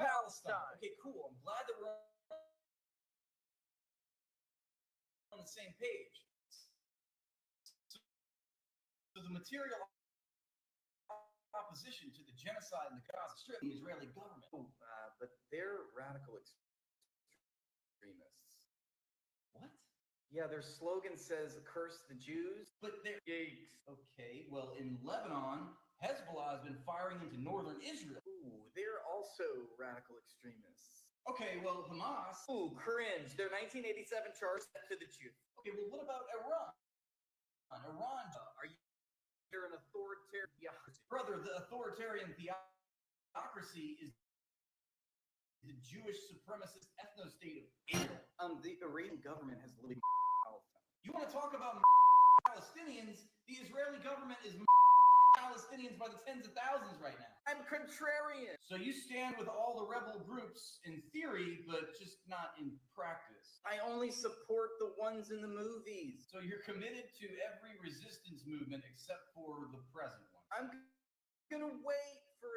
Palestine. Okay, cool. I'm glad that we're on the same page. So the material opposition to the genocide in the Gaza Strip, the Israeli government. But they're radical extremists. What? Yeah, their slogan says "Curse the Jews." But they're okay. Well, in Lebanon, Hezbollah has been firing into northern Israel. Ooh, they're also radical extremists. Okay, well, Hamas. Ooh, cringe. Their 1987 charge set to the Jews. Okay, well, what about Iran? Iran, are you? You're an authoritarian theocracy. Brother, the authoritarian theocracy is the Jewish supremacist ethno-state of Israel. The Iranian government has literally Palestine. You want to talk about Palestinians? The Israeli government is Palestinians by the tens of thousands right now. I'm contrarian. So you stand with all the rebel groups in theory, but just not in practice. I only support the ones in the movies. So you're committed to every resistance movement except for the present one. I'm gonna wait for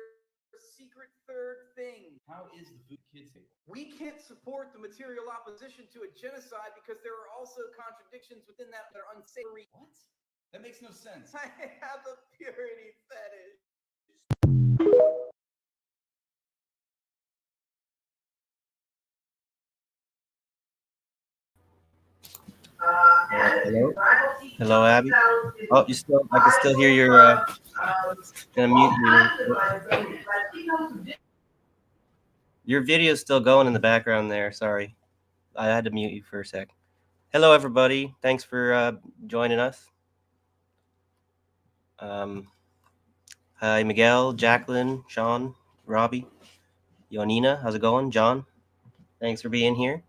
a secret third thing. How is the food kids table? We can't support the material opposition to a genocide because there are also contradictions within that are unsavory. What? That makes no sense. I have a purity fetish. Hello? Hello, Abby? Oh, you still, I can still hear your, gonna mute you. Your video's still going in the background there, sorry. I had to mute you for a sec. Hello, everybody. Thanks for joining us. Hi, Miguel, Jacqueline, Sean, Robbie, Yonina, how's it going? John, thanks for being here.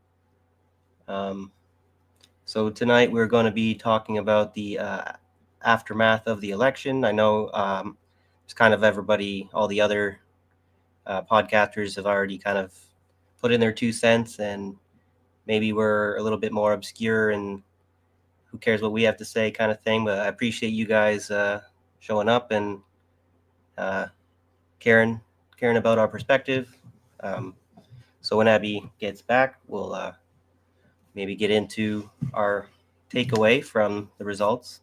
So tonight we're going to be talking about the aftermath of the election. I know it's kind of everybody, all the other podcasters have already kind of put in their 2 cents, and maybe we're a little bit more obscure and who cares what we have to say kind of thing. But I appreciate you guys showing up and caring about our perspective. So when Abby gets back, we'll maybe get into our takeaway from the results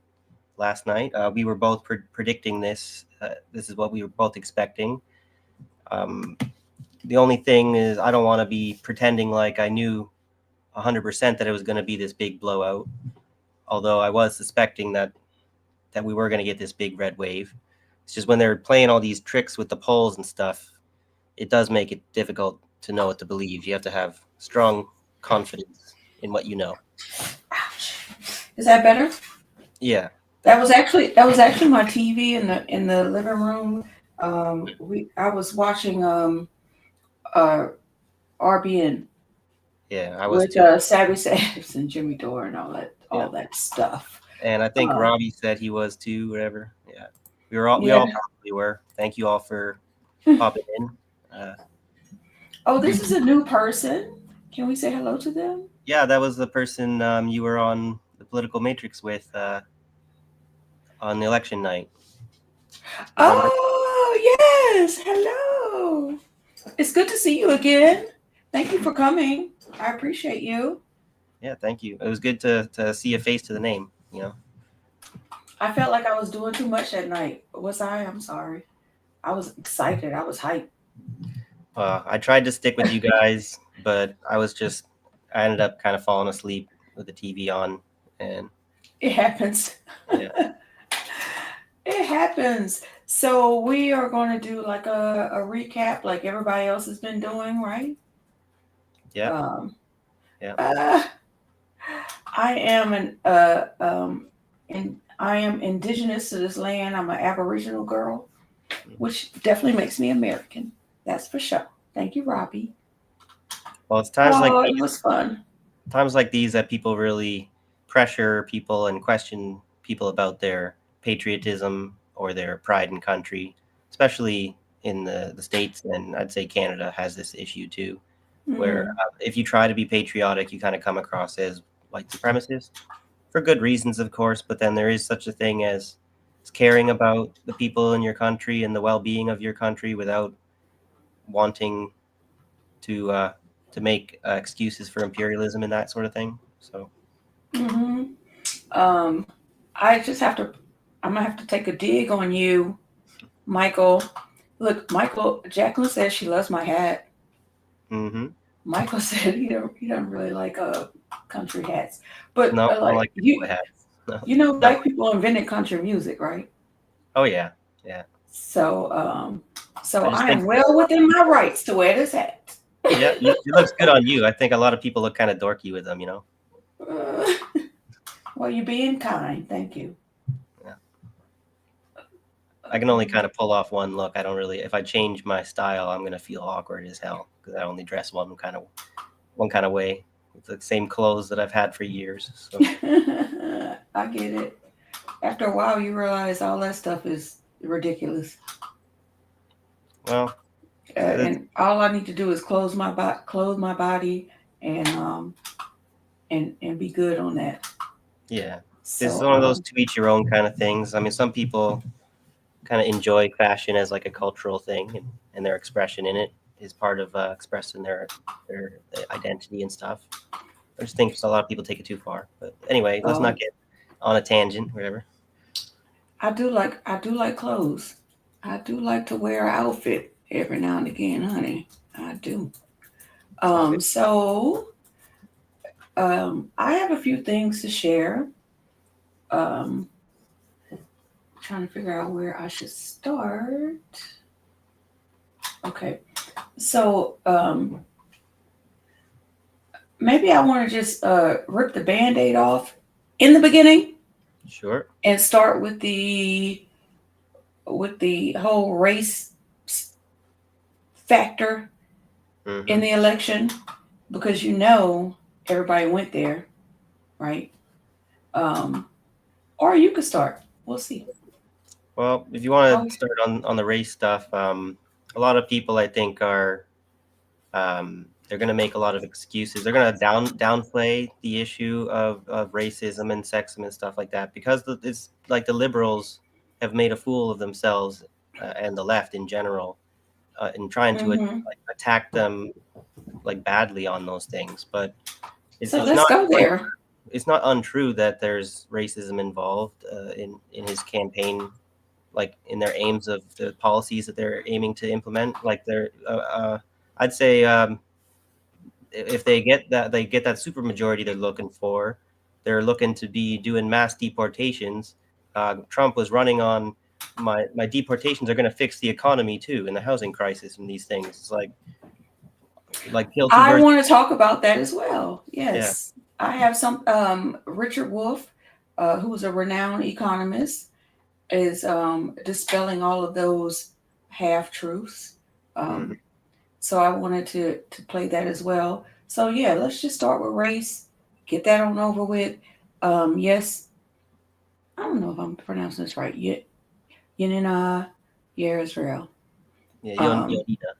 last night. We were both predicting this. This is what we were both expecting. The only thing is I don't want to be pretending like I knew 100% that it was going to be this big blowout, although I was suspecting that we were going to get this big red wave. It's just when they're playing all these tricks with the polls and stuff, it does make it difficult to know what to believe. You have to have strong confidence in what you know. Ouch. Is that better? Yeah. That was actually my TV in the living room. I was watching RBN. Yeah, I was with Savvy Saves and Jimmy Dore and all that stuff. And I think Robbie said he was too, whatever. Yeah. We all probably were. Thank you all for popping in. Oh, this is a new person. Can we say hello to them? Yeah, that was the person you were on the Political Matrix with on the election night. Oh, yes. Hello. It's good to see you again. Thank you for coming. I appreciate you. Yeah, thank you. It was good to see a face to the name, you know. I felt like I was doing too much that night. Was I? I'm sorry. I was excited. I was hyped. I tried to stick with you guys, but I ended up kind of falling asleep with the TV on, and it happens. Yeah. It happens. So we are going to do like a recap, like everybody else has been doing, right? Yeah. Um, Yeah. I am I am indigenous to this land. I'm an Aboriginal girl, which definitely makes me American. That's for sure. Thank you, Robbie. Well, it's times like Oh, it these, was fun. that people really pressure people and question people about their patriotism or their pride in country, especially in the States. And I'd say Canada has this issue too, where Mhm. if you try to be patriotic, you kind of come across as white supremacist for good reasons, of course. But then there is such a thing as caring about the people in your country and the well-being of your country without wanting to make excuses for imperialism and that sort of thing. So Mhm. Um, I just have to. I'm gonna have to take a dig on you, Michael. Look, Michael. Jacqueline says she loves my hat. mm-hmm. Michael said he don't really like country hats, but No, I don't like like cowboy hats. No, no. black people invented country music, right? Oh yeah, yeah. So I so just I think am well within my rights to wear this hat. yeah, it looks good on you. I think a lot of people look kind of dorky with them. Uh, well, you're being kind. Thank you. Yeah. I can only kind of pull off one look. I don't really. If I change my style, I'm gonna feel awkward as hell because I only dress one kind of way with the same clothes that I've had for years. So I get it. After a while, you realize all that stuff is ridiculous, well, and all I need to do is clothe my body, and and be good on that. yeah. This is So one of those to each your own kind of things. I mean, some people kind of enjoy fashion as like a cultural thing, and their expression in it is part of expressing their identity and stuff. I just think a lot of people take it too far. But anyway, let's not get on a tangent, whatever. I do like clothes. I do like to wear an outfit every now and again, honey. I do. So I have a few things to share. Um, trying to figure out where I should start. Okay, so maybe I want to just rip the Band-Aid off in the beginning Sure. and start with the whole race factor Mm-hmm. in the election, because everybody went there, right? Or you could start. We'll see. Well, if you want Oh, to start on the race stuff, a lot of people I think are they're going to make a lot of excuses. They're going to downplay the issue of racism and sexism and stuff like that because it's like the liberals have made a fool of themselves and the left in general in trying to mhm. attack them like badly on those things. But So it's let's not go there. it's not untrue that there's racism involved in his campaign, like in their aims of the policies that they're aiming to implement. Like I'd say if they get that super majority they're looking for, they're looking to be doing mass deportations. Trump was running on my deportations are going to fix the economy too and the housing crisis and these things. It's like kill two I birds. want to talk about that as well. Yeah. Yes. I have some Richard Wolff, who is a renowned economist, is dispelling all of those half truths. Mhm. So I wanted to play that as well. So yeah, let's just start with race. Get that on over with. Yes, I don't know if I'm pronouncing this right. Yanina Yerizrael. Yeah, Um, Yonita.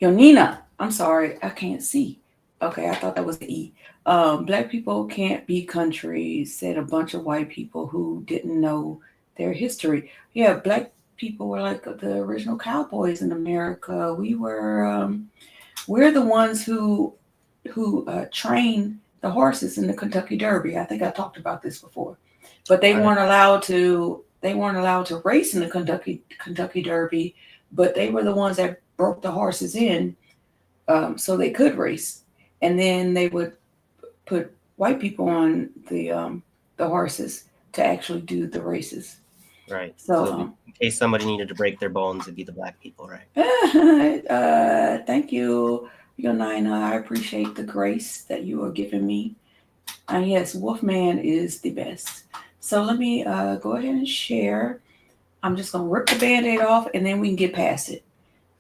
Yonina. I'm sorry, I can't see. Okay, I thought that was the E. Black people can't be countries, said a bunch of white people who didn't know their history. Yeah, black people were like the original cowboys in America. We're the ones who trained the horses in the Kentucky Derby. I think I talked about this before, but they weren't allowed to race in the Kentucky Derby, but they were the ones that broke the horses in, so they could race, and then they would put white people on the horses to actually do the races. Right. So, in case somebody needed to break their bones, it'd be the black people, right? thank you, Yonina. I appreciate the grace that you are giving me. And yes, Wolfman is the best. So let me go ahead and share. I'm just going to rip the Band-Aid off and then we can get past it.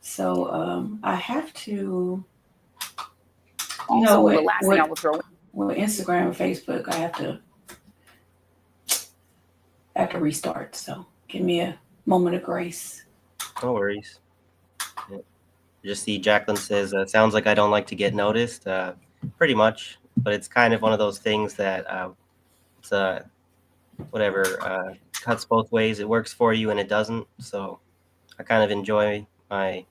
So I have to, you know, the last thing I will throw with Instagram and Facebook, I have to restart. So give me a moment of grace. No worries. Yeah. Just see Jacqueline says, sounds like I don't like to get noticed. Pretty much, but it's kind of one of those things that it's whatever cuts both ways. It works for you and it doesn't. So I kind of enjoy my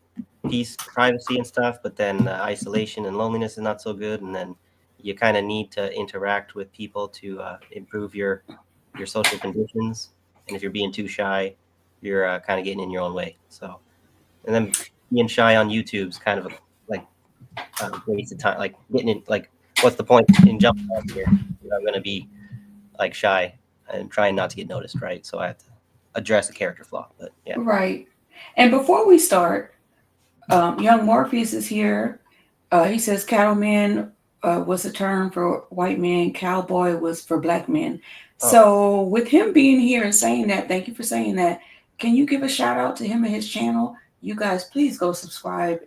peace, privacy and stuff, but then isolation and loneliness is not so good. And then you kind of need to interact with people to improve your social conditions. And if you're being too shy, you're kind of getting in your own way. So, and then being shy on YouTube's kind of like waste of time. Like getting in, like, what's the point in jumping out here? I'm going to be like shy and trying not to get noticed, right? So I have to address a character flaw. But yeah, Right. And before we start, young Morpheus is here. He says cattleman was a term for white men, cowboy was for black men. So with him being here and saying that, thank you for saying that. Can you give a shout out to him and his channel? You guys, please go subscribe,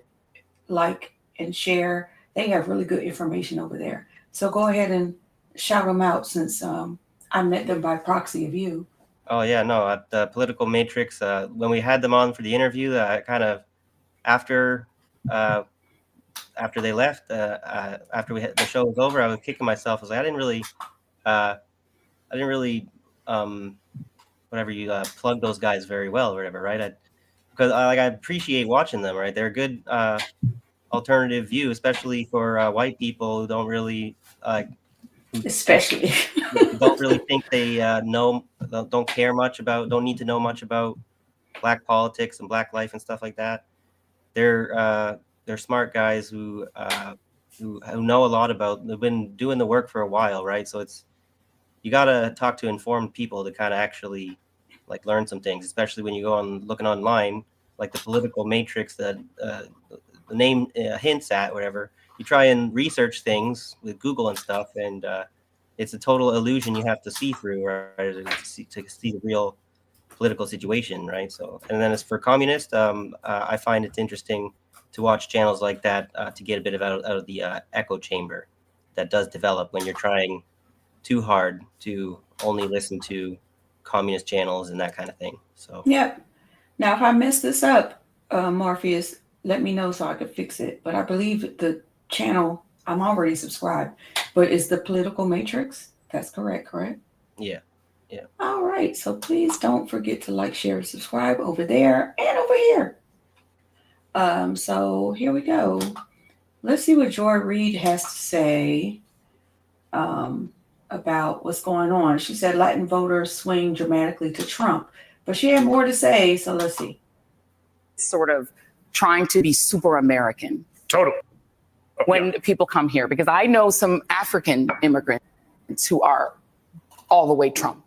like, and share. They have really good information over there. So go ahead and shout them out since I met them by proxy of you. Oh yeah, no, at the Political Matrix, when we had them on for the interview, I kind of after they left, after the show was over, I was kicking myself. I was like, I didn't really whatever you plug those guys very well or whatever, right? Because I appreciate watching them, right? They're a good alternative view, especially for white people who don't really Especially don't really think they don't care much about, don't need to know much about black politics and black life and stuff like that. They're smart guys who know a lot about, they've been doing the work for a while, right? So you got to talk to informed people to kind of actually like learn some things, especially when you go on looking online, like the Political Matrix that the name hints at, whatever. You try and research things with Google and stuff, and it's a total illusion you have to see through, right, to see the real political situation, right? So, and then as for communist, I find it's interesting to watch channels like that to get a bit out of the echo chamber that does develop when you're trying too hard to only listen to communist channels and that kind of thing. So Yep. Now, if I mess this up, Morpheus, let me know so I can fix it. But I believe the channel, I'm already subscribed, but it's the Political Matrix. That's correct? yeah. All right. So please don't forget to like, share, and subscribe over there and over here. So here we go. Let's see what Joy Reid has to say about what's going on. She said Latin voters swing dramatically to Trump, but she had more to say. So let's see. sort of trying to be super American. Totally. When people come here, because I know some African immigrants who are all the way Trump.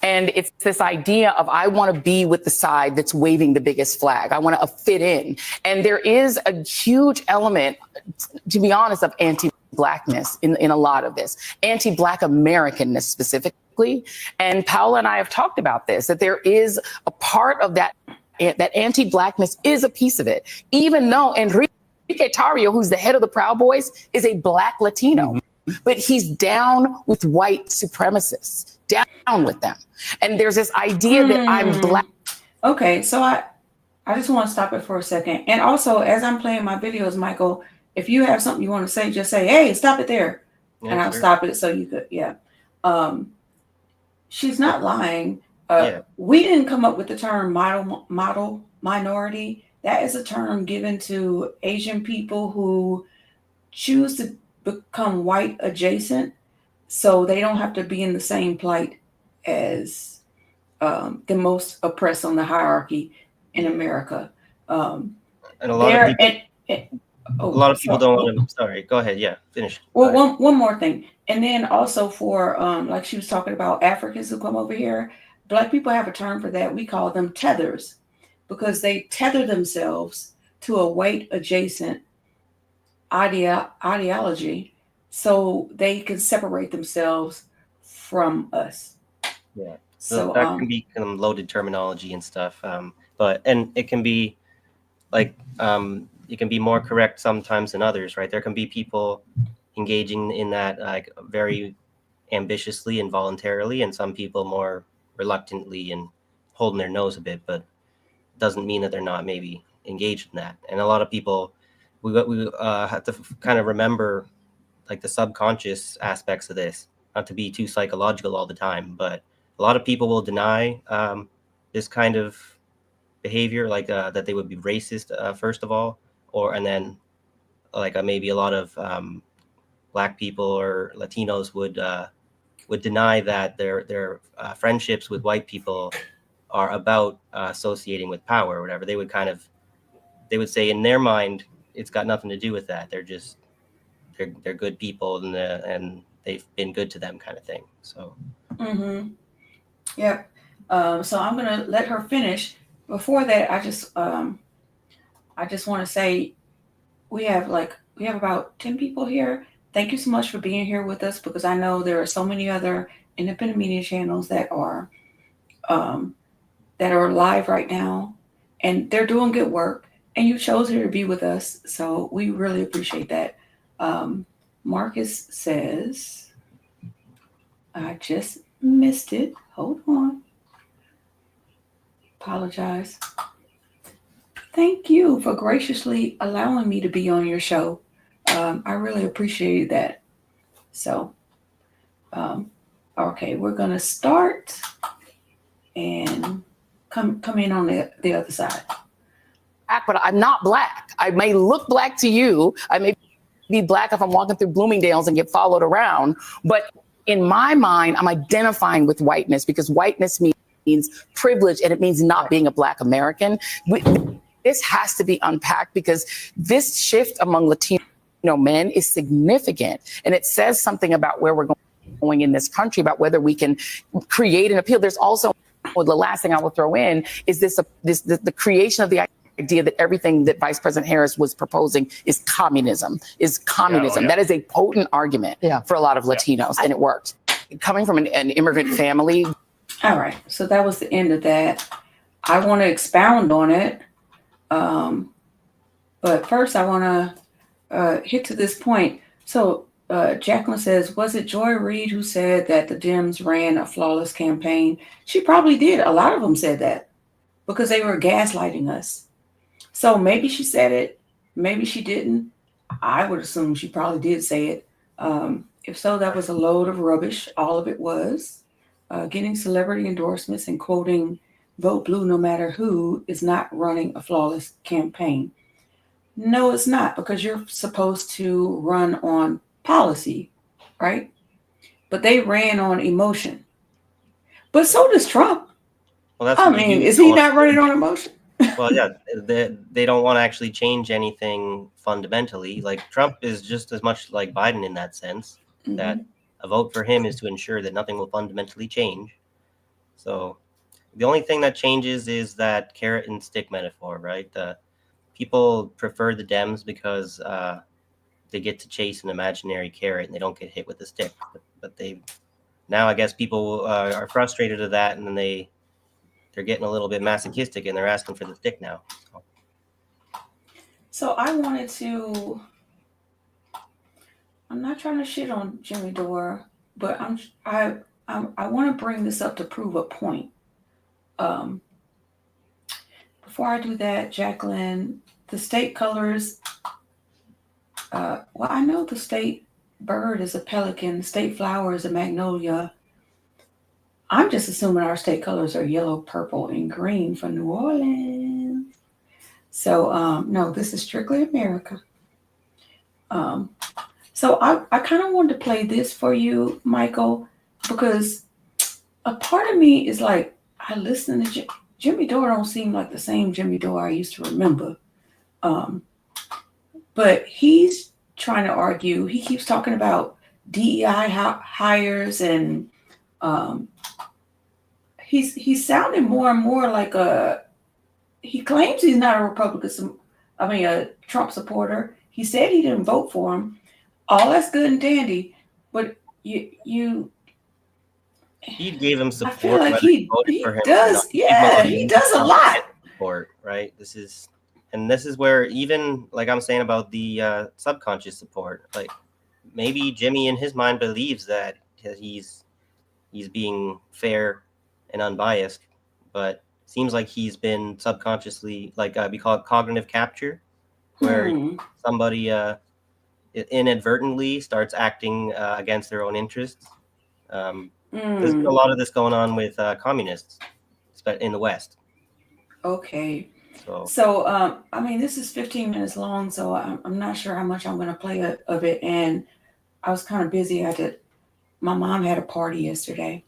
And it's this idea of, I want to be with the side that's waving the biggest flag. I want to fit in. And there is a huge element, to be honest, of anti-Blackness in a lot of this, anti-Black Americanness specifically. And Paola and I have talked about this, that there is a part of that anti-Blackness is a piece of it, even though Enrique Tarrio, who's the head of the Proud Boys, is a Black Latino, but he's down with white supremacists, down with them. And there's this idea that I'm Black. Okay, so I just want to stop it for a second. And also, as I'm playing my videos, Michael, if you have something you want to say, just say, hey, stop it there. Yeah, and I'll sure. stop it so you could, yeah. She's not lying. Yeah. We didn't come up with the term model minority. That is a term given to Asian people who choose to become white adjacent, so they don't have to be in the same plight as the most oppressed on the hierarchy in America. And a lot of people, a don't want to. Sorry, go ahead. Yeah, finish. Well, one more thing. And then also for like she was talking about Africans who come over here, Black people have a term for that. We call them tethers because they tether themselves to a white adjacent ideology so they can separate themselves from us. Yeah. So that can be kind of loaded terminology and stuff. And it can be like it can be more correct sometimes than others, right? There can be people engaging in that like very ambitiously and voluntarily, and some people more reluctantly and holding their nose a bit, but it doesn't mean that they're not maybe engaged in that. And a lot of people, we have to kind of remember like the subconscious aspects of this, not to be too psychological all the time, but a lot of people will deny this kind of behavior, like that they would be racist first of all, and then like maybe a lot of Black people or Latinos would deny that their friendships with white people are about associating with power or whatever. They would say in their mind it's got nothing to do with that. They're good people and they've been good to them, kind of thing. So. Yep. So I'm gonna let her finish. Before that, I just want to say we have about 10 people here. Thank you so much for being here with us, because I know there are so many other independent media channels that are live right now, and they're doing good work. And you chose here to be with us, so we really appreciate that. Marcus says, I just missed it. Hold on. Apologize. Thank you for graciously allowing me to be on your show. I really appreciate that. So, okay, we're gonna start and come in on the other side. But I'm not Black. I may look Black to you. I may be Black if I'm walking through Bloomingdale's and get followed around. But in my mind, I'm identifying with whiteness, because whiteness means privilege, and it means not being a Black American. This has to be unpacked, because this shift among Latino men is significant, and it says something about where we're going in this country, about whether we can create an appeal. There's also, well, the last thing I will throw in is the creation of the idea that everything that Vice President Harris was proposing is communism. That is a potent argument for a lot of Latinos, and it worked. Coming from an immigrant family. All right, so that was the end of that. I want to expound on it, but first I want to hit to this point. So Jacqueline says, was it Joy Reid who said that the Dems ran a flawless campaign? She probably did. A lot of them said that because they were gaslighting us. So maybe she said it, maybe she didn't. I would assume she probably did say it. If so, that was a load of rubbish. All of it was. Getting celebrity endorsements and quoting "Vote Blue no matter who" is not running a flawless campaign. No, it's not, because you're supposed to run on policy, right? But they ran on emotion. But so does Trump. Well, is he not running on emotion? Well, yeah, they don't want to actually change anything fundamentally. Like Trump is just as much like Biden in that sense, that a vote for him is to ensure that nothing will fundamentally change. So the only thing that changes is that carrot and stick metaphor, right? People prefer the Dems because they get to chase an imaginary carrot and they don't get hit with a stick. But now I guess people are frustrated of that, and then they're getting a little bit masochistic and they're asking for the stick now. So I wanted to, I'm not trying to shit on Jimmy Dore, but I want to bring this up to prove a point. Before I do that, Jacqueline, the state colors, well, I know the state bird is a pelican, the state flower is a magnolia. I'm just assuming our state colors are yellow, purple, and green for New Orleans. So, no, this is strictly America. So I kind of wanted to play this for you, Michael, because a part of me is like, I listen to Jimmy Dore don't seem like the same Jimmy Dore I used to remember. But he's trying to argue, he keeps talking about DEI hires, and he's sounding more and more like he claims he's not a Republican, a Trump supporter. He said he didn't vote for him. All that's good and dandy, but you He gave him I support. feel like whether he voted for him or does, not. yeah, he does a lot. Support, right? This is where, even like I'm saying about the subconscious support, like maybe Jimmy in his mind believes that he's being fair and unbiased, but seems like he's been subconsciously, like we call it cognitive capture, where somebody inadvertently starts acting against their own interests. There's been a lot of this going on with communists in the West. Okay. So This is 15 minutes long, so I'm not sure how much I'm going to play of it. And I was kind of busy. My mom had a party yesterday.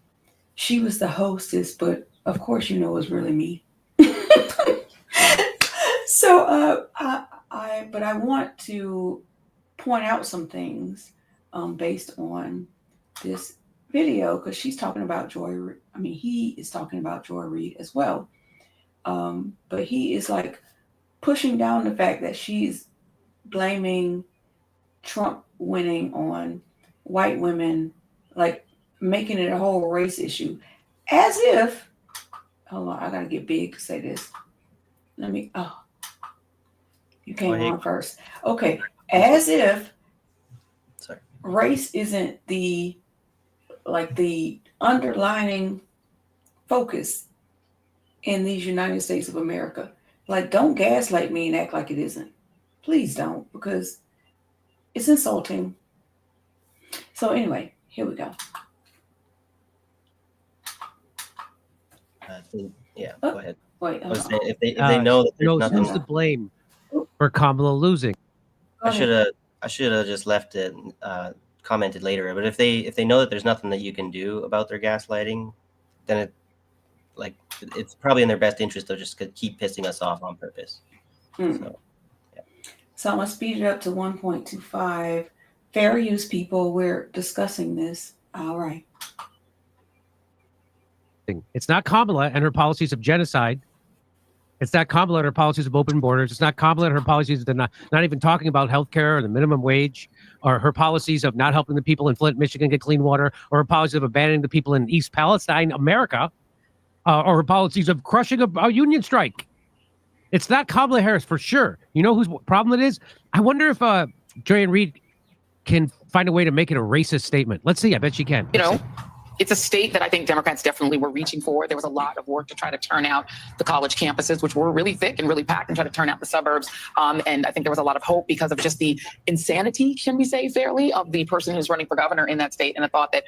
She was the hostess, but of course, it was really me. So I want to point out some things based on this video, because she's talking about Joy. He is talking about Joy Reid as well. But he is like pushing down the fact that she's blaming Trump winning on white women, like making it a whole race issue, as if, hold on, I gotta get big to say this. You came on first. Okay, as if race isn't the underlining focus in these United States of America. Like, don't gaslight me and act like it isn't. Please don't, because it's insulting. So anyway, here we go. Go ahead. Wait, if they know that there's nothing, who's to blame for Kamala losing? I should have just left it commented later. But if they know that there's nothing that you can do about their gaslighting, then it's probably in their best interest to just keep pissing us off on purpose. So I'm gonna speed it up to 1.25. Fair use, people. We're discussing this. All right. It's not Kamala and her policies of genocide. It's not Kamala and her policies of open borders. It's not Kamala and her policies of not even talking about healthcare or the minimum wage, or her policies of not helping the people in Flint, Michigan get clean water, or her policies of abandoning the people in East Palestine, America, or her policies of crushing a union strike. It's not Kamala Harris for sure. You know whose problem it is? I wonder if Joy Reid can find a way to make it a racist statement. Let's see. I bet she can. It's a state that I think Democrats definitely were reaching for. There was a lot of work to try to turn out the college campuses, which were really thick and really packed, and try to turn out the suburbs. And I think there was a lot of hope because of just the insanity, can we say fairly, of the person who's running for governor in that state. And I thought that,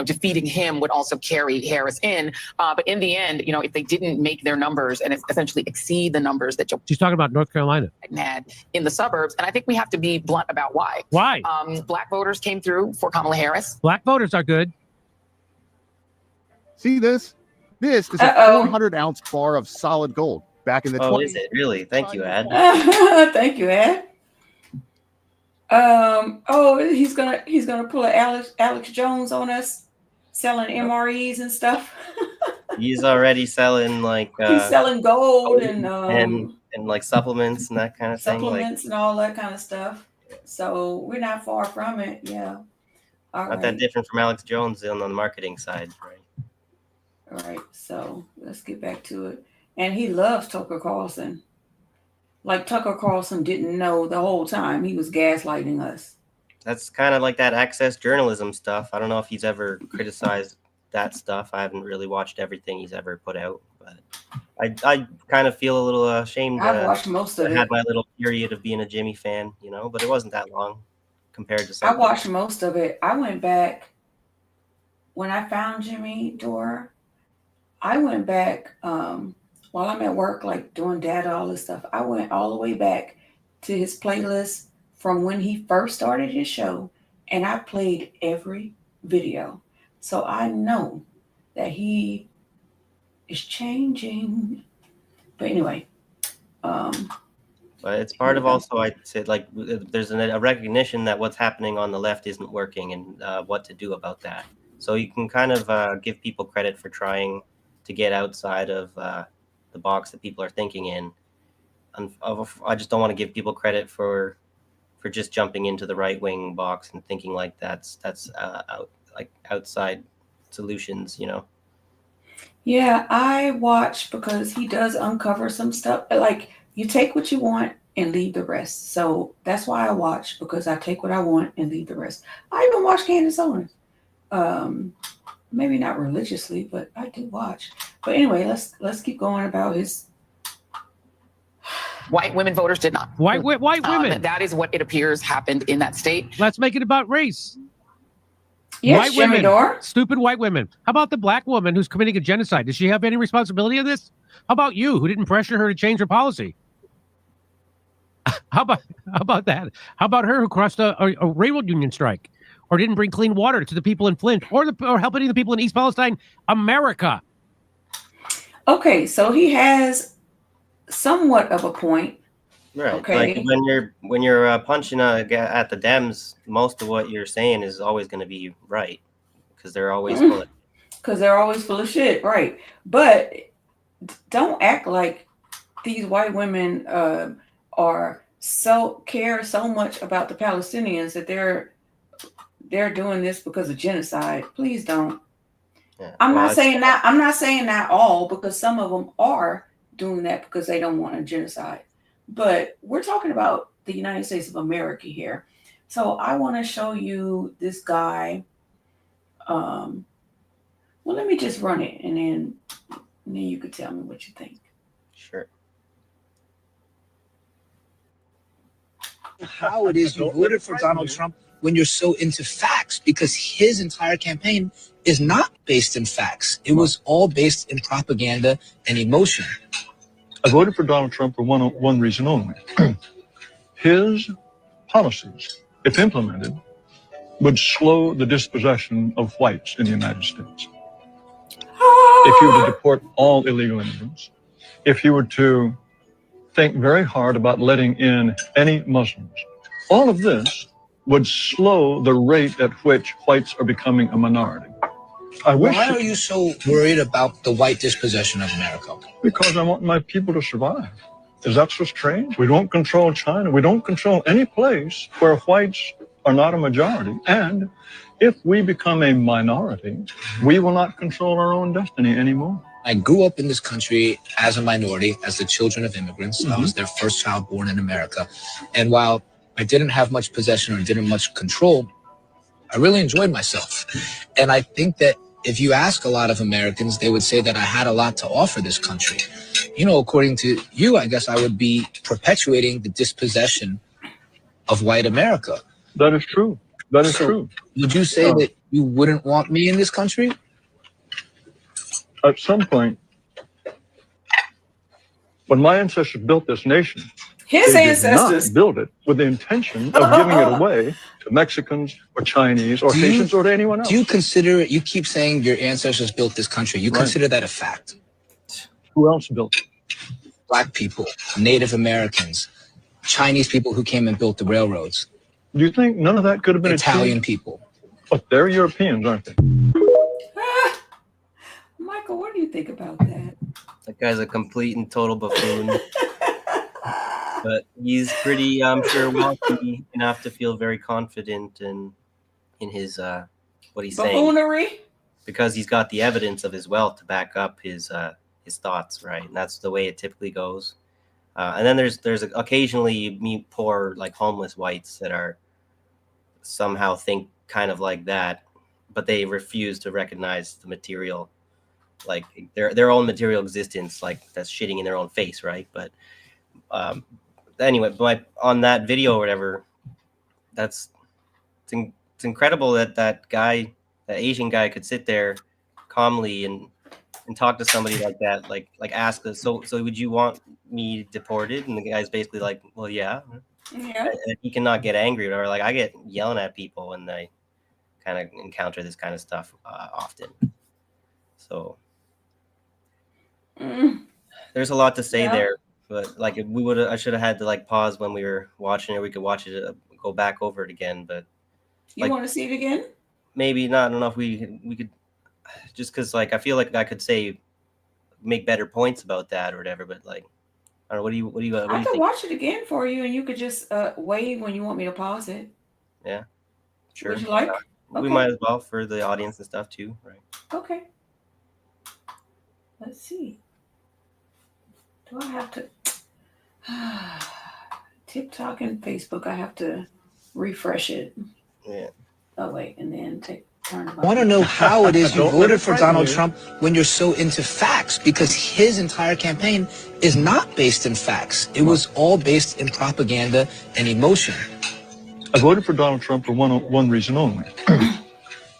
defeating him would also carry Harris in. But in the end, if they didn't make their numbers and essentially exceed the numbers that she's talking about North Carolina had in the suburbs. And I think we have to be blunt about why. Why? Black voters came through for Kamala Harris. Black voters are good. See this? This is a 400-ounce bar of solid gold back in the 20s. Is it really? Thank you, Ad. Thank you, Ad. He's gonna pull an Alex Jones on us, selling MREs and stuff. He's already selling he's selling gold and like supplements and that kind of thing. Supplements and all that kind of stuff. So we're not far from it. Yeah. Not that different from Alex Jones on the marketing side, right? All right, so let's get back to it. And he loves Tucker Carlson. Like Tucker Carlson didn't know the whole time he was gaslighting us. That's kind of like that access journalism stuff. I don't know if he's ever criticized that stuff. I haven't really watched everything he's ever put out, but I kind of feel a little ashamed. I've watched most of it. I had my little period of being a Jimmy fan, but it wasn't that long compared to something. I watched most of it. I went back when I found Jimmy Dore. I went back while I'm at work, like doing data, all this stuff. I went all the way back to his playlist from when he first started his show, and I played every video. So I know that he is changing. But anyway, So But it's part of also, I'd say, like there's a recognition that what's happening on the left isn't working, and what to do about that. So you can kind of give people credit for trying to get outside of the box that people are thinking in. And I just don't want to give people credit for just jumping into the right wing box and thinking like that's outside solutions, you know. Yeah, I watch because he does uncover some stuff. Like, you take what you want and leave the rest. So that's why I watch, because I take what I want and leave the rest. I even watch Candace Owens. Maybe not religiously, but I do watch. But anyway, let's keep going about his. White women voters did not. White women. That is what it appears happened in that state. Let's make it about race. Yes, White Jimmy women. Dore. Stupid white women. How about the black woman who's committing a genocide? Does she have any responsibility in this? How about you, who didn't pressure her to change her policy? How about that? How about her who crossed a railroad union strike, or didn't bring clean water to the people in Flint, or helping the people in East Palestine, America? Okay, so he has somewhat of a point. Right. Okay. Like when you're punching at the Dems, most of what you're saying is always going to be right, because they're always full of. Because they're always full of shit, right? But don't act like these white women care so much about the Palestinians that they're doing this because of genocide. Please don't. Yeah. I'm not saying that all, because some of them are doing that because they don't want a genocide. But we're talking about the United States of America here. So I want to show you this guy. Well, let me just run it, and then you could tell me what you think. Sure. How it is you voted for Donald Trump when you're so into facts, because his entire campaign is not based in facts. It was all based in propaganda and emotion. I voted for Donald Trump for one reason only. His policies, if implemented, would slow the dispossession of whites in the United States. If you were to deport all illegal immigrants, if you were to think very hard about letting in any Muslims, all of this would slow the rate at which whites are becoming a minority. Why are you so worried about the white dispossession of America? Because I want my people to survive. Is that so strange? We don't control China. We don't control any place where whites are not a majority. And if we become a minority, we will not control our own destiny anymore. I grew up in this country as a minority, as the children of immigrants. I was their first child born in America. And while I didn't have much possession or didn't much control, I really enjoyed myself. And I think that if you ask a lot of Americans, they would say that I had a lot to offer this country. You know, according to you, I guess I would be perpetuating the dispossession of white America. That is true. That is true. Would you say that you wouldn't want me in this country? At some point, when my ancestors built this nation, His they ancestors did not build it with the intention of giving it away to Mexicans or Chinese or Haitians or to anyone else. Do you consider it? You keep saying your ancestors built this country. You consider that a fact? Who else built it? Black people, Native Americans, Chinese people who came and built the railroads. Do you think none of that could have been Italian achieved? people? But they're Europeans, aren't they? Michael, what do you think about that? That guy's a complete and total buffoon. But he's pretty, I'm sure, wealthy enough to feel very confident in his what he's saying, Buffoonery? because he's got the evidence of his wealth to back up his thoughts, right? And that's the way it typically goes. And then there's occasionally you meet poor, like, homeless whites that are somehow think kind of like that, but they refuse to recognize the material, like their own material existence, like that's shitting in their own face, right? But anyway, but on that video or whatever, it's incredible that guy, that Asian guy, could sit there calmly and talk to somebody like that, like ask us, so would you want me deported? And the guy's basically like, well, yeah. Yeah. And he cannot get angry, or like I get yelling at people when they kind of encounter this kind of stuff often. So there's a lot to say there. But like if we would, I should have had to like pause when we were watching it. We could watch it, go back over it again. But You like- want to see it again? maybe not. I don't know if we could, just because like I feel like I could make better points about that or whatever. But like, I don't know. What do you I can think? watch it again for you, and you could just wave when you want me to pause it. Sure. Would you like? We Okay. might as well for the audience and stuff too, right? Okay. Let's see. Do I have to? TikTok and Facebook. I have to refresh it. Yeah. Oh wait, and then turn. I want to know how it is you Don't let voted it for frighten Donald you. Trump when you're so into facts, because his entire campaign is not based in facts. It was all based in propaganda and emotion. I voted for Donald Trump for one reason only.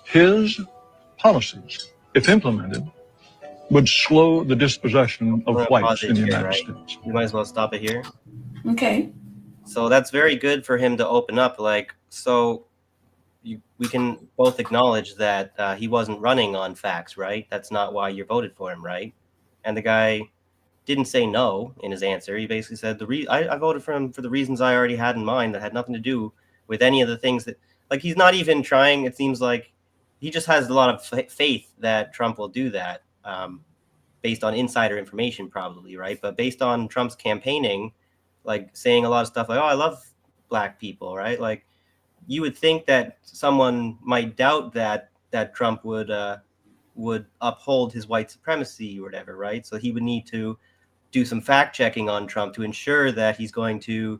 His policies, if implemented, would slow the dispossession of Well, whites pause it in the here, United right? States. You might as well stop it here. Okay. So that's very good for him to open up. Like, so we can both acknowledge that he wasn't running on facts, right? That's not why you voted for him, right? And the guy didn't say no in his answer. He basically said I voted for him for the reasons I already had in mind that had nothing to do with any of the things that, like, he's not even trying. It seems like he just has a lot of faith that Trump will do that, based on insider information, probably, right? But based on Trump's campaigning, like saying a lot of stuff like, "Oh, I love black people," right? Like, you would think that someone might doubt that Trump would uphold his white supremacy or whatever, right? So he would need to do some fact checking on Trump to ensure that he's going to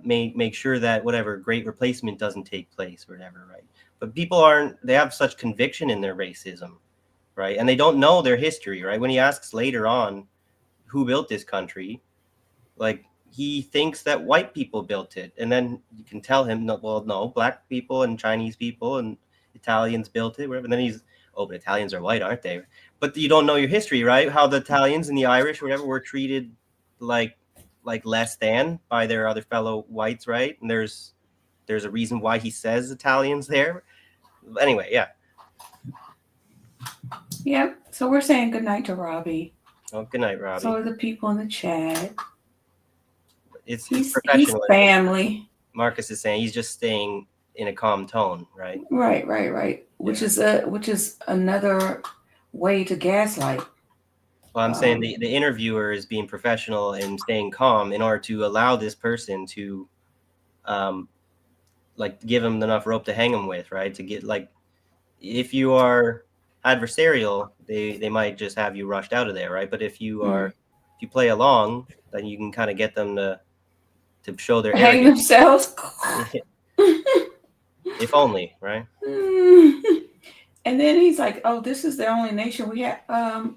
make sure that whatever great replacement doesn't take place or whatever, right? But people they have such conviction in their racism, right? And they don't know their history, right? When he asks later on who built this country, like, he thinks that white people built it. And then you can tell him, no, black people and Chinese people and Italians built it, whatever. And then but Italians are white, aren't they? But you don't know your history, right? How the Italians and the Irish, whatever, were treated like less than by their other fellow whites, right? And there's a reason why he says Italians there. Anyway, yeah. Yep. So we're saying goodnight to Robbie. Oh, good night, Robbie. So are the people in the chat. It's He's professional. family. Marcus is saying he's just staying in a calm tone, right? Right. Which is another way to gaslight. Well, I'm saying the interviewer is being professional and staying calm in order to allow this person to, like, give him enough rope to hang him with, right? To get, like, if you are adversarial, they might just have you rushed out of there, right? But if you are, if you play along, then you can kind of get them to show their Hang arrogance. themselves. If only, right? And then he's like, "Oh, this is the only nation we have."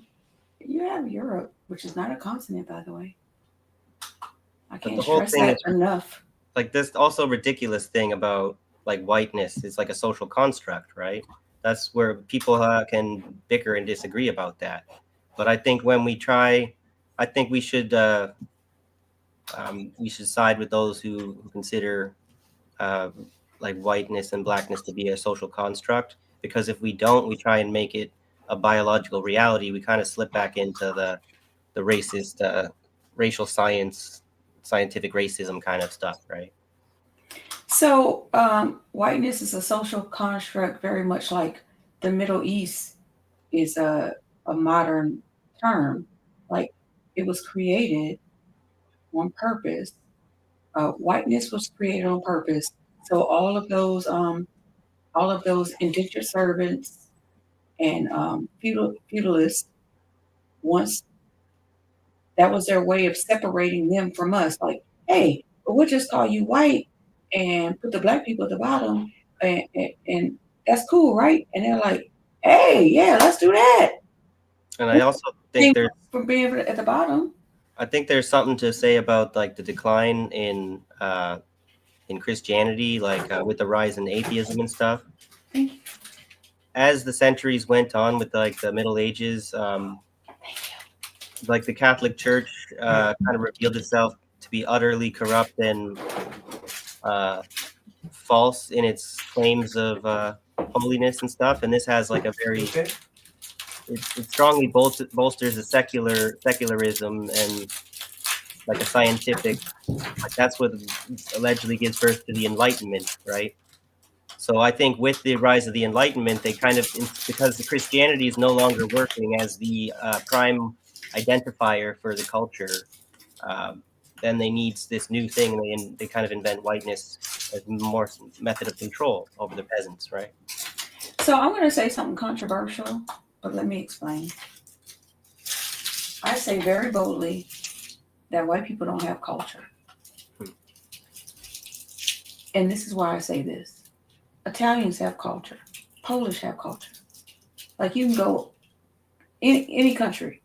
You have Europe, which is not a continent, by the way. I can't the whole stress thing that is- enough. Like, this also ridiculous thing about, like, whiteness is like a social construct, right? That's where people can bicker and disagree about that. But I think when we try, I think we should side with those who consider like whiteness and blackness to be a social construct, because if we don't, we try and make it a biological reality, we kind of slip back into the racist racial scientific racism kind of stuff, right? So whiteness is a social construct, very much like the Middle East is a modern term. Like, it was created on purpose. Whiteness was created on purpose. So all of those indentured servants and feudalists, once that was their way of separating them from us. Like, hey, we'll just call you white and put the black people at the bottom, and that's cool, right? And they're like, hey, yeah, let's do that. And I also think there's from being at the bottom. I think there's something to say about, like, the decline in Christianity, like with the rise in atheism and stuff. Thank you. As the centuries went on with, like, the Middle Ages, like, the Catholic Church kind of revealed itself to be utterly corrupt and false in its claims of holiness and stuff. And this has, like, a very it strongly bolsters the secularism and like a scientific, like that's what allegedly gives birth to the Enlightenment, right? So I think with the rise of the Enlightenment, they kind of, because the Christianity is no longer working as the prime identifier for the culture, then they need this new thing. They kind of invent whiteness as more method of control over the peasants, right? So I'm going to say something controversial, but let me explain. I say very boldly that white people don't have culture. And this is why I say this. Italians have culture. Polish have culture. Like you can go any country.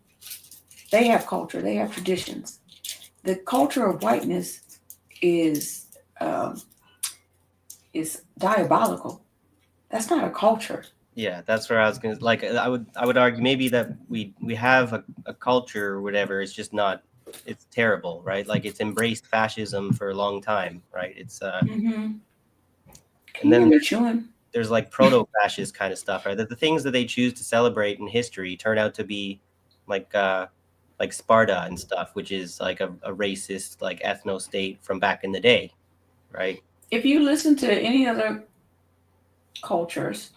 They have culture. They have traditions. The culture of whiteness is diabolical. That's not a culture. Yeah, that's where I was gonna like. I would argue maybe that we have a culture or whatever. It's just not. It's terrible, right? Like it's embraced fascism for a long time, right? It's Mm-hmm. and then chewing. there's like proto-fascist kind of stuff, right? That the things that they choose to celebrate in history turn out to be like Sparta and stuff, which is like a racist like ethno state from back in the day, right? If you listen to any other cultures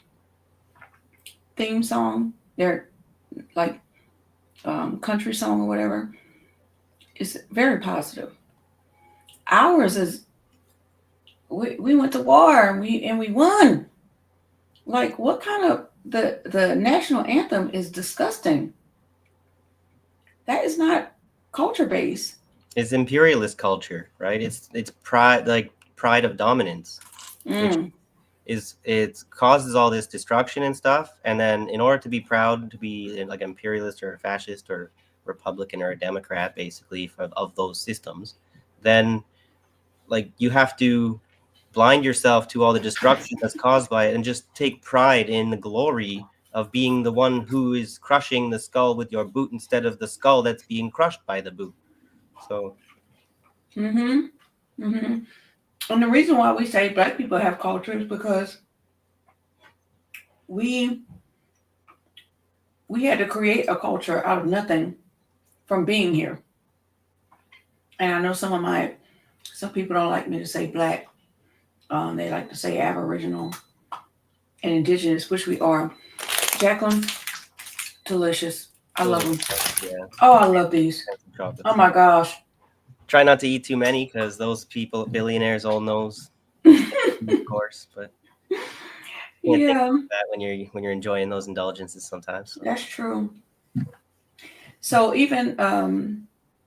theme song, their like country song or whatever, is very positive. Ours is we went to war and we won. Like what kind of the national anthem is disgusting. That is not culture based. It's imperialist culture, right? It's pride, like pride of dominance. Which it causes all this destruction and stuff, and then in order to be proud to be like an imperialist or a fascist or Republican or a Democrat, basically of those systems, then like you have to blind yourself to all the destruction that's caused by it and just take pride in the glory of being the one who is crushing the skull with your boot instead of the skull that's being crushed by the boot. So And the reason why we say black people have culture is because we had to create a culture out of nothing from being here. And I know some people don't like me to say black. They like to say Aboriginal and Indigenous, which we are. Jacqueline, delicious. I love them. yeah. Oh, I love these. Oh my gosh. Try not to eat too many because those people, billionaires, all knows, of course. But you can't think about that when you're enjoying those indulgences sometimes. That's true. So even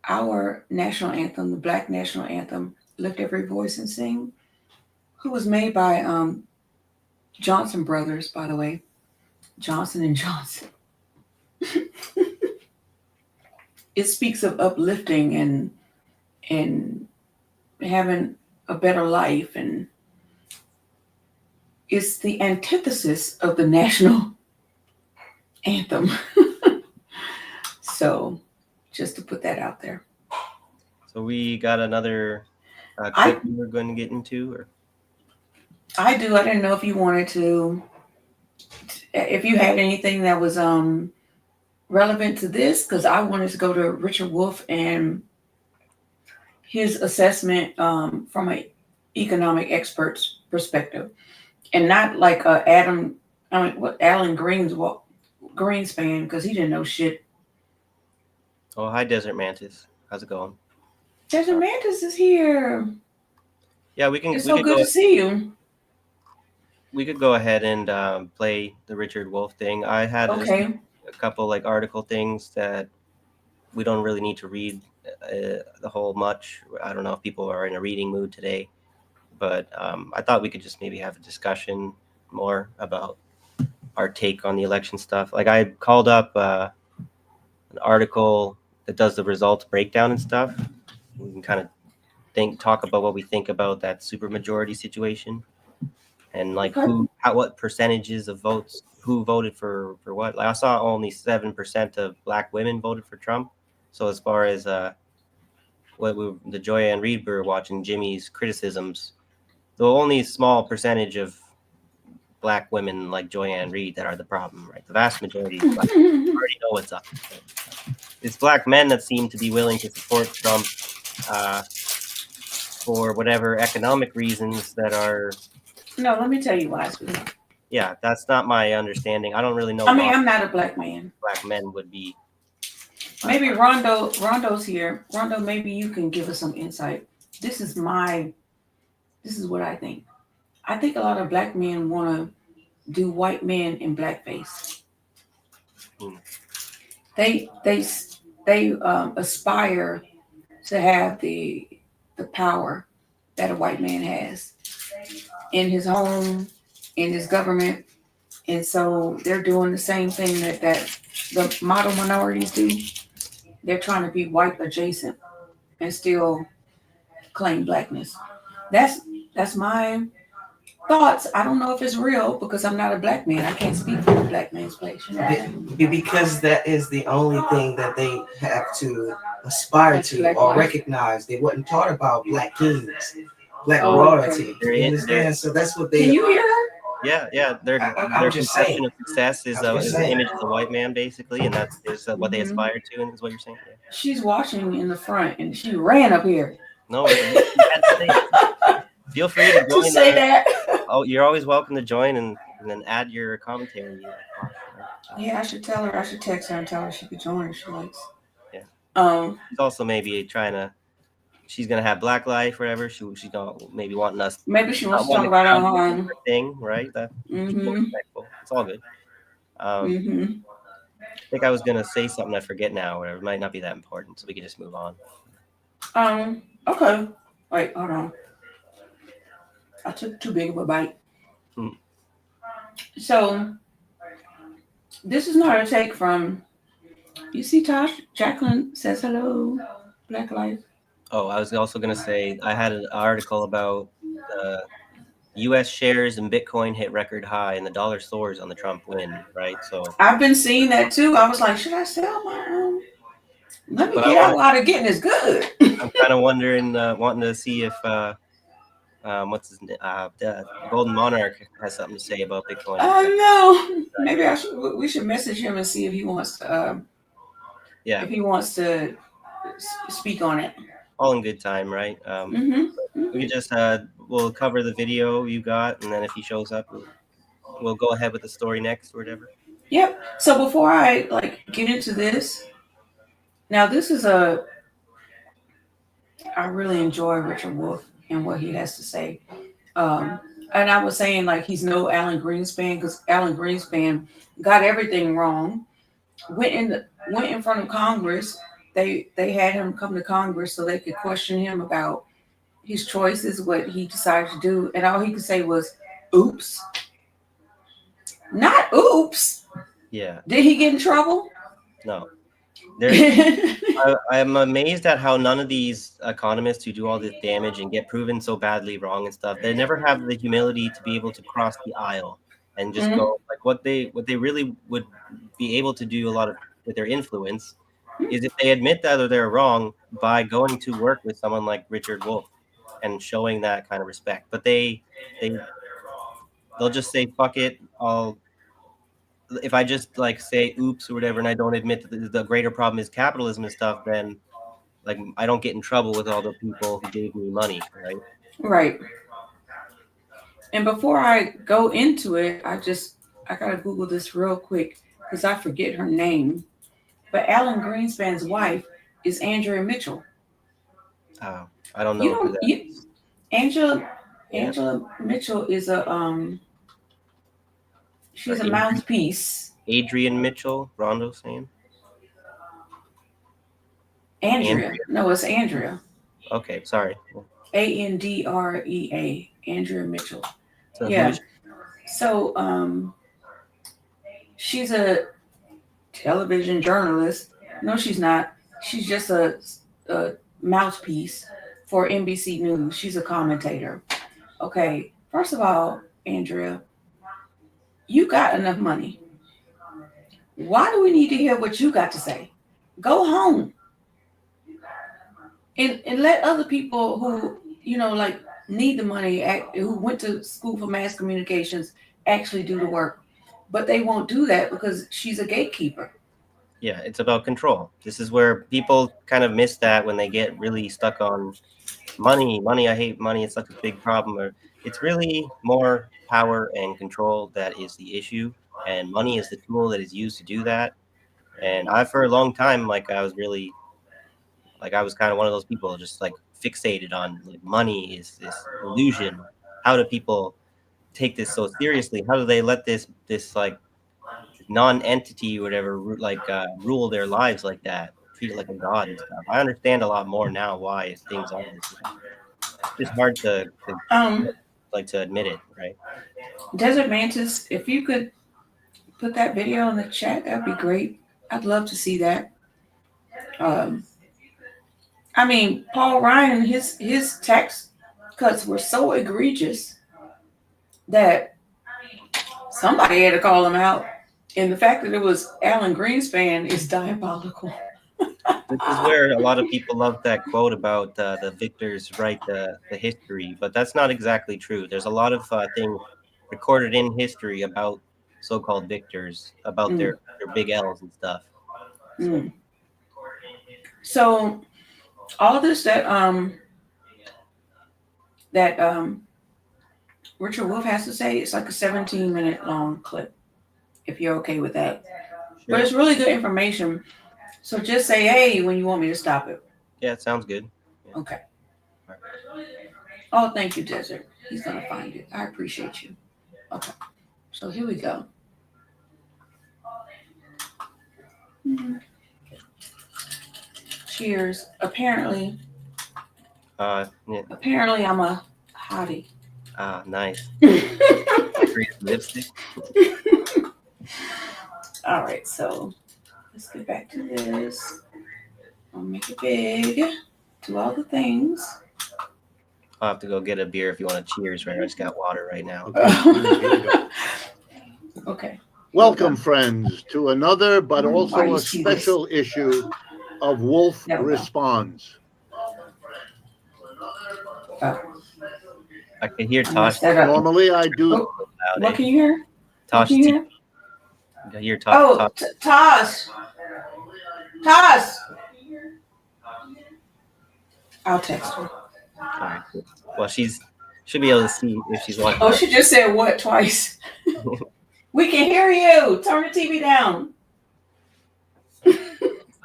our national anthem, the Black national anthem, "Lift Every Voice and Sing," who was made by Johnson Brothers, by the way, Johnson and Johnson. It speaks of uplifting and having a better life, and it's the antithesis of the national anthem. So just to put that out there. So we got another clip we were going to get into, or I do. I didn't know if you wanted to, if you had anything that was relevant to this, because I wanted to go to Richard Wolff and his assessment from an economic expert's perspective, and not like Alan Greenspan, because he didn't know shit. oh, hi Desert Mantis, how's it going? Desert Mantis is here. Yeah, we can. It's so good to see you. We could go ahead and play the Richard Wolff thing. I had a couple like article things that we don't really need to read the whole much. I don't know if people are in a reading mood today, but I thought we could just maybe have a discussion more about our take on the election stuff. Like I called up an article that does the results breakdown and stuff. We can kind of talk about what we think about that supermajority situation. And like what percentages of votes, who voted for what? Like I saw only 7% of Black women voted for Trump. So as far as the Joy-Ann Reid were watching Jimmy's criticisms, the only small percentage of Black women like Joy-Ann Reid that are the problem, right? The vast majority of Black women already know what's up. It's Black men that seem to be willing to support Trump for whatever economic reasons that are. No, let me tell you why, sweetie. Yeah, that's not my understanding. I don't really know. I mean, why I'm not a black man. black men would be. Maybe Rondo's here. Rondo, maybe you can give us some insight. This is what I think. I think a lot of black men want to do white men in blackface. They aspire to have the power that a white man has in his home, in his government, and so they're doing the same thing that the model minorities do. They're trying to be white adjacent and still claim blackness. That's my thoughts. I don't know if it's real because I'm not a black man. I can't speak for the black man's place. You know? Because that is the only thing that they have to aspire to or recognize. They wasn't taught about black kings, black royalty. Okay. You understand? So that's what they. Can you hear her? Yeah. Their conception of success is the image of the white man, basically, and that's what they aspire to, and is what you're saying. Yeah. She's watching in the front, and she ran up here. No, feel free to join. To say that. Oh, you're always welcome to join and then add your commentary. Yeah, I should tell her. I should text her and tell her she could join if she likes. Yeah. She's also maybe she's gonna have Black Life, whatever. She's gonna maybe wanting us. Maybe she wants to talk about her own thing, right? That it's all good. I think I was gonna say something I forget now, or it might not be that important, so we can just move on. Okay. Wait, hold on. I took too big of a bite. So this is not a take from. You see, Tosh Jacqueline says hello. Black Life. Oh, I was also gonna say I had an article about U.S. shares and Bitcoin hit record high, and the dollar soars on the Trump win. Right, so I've been seeing that too. I was like, should I sell my? Let me get out while the getting is good. I'm kind of wondering, wanting to see if what's his name? Golden Monarch has something to say about Bitcoin. Oh no, maybe we should message him and see if he wants to. If he wants to speak on it. All in good time, right? We just we'll cover the video you got, and then if he shows up, we'll go ahead with the story next or whatever. Yep. So before I get into this, now this is I really enjoy Richard Wolff and what he has to say. And I was saying he's no Alan Greenspan because Alan Greenspan got everything wrong. Went in front of Congress. They had him come to Congress so they could question him about his choices, what he decided to do, and all he could say was, "Oops." Not oops. Yeah. Did he get in trouble? No. I'm amazed at how none of these economists who do all this damage and get proven so badly wrong and stuff, they never have the humility to be able to cross the aisle and just go what they really would be able to do a lot of with their influence is if they admit that they're wrong by going to work with someone like Richard Wolff and showing that kind of respect. But they'll just say, fuck it, if I just say oops or whatever and I don't admit that the greater problem is capitalism and stuff, then I don't get in trouble with all the people who gave me money, right? Right. And before I go into it, I gotta Google this real quick because I forget her name. But Alan Greenspan's wife is Andrea Mitchell. Oh, I don't know who that is. Angela Mitchell is she's a mouthpiece. Adrian Mitchell, Rondo saying? Andrea. No, it's Andrea. Okay, sorry. Andrea. Andrea Mitchell. So yeah. So she's a television journalist. No, she's not. She's just a mouthpiece for NBC News. She's a commentator. Okay, first of all, Andrea, you got enough money. Why do we need to hear what you got to say? Go home and let other people who need the money, who went to school for mass communications, actually do the work. But they won't do that because she's a gatekeeper. Yeah, it's about control. This is where people kind of miss that when they get really stuck on money. Money, I hate money. It's such a big problem. Or it's really more power and control that is the issue, and money is the tool that is used to do that. And I, for a long time, like I was kind of one of those people just like fixated on like money is this illusion. How do people take this so seriously? How do they let this like non-entity or whatever rule their lives like that, treat it like a god and stuff? I understand a lot more now why things are this way. It's just hard to admit it, right? Desert Mantis, if you could put that video in the chat, that'd be great. I'd love to see that. I mean, Paul Ryan, his tax cuts were so egregious that somebody had to call him out. And the fact that it was Alan Greenspan is diabolical. This is where a lot of people love that quote about the victors write the history, but that's not exactly true. There's a lot of things recorded in history about so-called victors, about their big L's and stuff. So all this that Richard Wolff has to say, it's like a 17-minute long clip, if you're okay with that. Sure. But it's really good information. So just say, hey, when you want me to stop it. Yeah, it sounds good. Yeah. Okay. Oh, thank you, Desert. He's going to find it. I appreciate you. Okay. So here we go. Cheers. Apparently, apparently I'm a hottie. Ah, nice. Lipstick. All right, so let's get back to this. I'll make it big. Do all the things. I'll have to go get a beer if you want to cheers, right? I just got water right now. Okay. Welcome, friends, to another, but also a special issue of Wolf Responds. I can hear Tosh. Normally, I do. What can you hear? Tosh. I hear Tosh. Oh, Tosh. Tosh. I'll text her. All right. Well, should be able to see if she's watching. Oh, she just said what twice? We can hear you. Turn the TV down.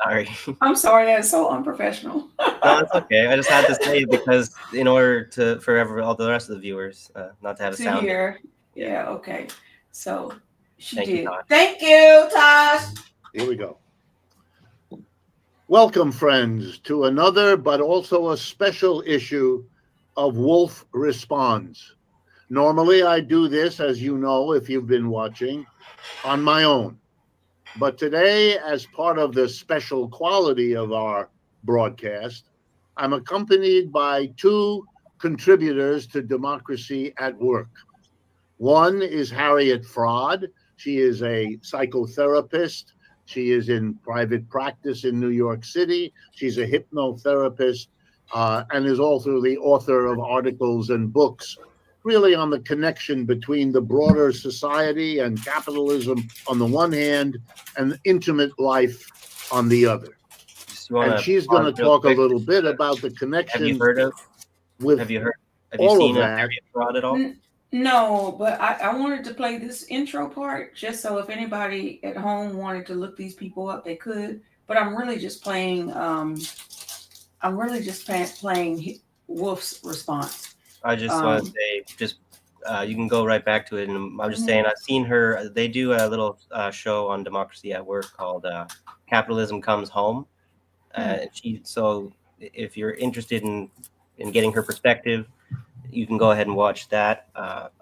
Sorry. I'm sorry. That's so unprofessional. No, it's okay. I just had to say it because in order for all the rest of the viewers not to have a sound. Here. Yeah. Okay. So she Thank did. You, Thank you, Tosh. Here we go. Welcome, friends, to another, but also a special issue of Wolf Responds. Normally, I do this, as you know, if you've been watching, on my own. But today, as part of the special quality of our broadcast, I'm accompanied by two contributors to Democracy at Work. One is Harriet Fraad. She is a psychotherapist. She is in private practice in New York City. She's a hypnotherapist and is also the author of articles and books, really on the connection between the broader society and capitalism on the one hand and intimate life on the other. And she's going to talk a little bit about the connection. Have you heard of? Have you seen Harriet Fraad at all? No, but I wanted to play this intro part just so if anybody at home wanted to look these people up, they could. But I'm really just playing. Playing Wolf's response. I just want to say, you can go right back to it. And I'm just saying, I've seen her. They do a little show on Democracy at Work called "Capitalism Comes Home." So if you're interested in getting her perspective, you can go ahead and watch that.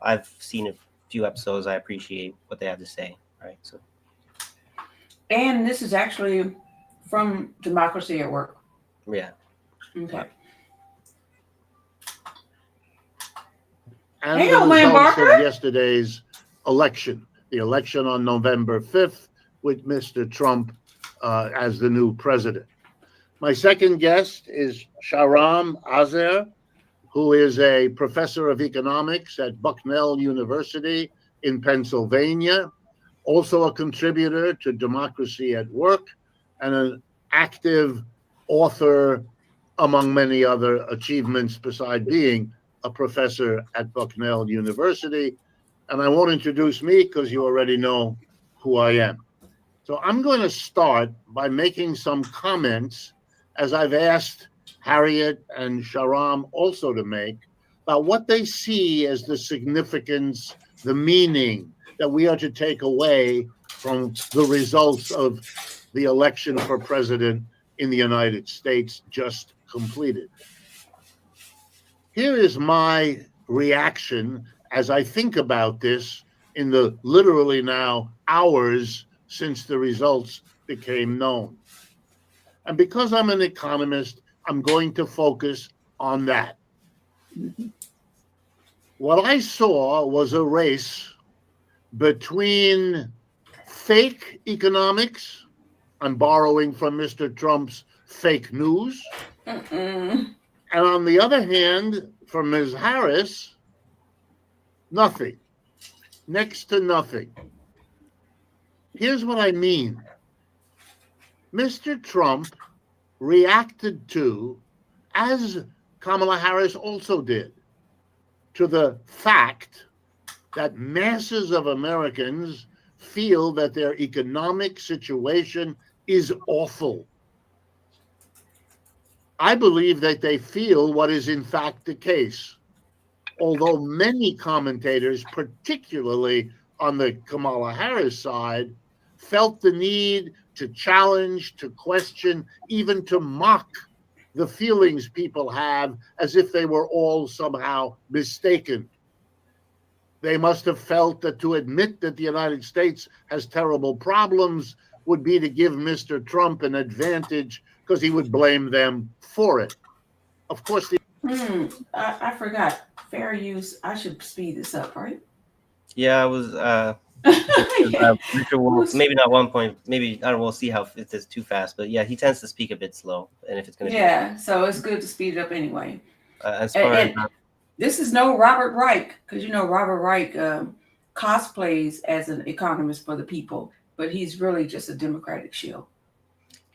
I've seen a few episodes. I appreciate what they have to say. Right. So. And this is actually from Democracy at Work. Yeah. Okay. And the results of yesterday's election, the election on November 5th, with Mr. Trump as the new president. My second guest is Shahram Azar, who is a professor of economics at Bucknell University in Pennsylvania, also a contributor to Democracy at Work, and an active author, among many other achievements, beside being a professor at Bucknell University. And I won't introduce me because you already know who I am. So I'm going to start by making some comments, as I've asked Harriet and Shahram also to make, about what they see as the significance, the meaning that we are to take away from the results of the election for president in the United States just completed. Here is my reaction as I think about this in the literally now hours since the results became known. And because I'm an economist, I'm going to focus on that. What I saw was a race between fake economics, I'm borrowing from Mr. Trump's fake news, and on the other hand, for Ms. Harris, nothing, next to nothing. Here's what I mean. Mr. Trump reacted to, as Kamala Harris also did, to the fact that masses of Americans feel that their economic situation is awful. I believe that they feel what is in fact the case, although many commentators, particularly on the Kamala Harris side, felt the need to challenge, to question, even to mock the feelings people have as if they were all somehow mistaken. They must have felt that to admit that the United States has terrible problems would be to give Mr. Trump an advantage because he would blame them for it. Of course, I forgot. Fair use. I should speed this up, right? Yeah, I was Richard Wolff, maybe not 1 point, maybe I don't know, we'll see how if it's too fast, but yeah, he tends to speak a bit slow, and if it's going to so it's good to speed it up anyway. As far as this is no Robert Reich, because you know Robert Reich cosplays as an economist for the people, but he's really just a Democratic shill.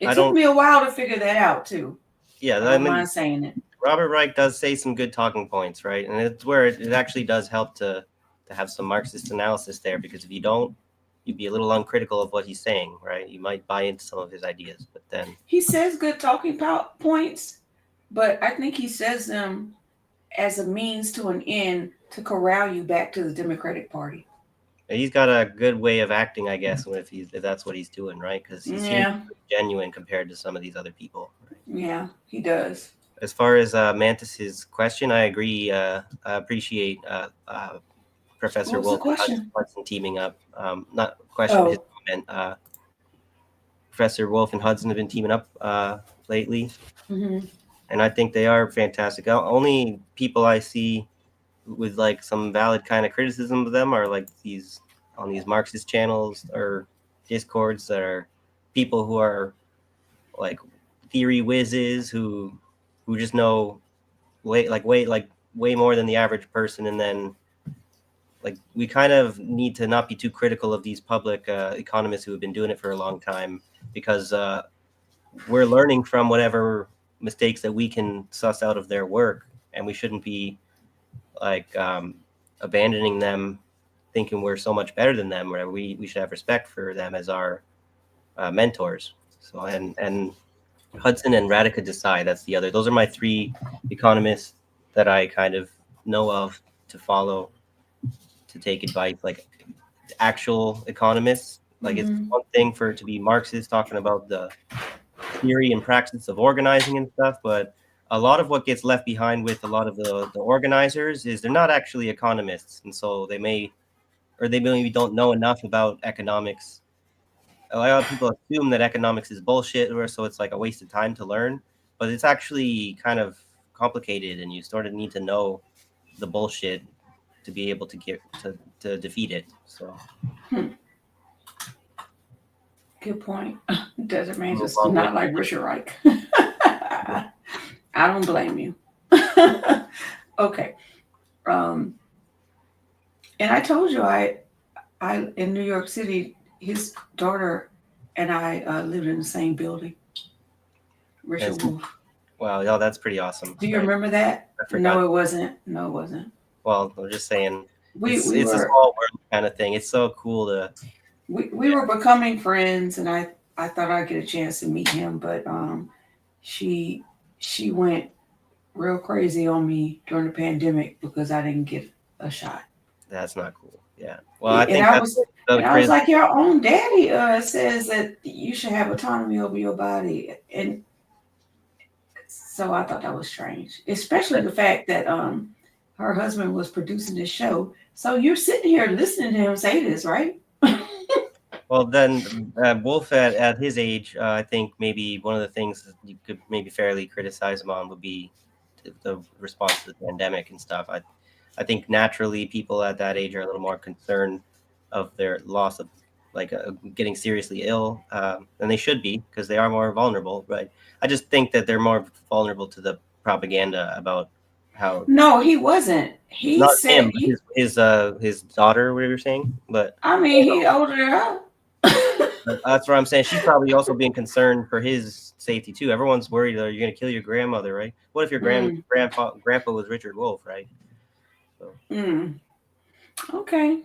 It took me a while to figure that out too. Yeah, I don't mind saying it. Robert Reich does say some good talking points, right? And it's where it actually does help to have some Marxist analysis there, because if you don't, you'd be a little uncritical of what he's saying, right? You might buy into some of his ideas, but then he says good talking points, but I think he says them as a means to an end to corral you back to the Democratic Party. He's got a good way of acting, I guess, if that's what he's doing, right? Because he's genuine compared to some of these other people. Right? Yeah, he does. As far as Mantis's question, I agree. I appreciate Professor Wolff and Hudson teaming up. Not question, his comment. Professor Wolff and Hudson have been teaming up lately, and I think they are fantastic. Only people I see with like some valid kind of criticism of them are like these on these Marxist channels or discords that are people who are like theory whizzes who just know way more than the average person, and then like we kind of need to not be too critical of these public economists who have been doing it for a long time, because we're learning from whatever mistakes that we can suss out of their work, and we shouldn't be like abandoning them thinking we're so much better than them, where we should have respect for them as our mentors. So and Hudson and Radhika Desai, that's the other. Those are my three economists that I kind of know of to follow, to take advice, like actual economists. Like it's one thing for it to be Marxist talking about the theory and practice of organizing and stuff, but a lot of what gets left behind with a lot of the organizers is they're not actually economists, and so they maybe don't know enough about economics. A lot of people assume that economics is bullshit, or so it's like a waste of time to learn, but it's actually kind of complicated, and you sort of need to know the bullshit to be able to get to defeat it. So good point. Desert Man just not like Richard Reich. I don't blame you. Okay. And I told you I in New York City, his daughter and I lived in the same building. Richard That's- Wolf. Wow, yeah, that's pretty awesome. Do you Right. remember that? I forgot. No, it wasn't. No, it wasn't. Well, I'm just saying, We it's we a were small world kind of thing. It's so cool to. we were becoming friends, and I thought I'd get a chance to meet him, but she went real crazy on me during the pandemic because I didn't get a shot. That's not cool. Yeah. Well, I think and I that's was the and I was crazy. like, your own daddy says that you should have autonomy over your body, and so I thought that was strange, especially the fact that her husband was producing this show. So you're sitting here listening to him say this, right? Well, then Wolf at his age, I think maybe one of the things that you could maybe fairly criticize him on would be the response to the pandemic and stuff. I think naturally people at that age are a little more concerned of their loss of getting seriously ill than they should be because they are more vulnerable. But I just think that they're more vulnerable to the propaganda about how. No, he wasn't. He Not said him, his daughter. What you were saying, but I mean, he older than her. that's what I'm saying. She's probably also being concerned for his safety too. Everyone's worried that you're going to kill your grandmother, right? What if your grandpa was Richard Wolf, right? So. Okay,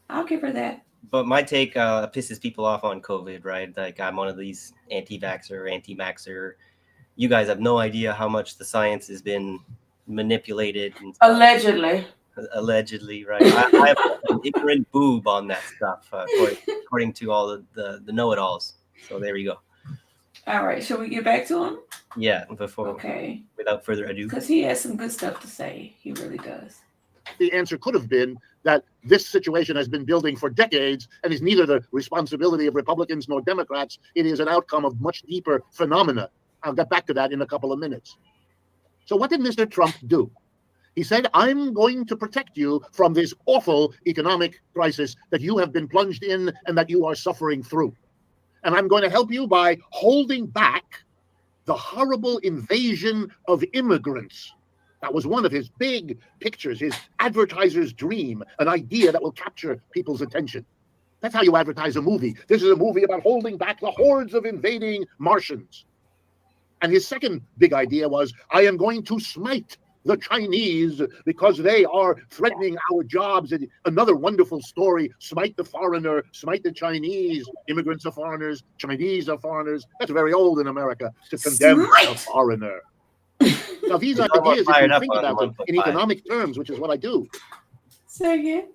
I'll give her that. But my take pisses people off on COVID, right? Like I'm one of these anti-vaxxer, anti-maxer. You guys have no idea how much the science has been manipulated. And Allegedly, right? I have an ignorant boob on that stuff, according to all the know-it-alls. So there we go. All right, shall we get back to him? Yeah, without further ado. Because he has some good stuff to say. He really does. The answer could have been that this situation has been building for decades and is neither the responsibility of Republicans nor Democrats. It is an outcome of much deeper phenomena. I'll get back to that in a couple of minutes. So what did Mr. Trump do? He said, I'm going to protect you from this awful economic crisis that you have been plunged in and that you are suffering through. And I'm going to help you by holding back the horrible invasion of immigrants. That was one of his big pictures, his advertiser's dream, an idea that will capture people's attention. That's how you advertise a movie. This is a movie about holding back the hordes of invading Martians. And his second big idea was, I am going to smite the Chinese because they are threatening our jobs. And another wonderful story, smite the foreigner, smite the Chinese. Immigrants are foreigners, Chinese are foreigners. That's very old in America to condemn a foreigner. Now, these ideas, if you think about them in economic terms, which is what I do. Say again.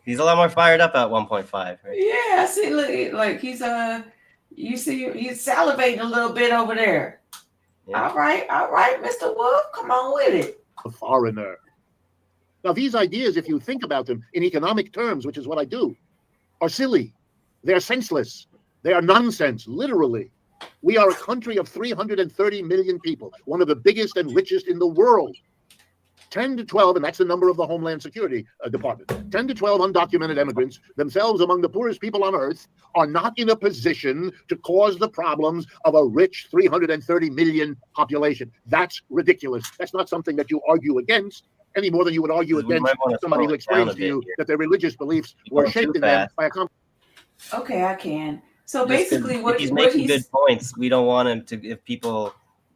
He's a lot more fired up at 1.5. Right? Yeah, I see. Look, like he's you see, he's salivating a little bit over there. Yeah. All right, Mr. Wolf, come on with it. A foreigner. Now, these ideas, if you think about them in economic terms, which is what I do, are silly. They're senseless. They are nonsense, literally. We are a country of 330 million people, one of the biggest and richest in the world. 10 to 12, and that's the number of the Homeland Security Department, 10 to 12 undocumented immigrants, themselves among the poorest people on earth, are not in a position to cause the problems of a rich 330 million population. That's ridiculous. That's not something that you argue against any more than you would argue against somebody who explains to you that their religious beliefs were shaped in them by a... Okay, I can. So basically, what he's making good points. We don't want him to. If people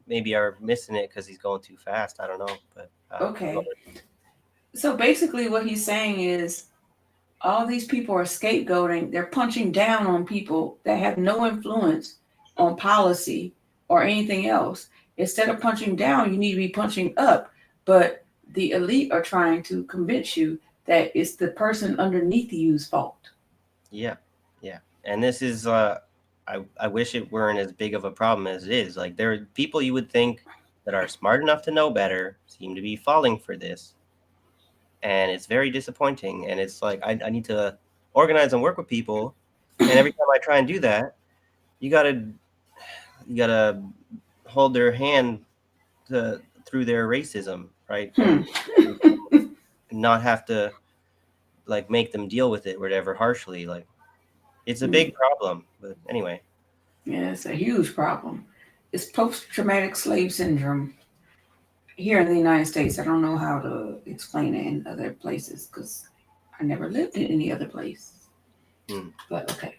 maybe are missing it because he's going too fast, I don't know. But okay. So basically, what he's saying is, all these people are scapegoating. They're punching down on people that have no influence on policy or anything else. Instead of punching down, you need to be punching up. But the elite are trying to convince you that it's the person underneath you's fault. Yeah. And this is, I wish it weren't as big of a problem as it is. Like, there are people you would think that are smart enough to know better seem to be falling for this. And it's very disappointing. And it's like, I need to organize and work with people. And every time I try and do that, you gotta hold their hand through their racism, right? Not have to like make them deal with it, whatever, harshly. Like, it's a big problem, but anyway. Yeah, it's a huge problem. It's post-traumatic slave syndrome here in the United States. I don't know how to explain it in other places because I never lived in any other place. But okay.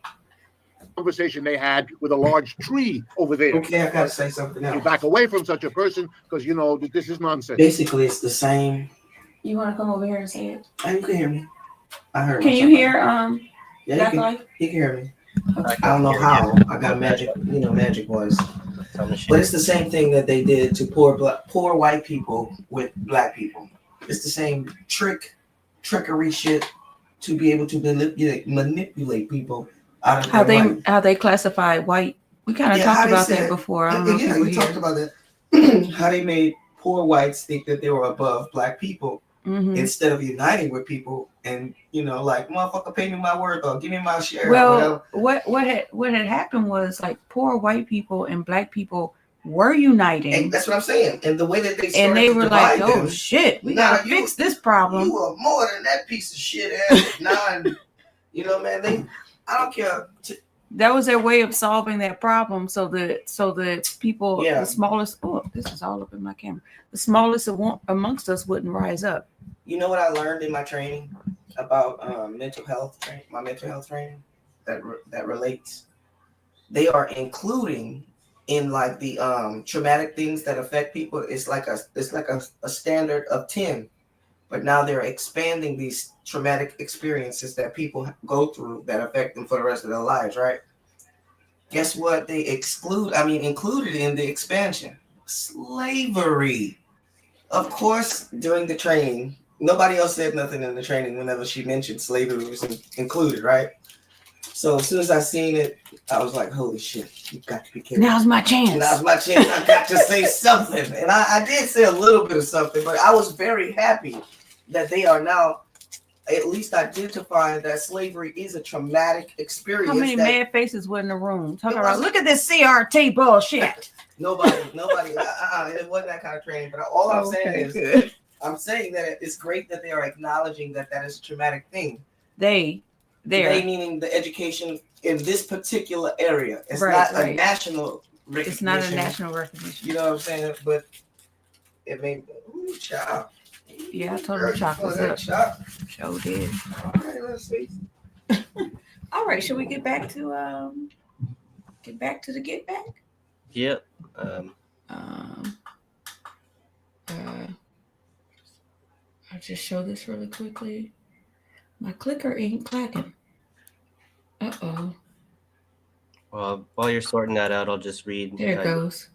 conversation they had with a large tree over there. Okay, I gotta say something You else. back away from such a person because you know that this is nonsense. Basically, it's the same. You want to come over here and say it? Oh, you can hear me. I heard. Can you myself. hear Yeah, Black you Life? can hear me. I I don't know hear how. you. I got a magic, magic voice. On the shit. But it's the same thing that they did to poor white people with black people. It's the same trickery shit to be able to manipulate people out of How they classify white. We kind of Yeah, how talked they about said- that before. I don't know if Yeah, you were we here. talked about that. How they made poor whites think that they were above black people Mhm. instead of uniting with people and like motherfucker, pay me my worth or give me my share. Or whatever. What had happened was like poor white people and black people were uniting, And that's what I'm saying. And the way that they started and they to were like, divide "Oh them, shit, we Nah, gotta fix this problem." You are more than that piece of shit ass non. Man, I don't care. That was their way of solving that problem, so that people, Yeah. the smallest. Oh, this is all up in my camera. The smallest amongst us wouldn't rise up. You know what I learned in my training about mental health my mental health training that relates. They are including in like the traumatic things that affect people. It's like a standard of 10, but now they're expanding these traumatic experiences that people go through that affect them for the rest of their lives. Right? Guess what? They included in the expansion slavery. Of course, during the training. Nobody else said nothing in the training whenever she mentioned slavery was included, right? So as soon as I seen it, I was like, holy shit, you got to be careful. Now's my chance. Now's my chance. I got to say something. And I did say a little bit of something, but I was very happy that they are now at least identifying that slavery is a traumatic experience. How many that mad faces were in the room talking about? Look at this CRT bullshit. Nobody. It wasn't that kind of training. But all I'm saying is, good. I'm saying that it's great that they are acknowledging that is a traumatic thing. They meaning the education in this particular area. It's Right, not a right. national recognition. It's not a national recognition. You know what I'm saying? But it made ooh, child. Yeah, I told her chocolate's up. Sure did. All right, let's see. All right, should we get back to the get back? Yep. I'll just show this really quickly. My clicker ain't clacking. Uh-oh. Well, while you're sorting that out, I'll just read. There it goes.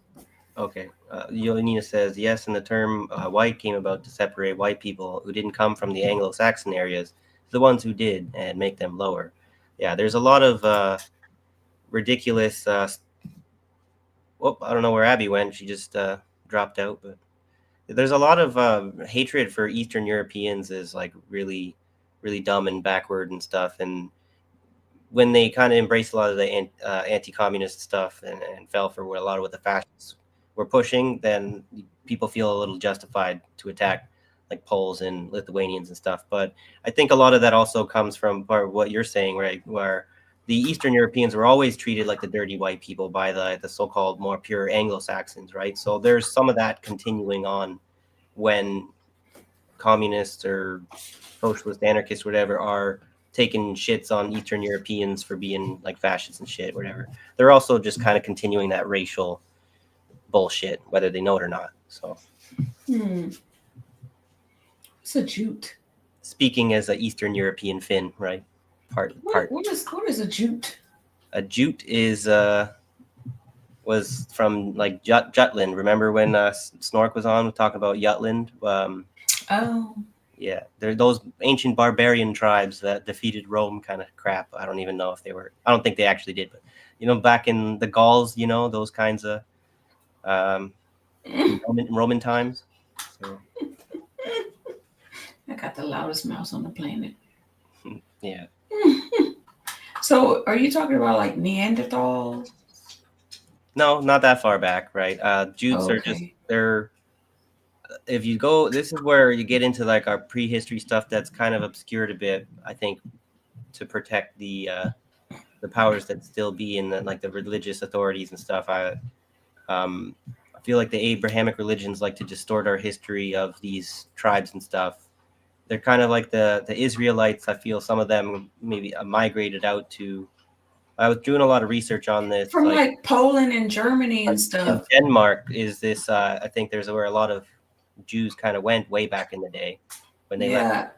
Okay. Yolina says, yes, and the term white came about to separate white people who didn't come from the Anglo-Saxon areas, the ones who did, and make them lower. Yeah, there's a lot of ridiculous. I don't know where Abby went. She just dropped out. But there's a lot of hatred for Eastern Europeans is like really, really dumb and backward and stuff. And when they kind of embraced a lot of the anti-communist stuff and fell for what the fascists were pushing, then people feel a little justified to attack like Poles and Lithuanians and stuff. But I think a lot of that also comes from part of what you're saying, right? Where the Eastern Europeans were always treated like the dirty white people by the so-called more pure Anglo-Saxons, right? So there's some of that continuing on when communists or socialist anarchists, whatever, are taking shits on Eastern Europeans for being like fascists and shit, whatever. They're also just kind of continuing that racial bullshit, whether they know it or not. So It's a jute. Speaking as an Eastern European Finn, right? Part. What is a jute? A jute is was from like Jutland. Remember when Snork was on talking about Jutland? Oh. Yeah, they're those ancient barbarian tribes that defeated Rome kind of crap. I don't even know if they were. I don't think they actually did, but back in the Gauls, those kinds of Roman times. So. I got the loudest mouse on the planet. Yeah. So, are you talking about like Neanderthals? No, not that far back, right? Jutes are just if you go, this is where you get into like our prehistory stuff that's kind of obscured a bit, I think, to protect the powers that still be in the religious authorities and stuff. I feel like the Abrahamic religions like to distort our history of these tribes and stuff. They're kind of like the Israelites. I feel some of them maybe migrated out to I was doing a lot of research on this. From like Poland and Germany and stuff. Denmark is this. I think there's where a lot of Jews kind of went way back in the day when they left,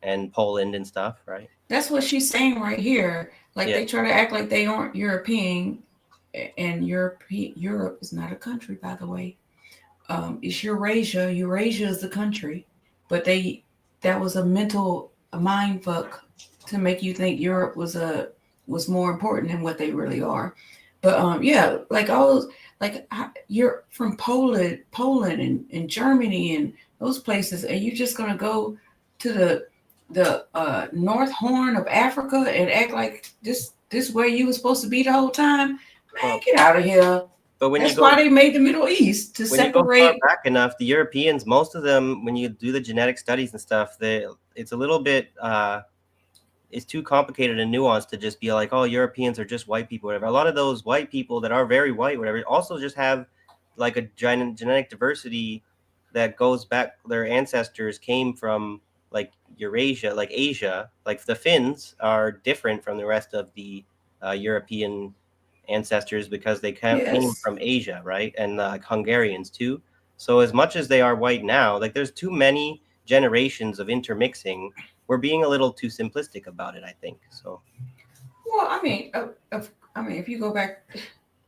and Poland and stuff, right? That's what she's saying right here. Like they try to act like they aren't European, and Europe is not a country, by the way. It's Eurasia. Eurasia is the country, but that was a mind fuck to make you think Europe was more important than what they really are. But like you're from Poland and Germany and those places, and you're just gonna go to the North Horn of Africa and act like this where you were supposed to be the whole time? Man, get out of here. But when that's why they made the Middle East to separate. When you go far back enough, the Europeans, most of them, when you do the genetic studies and stuff, it's a little bit it's too complicated and nuanced to just be like, oh, Europeans are just white people, whatever. A lot of those white people that are very white, whatever, also just have like a genetic diversity that goes back. Their ancestors came from like Eurasia, like Asia. Like the Finns are different from the rest of the European ancestors because they came from Asia, right? And like Hungarians too. So as much as they are white now, like there's too many generations of intermixing. We're being a little too simplistic about it, I think. So. Well, I mean, if you go back,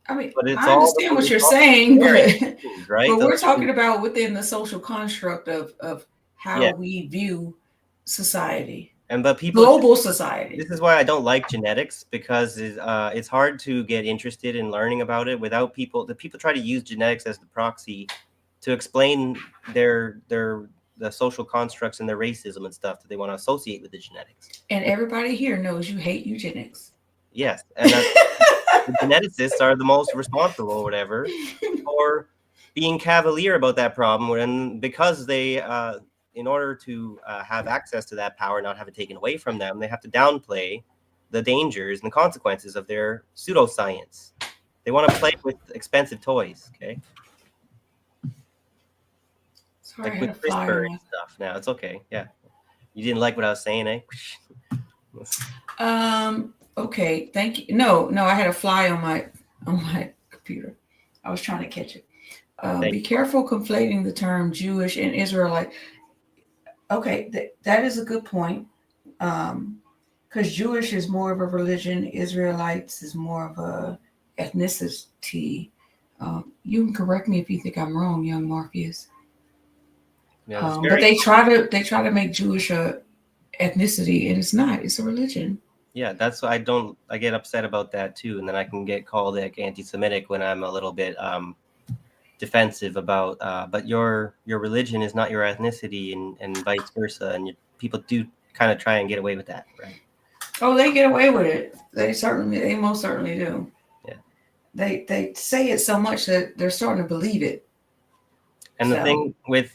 I understand what you're saying, but, right? But we're talking about within the social construct of how we view society. But people, global society. This is why I don't like genetics, because it's hard to get interested in learning about it without people. The people try to use genetics as the proxy to explain the social constructs and their racism and stuff that they want to associate with the genetics. And everybody here knows you hate eugenics. Yes, and the geneticists are the most responsible, or whatever, for being cavalier about that problem, and because they. In order to have access to that power, not have it taken away from them, they have to downplay the dangers and the consequences of their pseudoscience. They want to play with expensive toys, okay? Sorry, like with CRISPR and stuff. Now it's okay. Yeah, you didn't like what I was saying, eh? Okay, thank you. No, I had a fly on my computer. I was trying to catch it. Be careful conflating the term Jewish and Israelite. Okay, that is a good point. Because Jewish is more of a religion, Israelites is more of a ethnicity. You can correct me if you think I'm wrong, young Morpheus. Yeah, but they try to make Jewish a ethnicity, and it's not. It's a religion. Yeah, that's why I get upset about that too, and then I can get called like anti-Semitic when I'm a little bit defensive about but your religion is not your ethnicity, and vice versa, and people do kind of try and get away with that, right? Oh, they get away with it. They most certainly do. Yeah, they say it so much that they're starting to believe it. And the thing with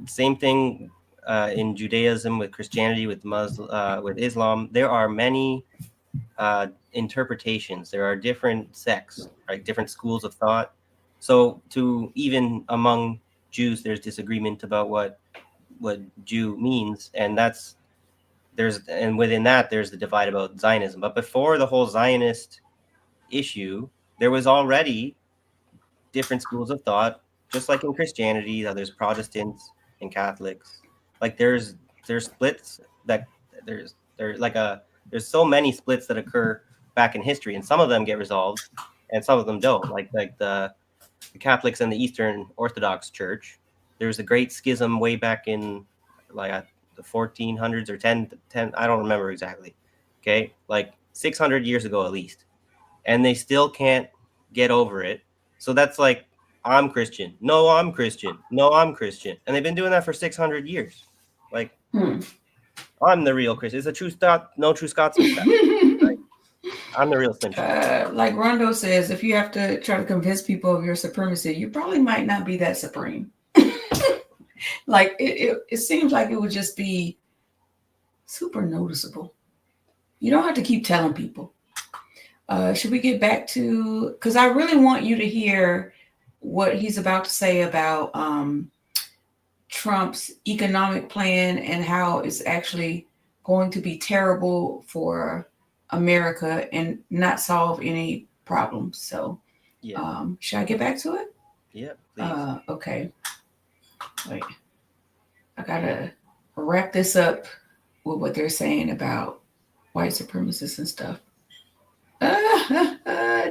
same thing in Judaism, with Christianity, with Muslim, with Islam, there are many interpretations. There are different sects, right? Different schools of thought. So even among Jews, there's disagreement about what Jew means, and within that there's the divide about Zionism. But before the whole Zionist issue, there was already different schools of thought, just like in Christianity. There's Protestants and Catholics. Like there's splits that there's so many splits that occur back in history, and some of them get resolved, and some of them don't. Like the Catholics and the Eastern Orthodox Church. There's a great schism way back in like the 1400s or 10, I don't remember exactly. Okay, like 600 years ago at least, and they still can't get over it. So that's like, I'm Christian. No, I'm Christian. No, I'm Christian, and they've been doing that for 600 years. Like, I'm the real Christian. It's a true no true Scotsman. Right? I'm the real Slim. Like Rondo says, if you have to try to convince people of your supremacy, you probably might not be that supreme. Like it seems like it would just be super noticeable. You don't have to keep telling people. Should we get back to, because I really want you to hear what he's about to say about Trump's economic plan and how it's actually going to be terrible for America and not solve any problems. So, Yeah. should I get back to it? Yeah. Please. Okay. Wait, I gotta wrap this up with what they're saying about white supremacists and stuff.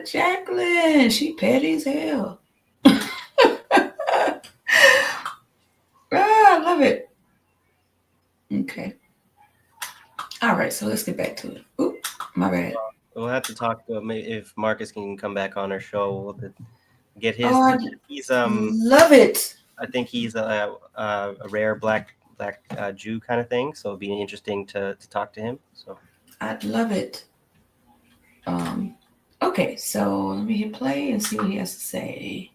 Jacqueline, she petty as hell. I love it. Okay. All right, so let's get back to it. Oop, my bad. We'll have to talk maybe if Marcus can come back on our show. We'll get his. He's love it. I think he's a rare black Jew kind of thing. So it'd be interesting to talk to him. So I'd love it. Okay, so let me hit play and see what he has to say.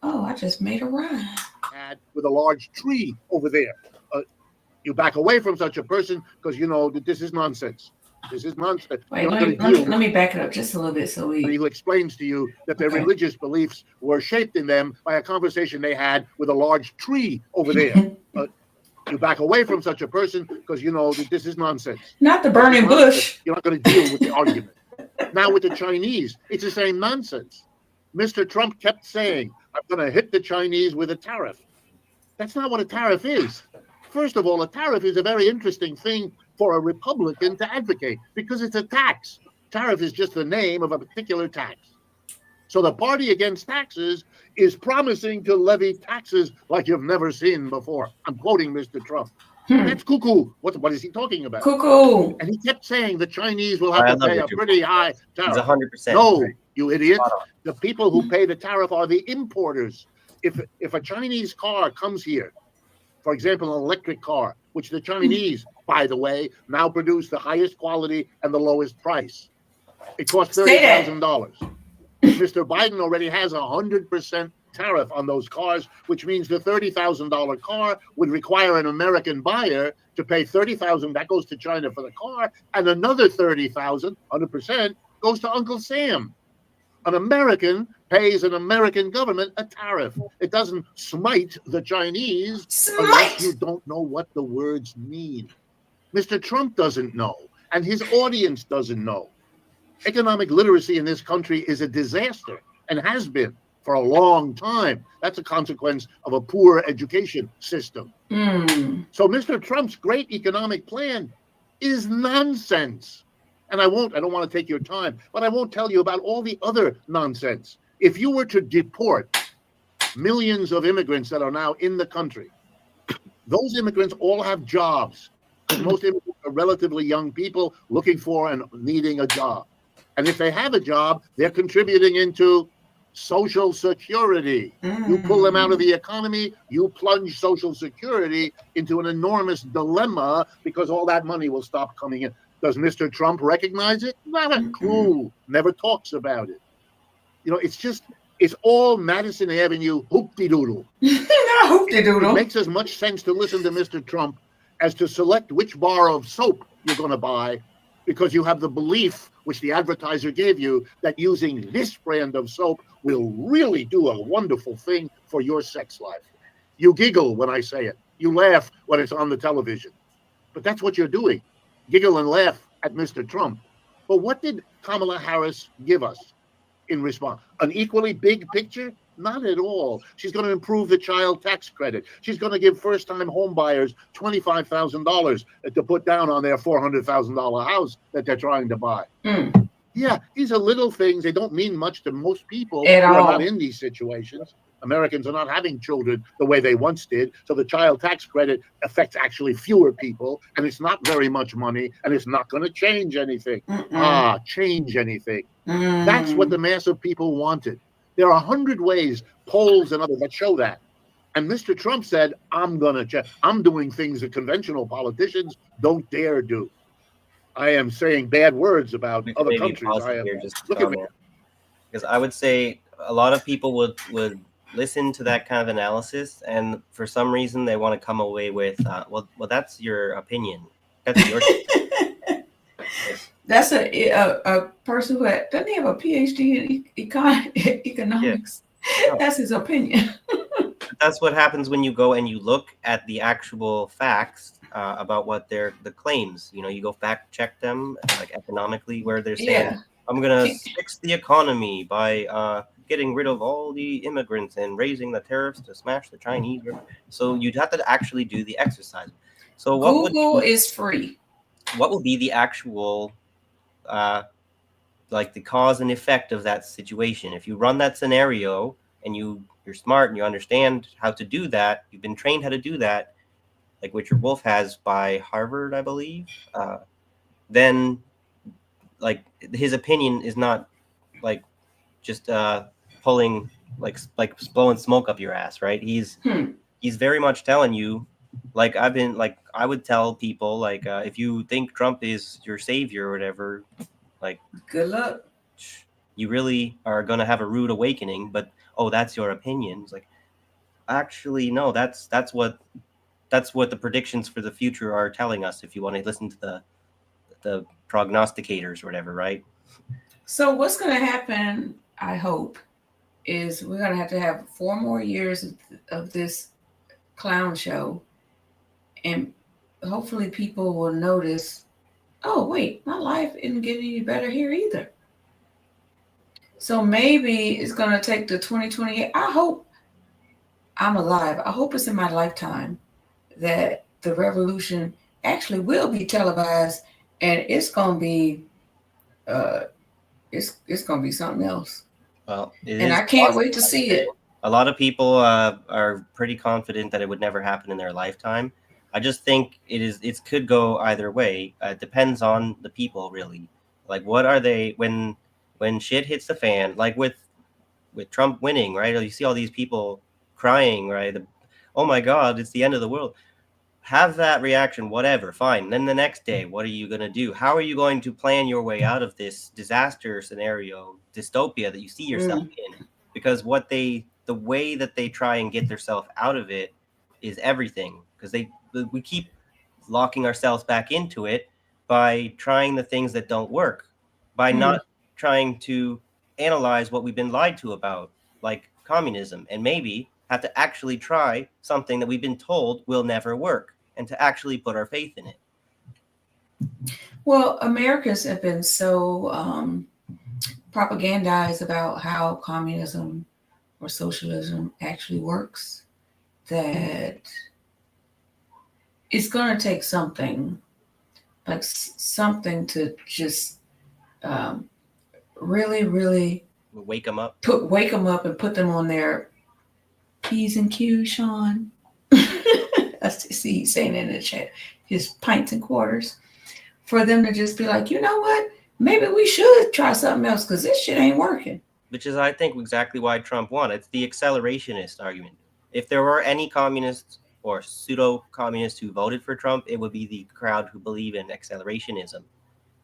Oh, I just made a rhyme. With a large tree over there. You back away from such a person because you know that this is nonsense. This is nonsense. Wait, let me back it up just a little bit so we. He explains to you that their religious beliefs were shaped in them by a conversation they had with a large tree over there. You back away from such a person because you know that this is nonsense. Not the burning bush. You're not going to deal with the argument. Now with the Chinese, it's the same nonsense. Mr. Trump kept saying, I'm going to hit the Chinese with a tariff. That's not what a tariff is. First of all, a tariff is a very interesting thing for a Republican to advocate because it's a tax. Tariff is just the name of a particular tax. So the party against taxes is promising to levy taxes like you've never seen before. I'm quoting Mr. Trump. That's cuckoo. What is he talking about? Cuckoo. And he kept saying the Chinese will have to pay a pretty high tariff. He's 100%. No, you idiot. The people who pay the tariff are the importers. If a Chinese car comes here, for example, an electric car, which the Chinese, by the way, now produce the highest quality and the lowest price. It costs $30,000. Mr. Biden already has 100% tariff on those cars, which means the $30,000 car would require an American buyer to pay $30,000. That goes to China for the car, and another $30,000, 100%, goes to Uncle Sam. An American pays an American government a tariff. It doesn't smite the Chinese unless you don't know what the words mean. Mr. Trump doesn't know, and his audience doesn't know. Economic literacy in this country is a disaster and has been for a long time. That's a consequence of a poor education system. So Mr. Trump's great economic plan is nonsense. And I don't want to take your time, but I won't tell you about all the other nonsense. If you were to deport millions of immigrants that are now in the country, those immigrants all have jobs. Most immigrants are relatively young people looking for and needing a job. And if they have a job, they're contributing into Social Security. You pull them out of the economy, you plunge Social Security into an enormous dilemma because all that money will stop coming in. Does Mr. Trump recognize it? Not a clue. Never talks about it. You know, it's all Madison Avenue hoop-de-doodle. Not hoop-de-doodle. It makes as much sense to listen to Mr. Trump as to select which bar of soap you're going to buy because you have the belief, which the advertiser gave you, that using this brand of soap will really do a wonderful thing for your sex life. You giggle when I say it. You laugh when it's on the television. But that's what you're doing. Giggle and laugh at Mr. Trump. But what did Kamala Harris give us in response? An equally big picture? Not at all. She's going to improve the child tax credit. She's going to give first-time home buyers $25,000 to put down on their $400,000 house that they're trying to buy. Yeah, these are little things. They don't mean much to most people who are not in these situations. Americans are not having children the way they once did. So the child tax credit affects actually fewer people, and it's not very much money, and it's not going to change anything. Change anything. That's what the mass of people wanted. There are 100 ways, polls and others that show that. And Mr. Trump said, I'm doing things that conventional politicians don't dare do. I am saying bad words about other countries. Look at me. Because I would say a lot of people would listen to that kind of analysis, and for some reason they want to come away with, well, that's your opinion. That's your opinion. That's a person who doesn't he have a PhD in economics? Yeah. That's his opinion. That's what happens when you go and you look at the actual facts about what the claims. You know, you go fact check them, like economically, where they're saying, Yeah. I'm gonna fix the economy by getting rid of all the immigrants and raising the tariffs to smash the Chinese. So you'd have to actually do the exercise. So Google is free. What would be the actual like the cause and effect of that situation? If you run that scenario and you're smart and you understand how to do that, you've been trained how to do that, like Richard Wolff has by Harvard, I believe, then like his opinion is not like just pulling like blowing smoke up your ass, right? He's very much telling you, like I would tell people, like if you think Trump is your savior or whatever, like good luck. You really are gonna have a rude awakening. But that's your opinion. It's like, actually no, that's what the predictions for the future are telling us. If you want to listen to the prognosticators or whatever, right? So what's going to happen, I hope, is we're going to have 4 more years of this clown show, and hopefully people will notice, oh wait, my life isn't getting any better here either. So maybe it's going to take to 2028. I hope I'm alive. I hope it's in my lifetime that the revolution actually will be televised, and it's going to be it's going to be something else. Well, and I can't wait to see it. A lot of people are pretty confident that it would never happen in their lifetime. I just think it could go either way. It depends on the people, really. Like, what are they when shit hits the fan? Like with Trump winning, right? You see all these people crying, right? Oh my God, it's the end of the world. Have that reaction, whatever, fine. Then the next day, what are you going to do? How are you going to plan your way out of this disaster scenario, dystopia that you see yourself in? Because the way that they try and get themselves out of it is everything. Because we keep locking ourselves back into it by trying the things that don't work, by not trying to analyze what we've been lied to about, like communism, and maybe have to actually try something that we've been told will never work, and to actually put our faith in it. Well, Americans have been so propagandized about how communism or socialism actually works that it's going to take something to just really, really wake them up. Wake them up and put them on their P's and Q's, Sean. I see he's saying in the chat, his pints and quarters, for them to just be like, you know what? Maybe we should try something else because this shit ain't working. Which is, I think, exactly why Trump won. It's the accelerationist argument. If there were any communists or pseudo-communists who voted for Trump, it would be the crowd who believe in accelerationism,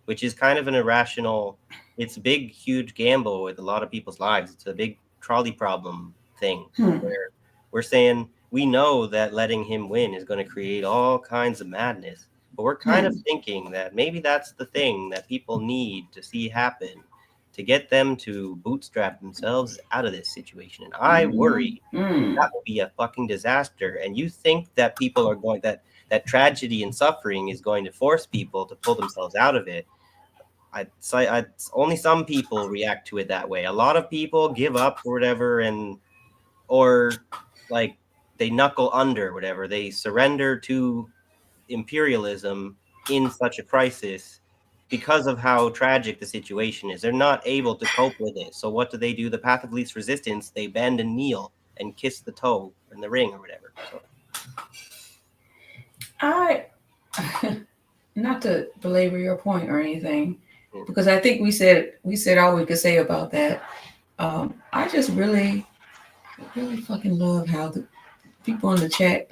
which is kind of an irrational, it's a big, huge gamble with a lot of people's lives. It's a big trolley problem thing where we're saying we know that letting him win is going to create all kinds of madness, but we're kind of thinking that maybe that's the thing that people need to see happen to get them to bootstrap themselves out of this situation. And I worry that will be a fucking disaster. And you think that people are going, that tragedy and suffering is going to force people to pull themselves out of it. Only some people react to it that way. A lot of people give up or whatever, or like they knuckle under, whatever. They surrender to imperialism in such a crisis because of how tragic the situation is. They're not able to cope with it. So what do? The path of least resistance. They bend and kneel and kiss the toe in the ring or whatever. So. Not to belabor your point or anything, because I think we said all we could say about that. I just really fucking love how the people in the chat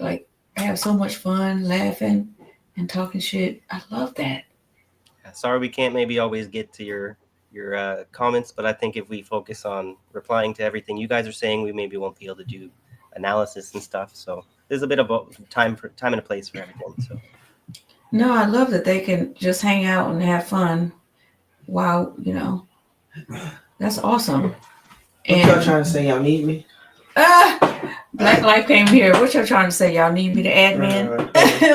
have so much fun laughing and talking shit. I love that. Sorry we can't maybe always get to your comments, but I think if we focus on replying to everything you guys are saying, we maybe won't be able to do analysis and stuff. So there's a bit of a time and a place for everything. So. No, I love that they can just hang out and have fun. Wow, that's awesome. What y'all trying to say? Y'all need me? Black Life came here. What y'all trying to say? Y'all need me to admin?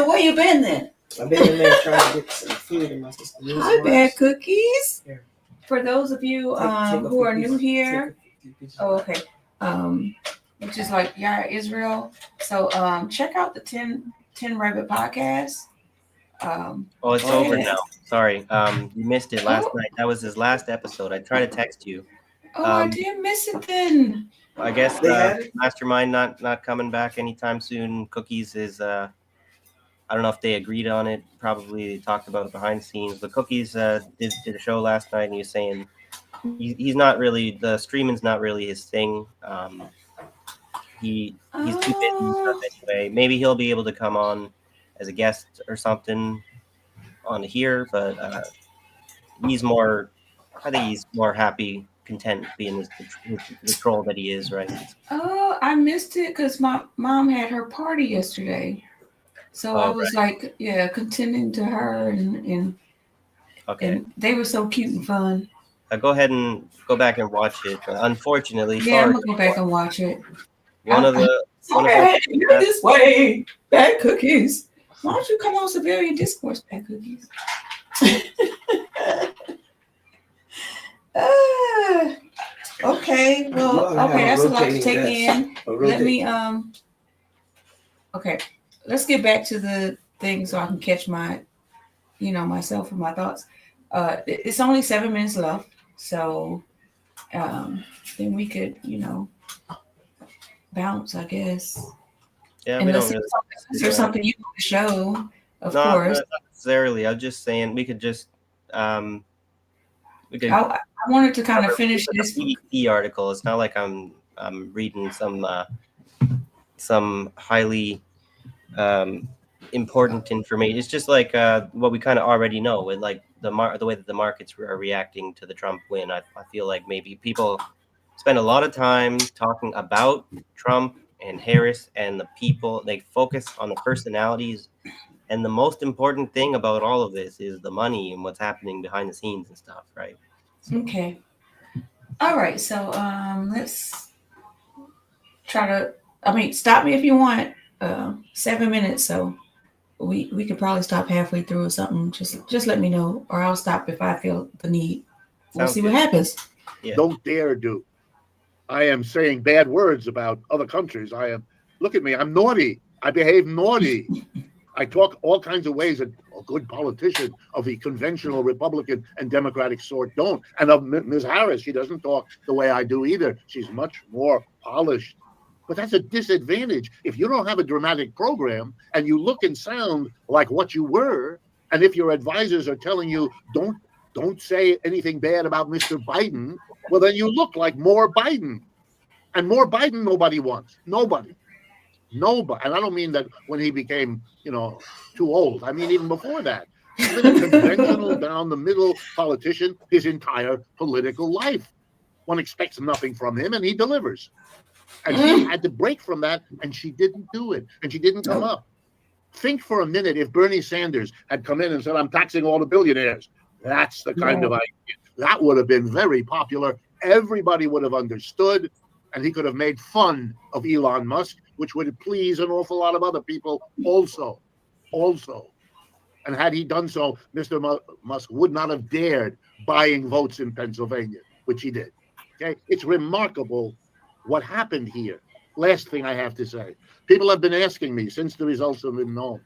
Where you been then? I've been in there trying to get some food in my system. Hi, Bad Cookies. Here. For those of you Take a who are few new pieces. here, Take a few pieces. oh, okay. Which is like Yara Israel. So check out the 10 Rabbit podcast. Oh, it's go over ahead. now. Sorry. You missed it last night. That was his last episode. I tried to text you. Oh, I did miss it then. I guess They had it? Mastermind not coming back anytime soon. Cookies is I don't know if they agreed on it. Probably they talked about it behind the scenes. But Cookies did a show last night, and he was saying he's not really, the streaming's not really his thing. He's too busy and stuff anyway. Maybe he'll be able to come on as a guest or something on here, but he's more. I think he's more happy, content being the troll that he is, right? Oh, I missed it because my mom had her party yesterday. So I was like, yeah, contending to her and they were so cute and fun. Go ahead and go back and watch it. Unfortunately, Yeah, I'm gonna go back and watch it. One of the You're this way, Bad Cookies. Why don't you come on Civilian Discourse, Bad Cookies? Okay, well, okay, that's a lot to take in. Let me okay, let's get back to the thing so I can catch my, myself and my thoughts. It's only 7 minutes left, so then we could, bounce, I guess. Yeah, we don't really. Is there something you want to show? Of No, course. not necessarily. I was just saying we could just we could. I wanted to kind of finish this BBC article. It's not like I'm reading some highly important information. It's just like what we kind of already know, with like the way that the markets are reacting to the Trump win. I feel like maybe people spend a lot of time talking about Trump and Harris and the people. They focus on the personalities, and the most important thing about all of this is the money and what's happening behind the scenes and stuff, right? Okay. All right. So let's try to. Stop me if you want. 7 minutes. So we could probably stop halfway through or something. Just let me know, or I'll stop if I feel the need. We'll Sounds see good. what happens. Yeah. Don't dare do. I am saying bad words about other countries. Look at me. I'm naughty. I behave naughty. I talk all kinds of ways that a good politician of the conventional Republican and Democratic sort don't. And of Ms. Harris, she doesn't talk the way I do either. She's much more polished. But that's a disadvantage. If you don't have a dramatic program and you look and sound like what you were, and if your advisors are telling you don't say anything bad about Mr. Biden, well, then you look like more Biden. And more Biden nobody wants. Nobody. And I don't mean that when he became, too old. I mean, even before that. He's been a conventional, down the middle politician his entire political life. One expects nothing from him, and he delivers. And she had to break from that, and she didn't do it. And she didn't come up. Think for a minute if Bernie Sanders had come in and said, I'm taxing all the billionaires. That's the kind of idea. That would have been very popular. Everybody would have understood, and he could have made fun of Elon Musk, which would please an awful lot of other people also. And had he done so, Mr. Musk would not have dared buying votes in Pennsylvania, which he did. Okay, it's remarkable what happened here. Last thing I have to say. People have been asking me since the results have been known,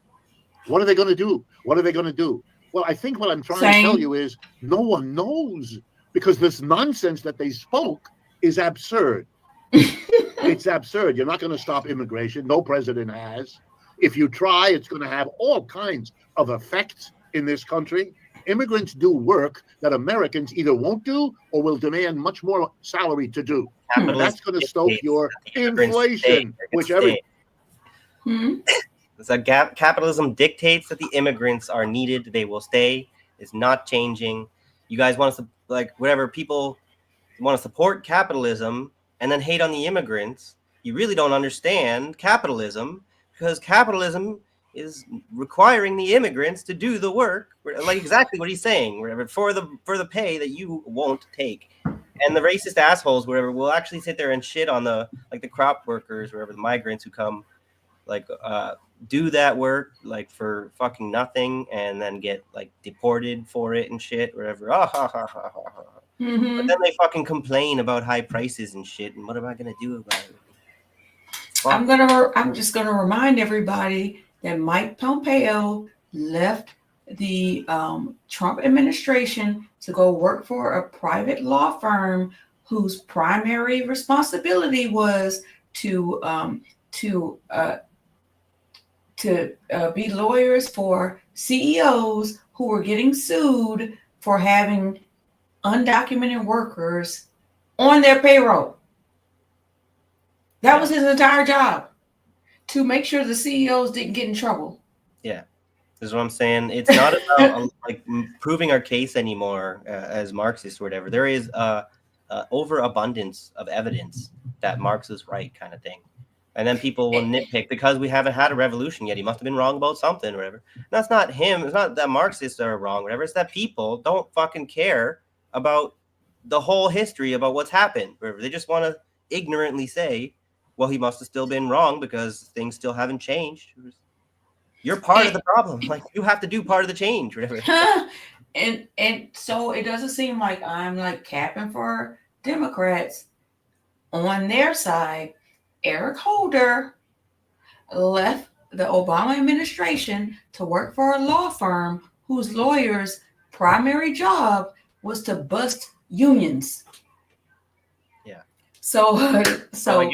what are they going to do? What are they going to do? Well, I think what I'm trying to tell you is no one knows, because this nonsense that they spoke is absurd. It's absurd. You're not going to stop immigration. No president has. If you try, it's going to have all kinds of effects in this country. Immigrants do work that Americans either won't do or will demand much more salary to do. And that's going to stoke your inflation, whichever. So capitalism dictates that the immigrants are needed. They will stay. It's not changing. You guys want to, whatever, people want to support capitalism and then hate on the immigrants. You really don't understand capitalism, because capitalism is requiring the immigrants to do the work, like exactly what he's saying, for the pay that you won't take. And the racist assholes, wherever, will actually sit there and shit on the crop workers, wherever, the migrants who come, do that work for fucking nothing, and then get deported for it and shit, wherever. Mm-hmm. But then they fucking complain about high prices and shit. And what am I gonna do about it? Fuck. I'm just gonna remind everybody that Mike Pompeo left the Trump administration to go work for a private law firm whose primary responsibility was to be lawyers for CEOs who were getting sued for having undocumented workers on their payroll. That was his entire job, to make sure the CEOs didn't get in trouble. Yeah, this is what I'm saying. It's not about proving our case anymore as Marxists or whatever. There is overabundance of evidence that Marx is right, kind of thing. And then people will nitpick because we haven't had a revolution yet. He must have been wrong about something or whatever. That's not him. It's not that Marxists are wrong or whatever. It's that people don't fucking care about the whole history about what's happened. Whatever. They just want to ignorantly say, well, he must have still been wrong because things still haven't changed. You're part of the problem. You have to do part of the change, whatever. And so it doesn't seem like I'm capping for Democrats. On their side, Eric Holder left the Obama administration to work for a law firm whose lawyers' primary job was to bust unions. Yeah. So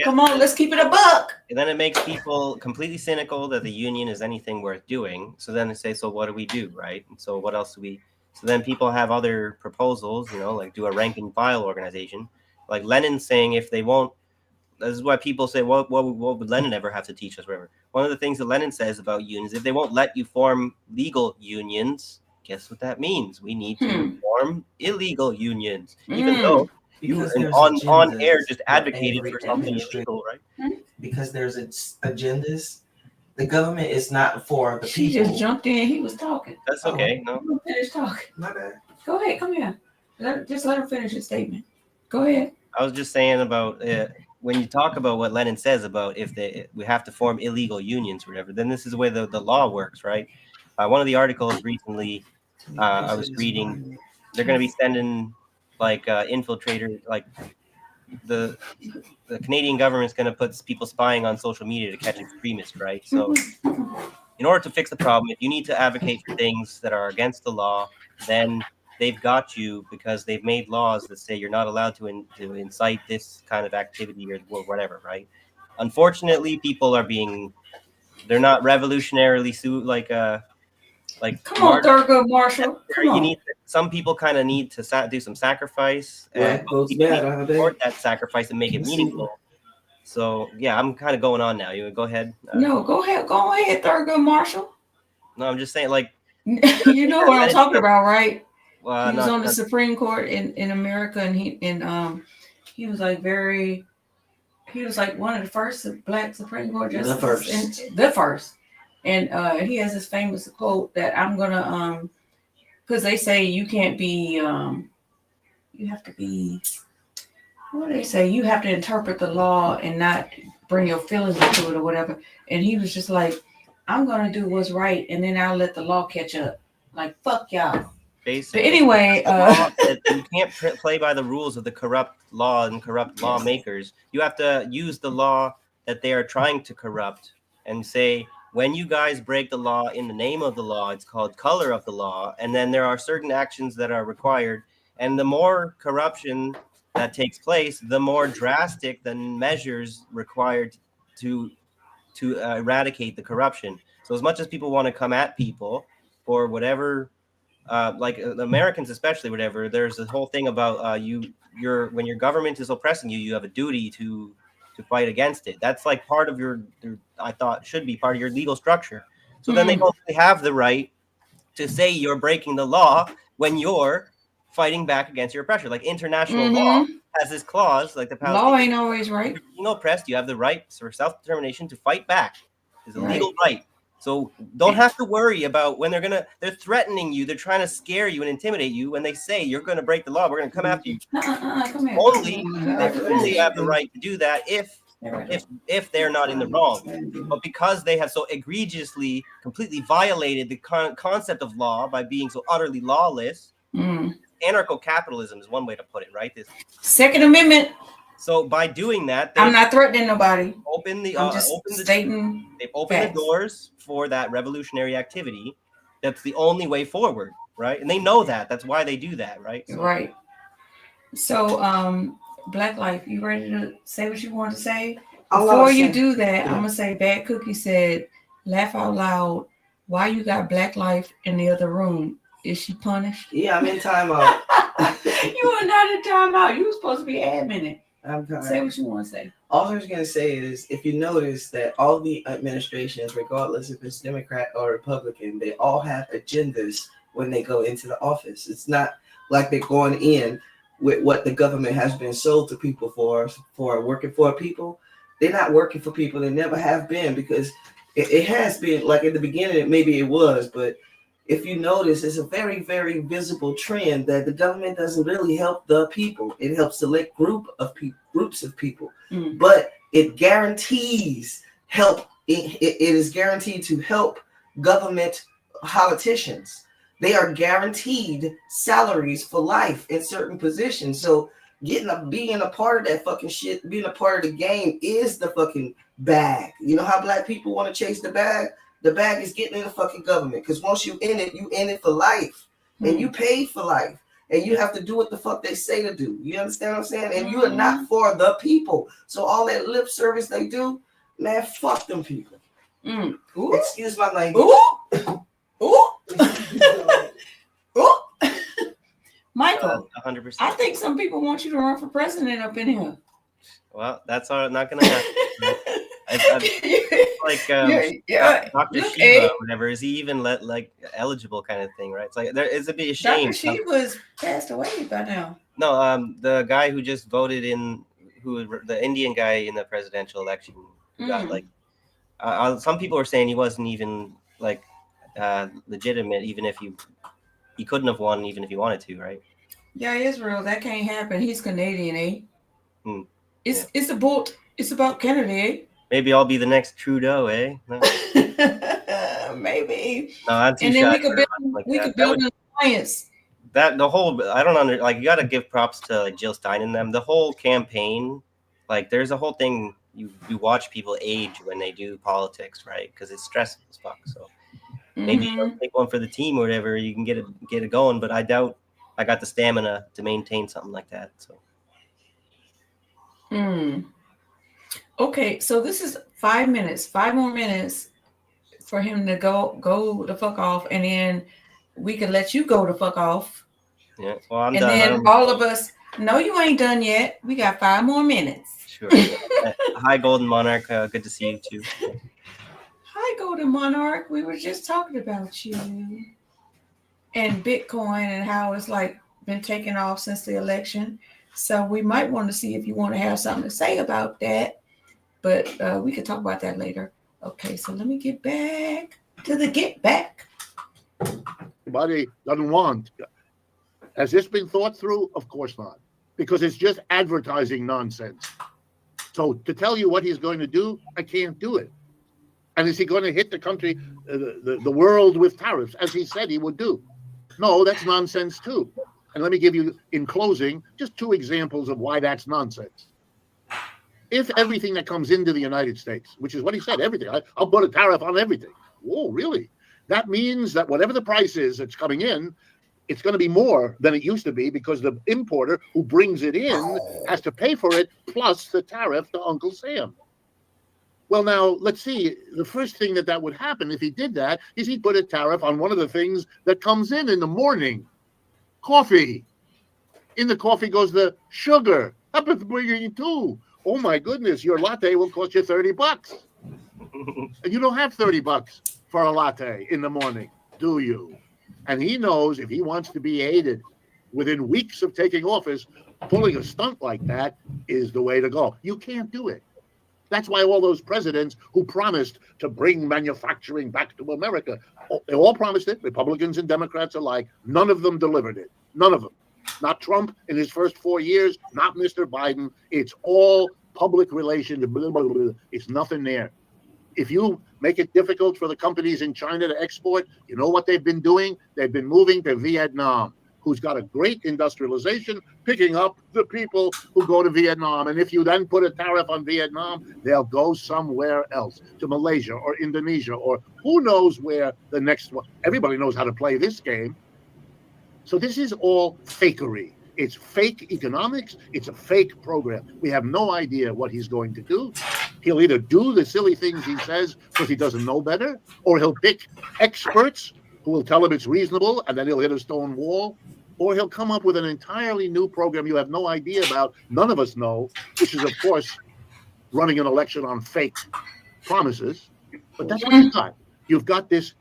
come on, let's keep it a buck. And then it makes people completely cynical that the union is anything worth doing. So then they say, so what do we do, right? And so what else do we? So then people have other proposals, do a rank and file organization. Like Lenin's saying, if they won't. This is why people say, what would Lenin ever have to teach us? Whatever. One of the things that Lenin says about unions, if they won't let you form legal unions, guess what that means? We need to form illegal unions, even though you on air just advocated for something illegal, right? Because there's agendas. The government is not for the She people. just jumped in. He was talking. That's okay. No. Finish talking. My bad. Go ahead. Come here. Just let her finish his statement. Go ahead. I was just saying about when you talk about what Lenin says about if we have to form illegal unions or whatever, then this is the way the law works, right? One of the articles recently I was reading, they're going to be sending infiltrators, the Canadian government's going to put people spying on social media to catch extremists, right? So in order to fix the problem, if you need to advocate for things that are against the law, then they've got you because they've made laws that say you're not allowed to incite this kind of activity or whatever, right? Unfortunately, people they're not revolutionarily Come on, Thurgood Marshall. Some people kind of need to do some sacrifice and support that sacrifice and make it meaningful. So yeah, I'm kind of going on now. You go ahead. No, go ahead, Thurgood Marshall. No, I'm just saying, you know what I'm talking about, right? Well, he was on the Supreme Court in America, and he was one of the first Black Supreme Court justices. The first. And he has this famous quote that I'm gonna because they say you can't be you have to be, what do they say? You have to interpret the law and not bring your feelings into it or whatever. And he was just like, I'm gonna do what's right, and then I'll let the law catch up. Fuck y'all. Basically, but anyway, you can't play by the rules of the corrupt law and corrupt lawmakers. You have to use the law that they are trying to corrupt and say, when you guys break the law in the name of the law, it's called color of the law. And then there are certain actions that are required. And the more corruption that takes place, the more drastic the measures required to eradicate the corruption. So as much as people want to come at people for whatever, the Americans especially, whatever, there's a whole thing about when your government is oppressing you, you have a duty to fight against it. That's part of your I thought should be part of your legal structure. So then they don't really have the right to say you're breaking the law when you're fighting back against your oppressor. International law has this clause, the Palestinian law ain't always right. Being oppressed, you have the right for self-determination to fight back. It's a legal right. So don't have to worry about when they're threatening you. They're trying to scare you and intimidate you when they say you're going to break the law. We're going to come after you. Come here. They only have the right to do that if they're not in the wrong. But because they have so egregiously, completely violated the concept of law by being so utterly lawless, anarcho-capitalism is one way to put it, right? This Second Amendment. So by doing that, I'm not threatening nobody. They've opened the doors for that revolutionary activity. That's the only way forward, right? And they know that. That's why they do that, right? Right. So, Black Life, you ready to say what you want to say? Before you do that, I'm gonna say Bad Cookie said, laugh out loud. Why you got Black Life in the other room? Is she punished? Yeah, I'm in timeout. You are not in timeout. You were supposed to be admin. I'm tired. Say what you want to say. All I was going to say is, if you notice that all the administrations, regardless if it's Democrat or Republican, they all have agendas when they go into the office. It's not like they're going in with what the government has been sold to people for working for people. They're not working for people. They never have been, because it has been, like in the beginning, maybe it was, but if you notice, it's a very, very visible trend that the government doesn't really help the people. It helps select groups of people, but it guarantees help. It is guaranteed to help government politicians. They are guaranteed salaries for life in certain positions. So being a part of that fucking shit, being a part of the game is the fucking bag. You know how black people want to chase the bag? The bag is getting in the fucking government, because once you in it for life, and you paid for life, and you have to do what the fuck they say to do. You understand what I'm saying? And you are not for the people. So all that lip service they do, man, fuck them people. Excuse my language. Michael, 100%. I think some people want you to run for president up in here. Well, that's not going to happen. Like Dr. Shiva, or whatever, is he even eligible kind of thing, right? It's like there is a bit of shame. Dr. Shiva's passed away by now. No, the guy who just voted in, the Indian guy in the presidential election, who got some people were saying he wasn't even legitimate, even if he couldn't have won, even if he wanted to, right? Yeah, Israel, that can't happen. He's Canadian, eh? It's about Kennedy, eh? Maybe I'll be the next Trudeau, eh? No. Maybe. No, I'm too and then shy we could build an alliance. I don't you got to give props to Jill Stein and them. The whole campaign, there's a whole thing. You watch people age when they do politics, right? Because it's stressful as fuck. So maybe you'll take one for the team or whatever. You can get it going, but I doubt I got the stamina to maintain something like that. So. Okay, so this is 5 minutes, 5 more minutes for him to go the fuck off, and then we can let you go the fuck off. Yeah, well, I'm and done. And then all of us, no, you ain't done yet. We got 5 more minutes. Sure. Hi, Golden Monarch. Good to see you too. Hi, Golden Monarch. We were just talking about you and Bitcoin and how it's been taking off since the election. So we might want to see if you want to have something to say about that. But we could talk about that later. Okay, so let me get back to the get back. Everybody doesn't want. Has this been thought through? Of course not, because it's just advertising nonsense. So to tell you what he's going to do, I can't do it. And is he going to hit the country, the world with tariffs, as he said he would do? No, that's nonsense too. And let me give you, in closing, just 2 examples of why that's nonsense. If everything that comes into the United States, which is what he said, everything, I'll put a tariff on everything. Whoa, really? That means that whatever the price is that's coming in, it's going to be more than it used to be, because the importer who brings it in has to pay for it plus the tariff to Uncle Sam. Well, now, let's see. The first thing that would happen if he did that is he'd put a tariff on one of the things that comes in the morning. Coffee. In the coffee goes the sugar. Happens to bring in 2. Oh my goodness, your latte will cost you $30. And you don't have $30 for a latte in the morning, do you? And he knows if he wants to be aided within weeks of taking office, pulling a stunt like that is the way to go. You can't do it. That's why all those presidents who promised to bring manufacturing back to America, they all promised it, Republicans and Democrats alike. None of them delivered it. None of them. Not Trump in his first 4 years, not Mr. Biden. It's all public relations. Blah, blah, blah. It's nothing there. If you make it difficult for the companies in China to export, you know what they've been doing? They've been moving to Vietnam, who's got a great industrialization, picking up the people who go to Vietnam. And if you then put a tariff on Vietnam, they'll go somewhere else, to Malaysia or Indonesia, or who knows where the next one. Everybody knows how to play this game. So this is all fakery. It's fake economics. It's a fake program. We have no idea what he's going to do. He'll either do the silly things he says because he doesn't know better, or he'll pick experts who will tell him it's reasonable, and then he'll hit a stone wall, or he'll come up with an entirely new program you have no idea about, none of us know, which is, of course, running an election on fake promises. But that's what you've got. You've got this.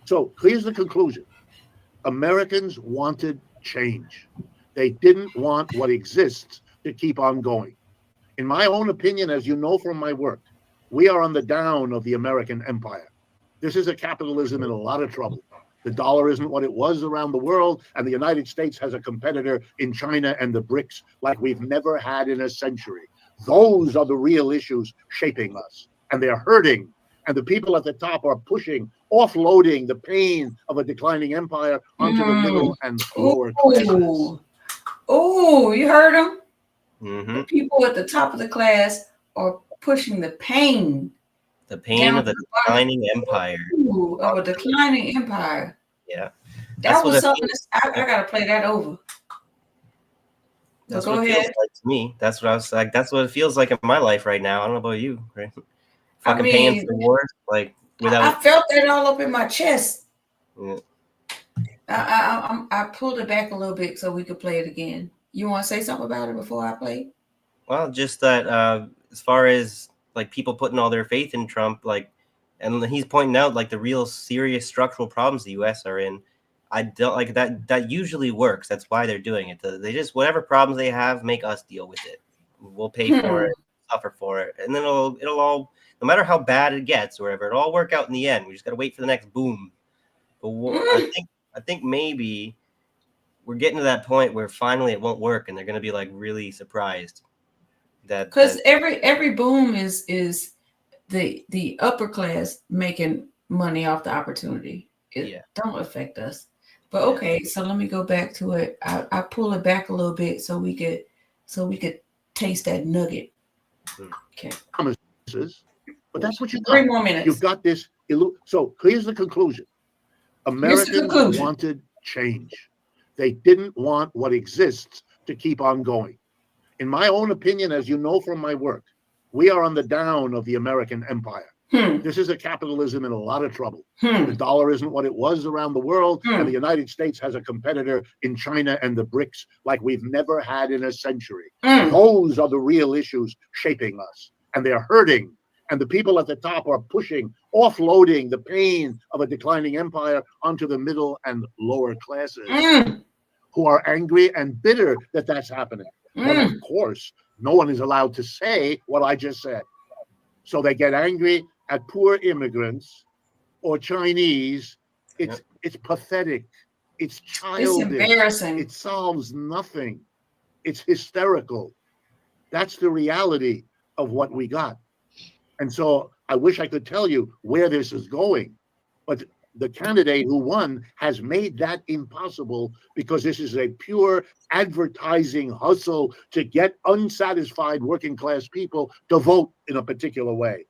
So here's the conclusion. Americans wanted change. They didn't want what exists to keep on going. In my own opinion, as you know from my work, we are on the down of the American empire. This is a capitalism in a lot of trouble. The dollar isn't what it was around the world, and the United States has a competitor in China and the BRICS like we've never had in a century. Those are the real issues shaping us, and they're hurting. And the people at the top are pushing, offloading the pain of a declining empire onto the middle and lower classes. Oh, you heard him? Mm-hmm. The people at the top of the class are pushing the pain. The pain of the declining empire. Ooh, of a declining empire. Yeah. That was something I gotta play that over. That's go what it ahead. feels like to me. That's what I was like. That's what it feels like in my life right now. I don't know about you, right? Fucking paying for wars, like without. I felt that all up in my chest. Yeah. I pulled it back a little bit so we could play it again. You want to say something about it before I play? Well, just that as far as like people putting all their faith in Trump, like, and he's pointing out like the real serious structural problems the U.S. are in. I don't like that. That usually works. That's why they're doing it. They just whatever problems they have, make us deal with it. We'll pay for it, suffer for it, and then it'll all, no matter how bad it gets, or whatever, it'll all work out in the end. We just gotta wait for the next boom. But I think maybe we're getting to that point where finally it won't work, and they're gonna be like really surprised that because every boom is the upper class making money off the opportunity. It don't affect us. But okay, so let me go back to it. I pull it back a little bit so we could taste that nugget. Okay. Promises, but that's what you got. 3 more minutes. You've got this. So here's the conclusion. Americans wanted change. They didn't want what exists to keep on going. In my own opinion, as you know from my work, we are on the down of the American empire. This is a capitalism in a lot of trouble. The dollar isn't what it was around the world, and the United States has a competitor in China and the BRICS like we've never had in a century. Those are the real issues shaping us, and they're hurting. And the people at the top are pushing, offloading the pain of a declining empire onto the middle and lower classes, who are angry and bitter that that's happening. But of course, no one is allowed to say what I just said. So they get angry at poor immigrants or Chinese. It's pathetic. It's childish. It's embarrassing. It solves nothing. It's hysterical. That's the reality of what we got. And so I wish I could tell you where this is going, but the candidate who won has made that impossible because this is a pure advertising hustle to get unsatisfied working class people to vote in a particular way.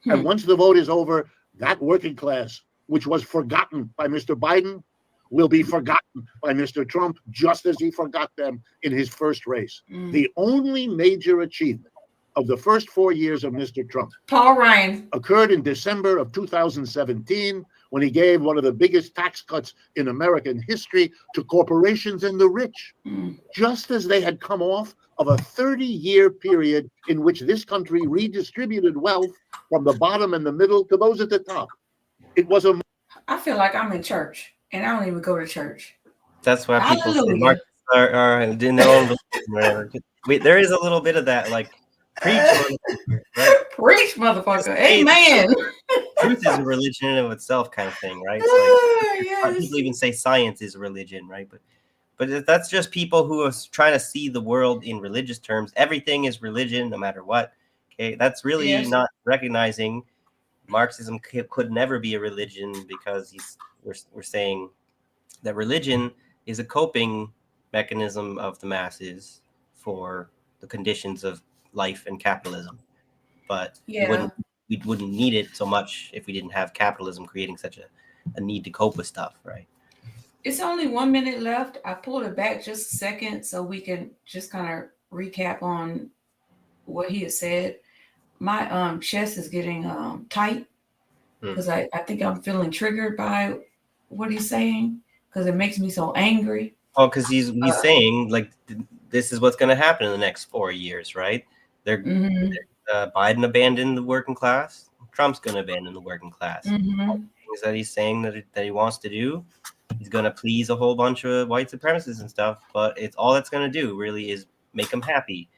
And once the vote is over, that working class, which was forgotten by Mr. Biden, will be forgotten by Mr. Trump, just as he forgot them in his first race. The only major achievement of the first 4 years of Mr. Trump, Paul Ryan, occurred in December of 2017 when he gave one of the biggest tax cuts in American history to corporations and the rich, just as they had come off of a 30-year period in which this country redistributed wealth from the bottom and the middle to those at the top. It was a... I feel like I'm in church, and I don't even go to church. That's why people say Marxists are in their own. There is a little bit of that, like Preach, motherfucker, right? Preach, motherfucker. Hey, Amen. Truth is a religion in and of itself, kind of thing, right? It's like Yes. people even say science is a religion, right? But that's just people who are trying to see the world in religious terms. Everything is religion, no matter what. Okay, that's really Yes. not recognizing Marxism could never be a religion, because we're saying that religion is a coping mechanism of the masses for the conditions of life and capitalism. But Yeah. we wouldn't need it so much if we didn't have capitalism creating such a need to cope with stuff, right? It's only 1 minute left. I pulled it back just a second so we can just kind of recap on what he has said. My chest is getting tight because I think I'm feeling triggered by what he's saying, because it makes me so angry. Oh, because he's saying like this is what's going to happen in the next 4 years, right? Biden abandoned the working class. Trump's going to abandon the working class. Things that he's saying that he wants to do, he's going to please a whole bunch of white supremacists and stuff. But it's all that's going to do really is make them happy.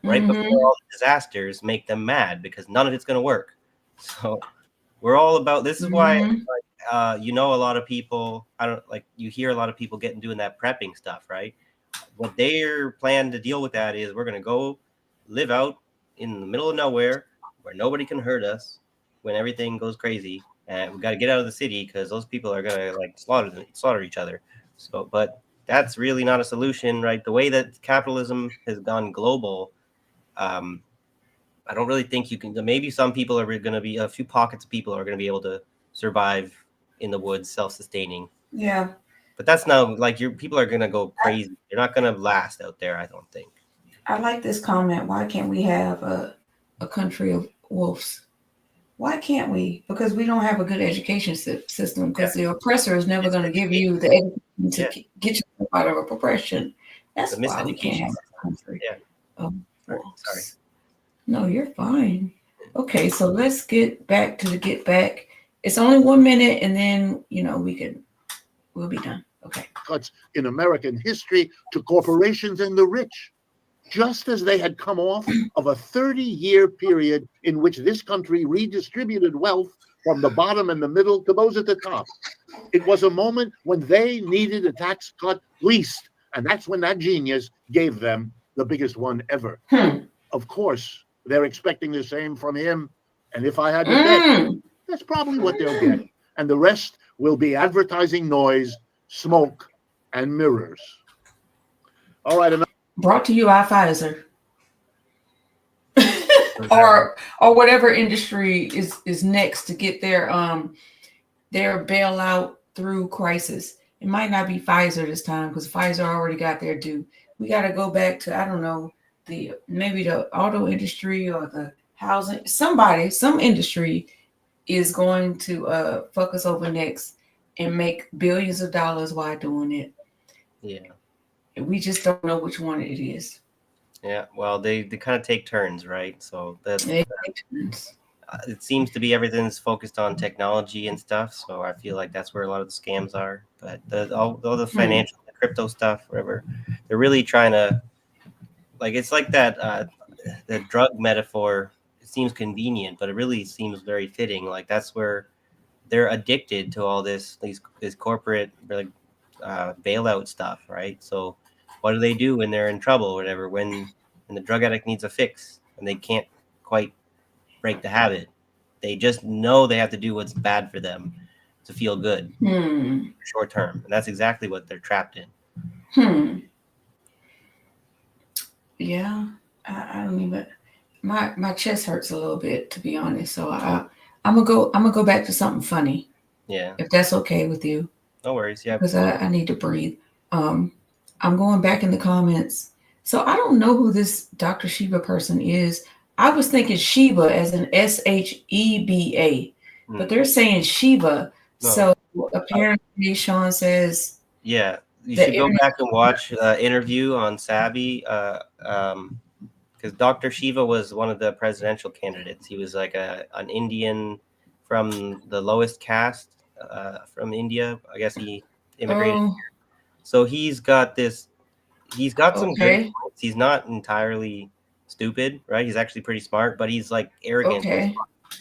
Right before all the disasters, make them mad, because none of it's going to work. So we're all about this is why you know, a lot of people, you hear a lot of people doing that prepping stuff, right? What their plan to deal with that is, we're going to go live out in the middle of nowhere where nobody can hurt us when everything goes crazy, and we got to get out of the city because those people are going to like slaughter each other. So, but that's really not a solution, right? The way that capitalism has gone global, I don't really think you can. Maybe some people are going to be, a few pockets of people are going to be able to survive in the woods, self-sustaining. Yeah. But that's not like people are going to go crazy. They're not going to last out there, I don't think. I like this comment. Why can't we have a country of wolves? Why can't we? Because we don't have a good education system, because the oppressor is never going to give you the education to get you out of oppression. That's why we can't have a country. Sorry. No, you're fine. Okay, so let's get back to the get back. It's only 1 minute, and then we'll be done. Okay. Cuts in American history to corporations and the rich, just as they had come off of a 30-year period in which this country redistributed wealth from the bottom and the middle to those at the top. It was a moment when they needed a tax cut least, and that's when that genius gave them the biggest one ever. Of course, they're expecting the same from him, and if I had to bet, that's probably what they'll get. And the rest will be advertising noise, smoke, and mirrors. All right. Brought to you by Pfizer. or whatever industry is next to get their bailout through crisis. It might not be Pfizer this time, because Pfizer already got their due. We got to go back to, I don't know, maybe the auto industry or the housing. Some industry is going to fuck us over next and make billions of dollars while doing it. Yeah. We just don't know which one it is. Yeah, well, they kind of take turns, right? So it seems to be everything's focused on technology and stuff. So I feel like that's where a lot of the scams are. But all the financial, the crypto stuff, whatever, they're really trying to, like, it's like that the drug metaphor. It seems convenient, but it really seems very fitting. Like, that's where they're addicted to all this corporate bailout stuff, right? So what do they do when they're in trouble or whatever, when the drug addict needs a fix and they can't quite break the habit? They just know they have to do what's bad for them to feel good short term. And that's exactly what they're trapped in. Yeah, I don't even, my chest hurts a little bit, to be honest. So I'm gonna go back to something funny. Yeah. If that's okay with you. No worries. Yeah. Because I need to breathe. I'm going back in the comments. So I don't know who this Dr. Sheba person is. I was thinking Sheba as in Sheba, but they're saying Sheba. No. So apparently Sean says. Yeah, you should go back and watch the interview on Sabby, because Dr. Shiva was one of the presidential candidates. He was like an Indian from the lowest caste from India. I guess he immigrated here. So he's got some good points. He's not entirely stupid, right? He's actually pretty smart, but he's like arrogant. Okay.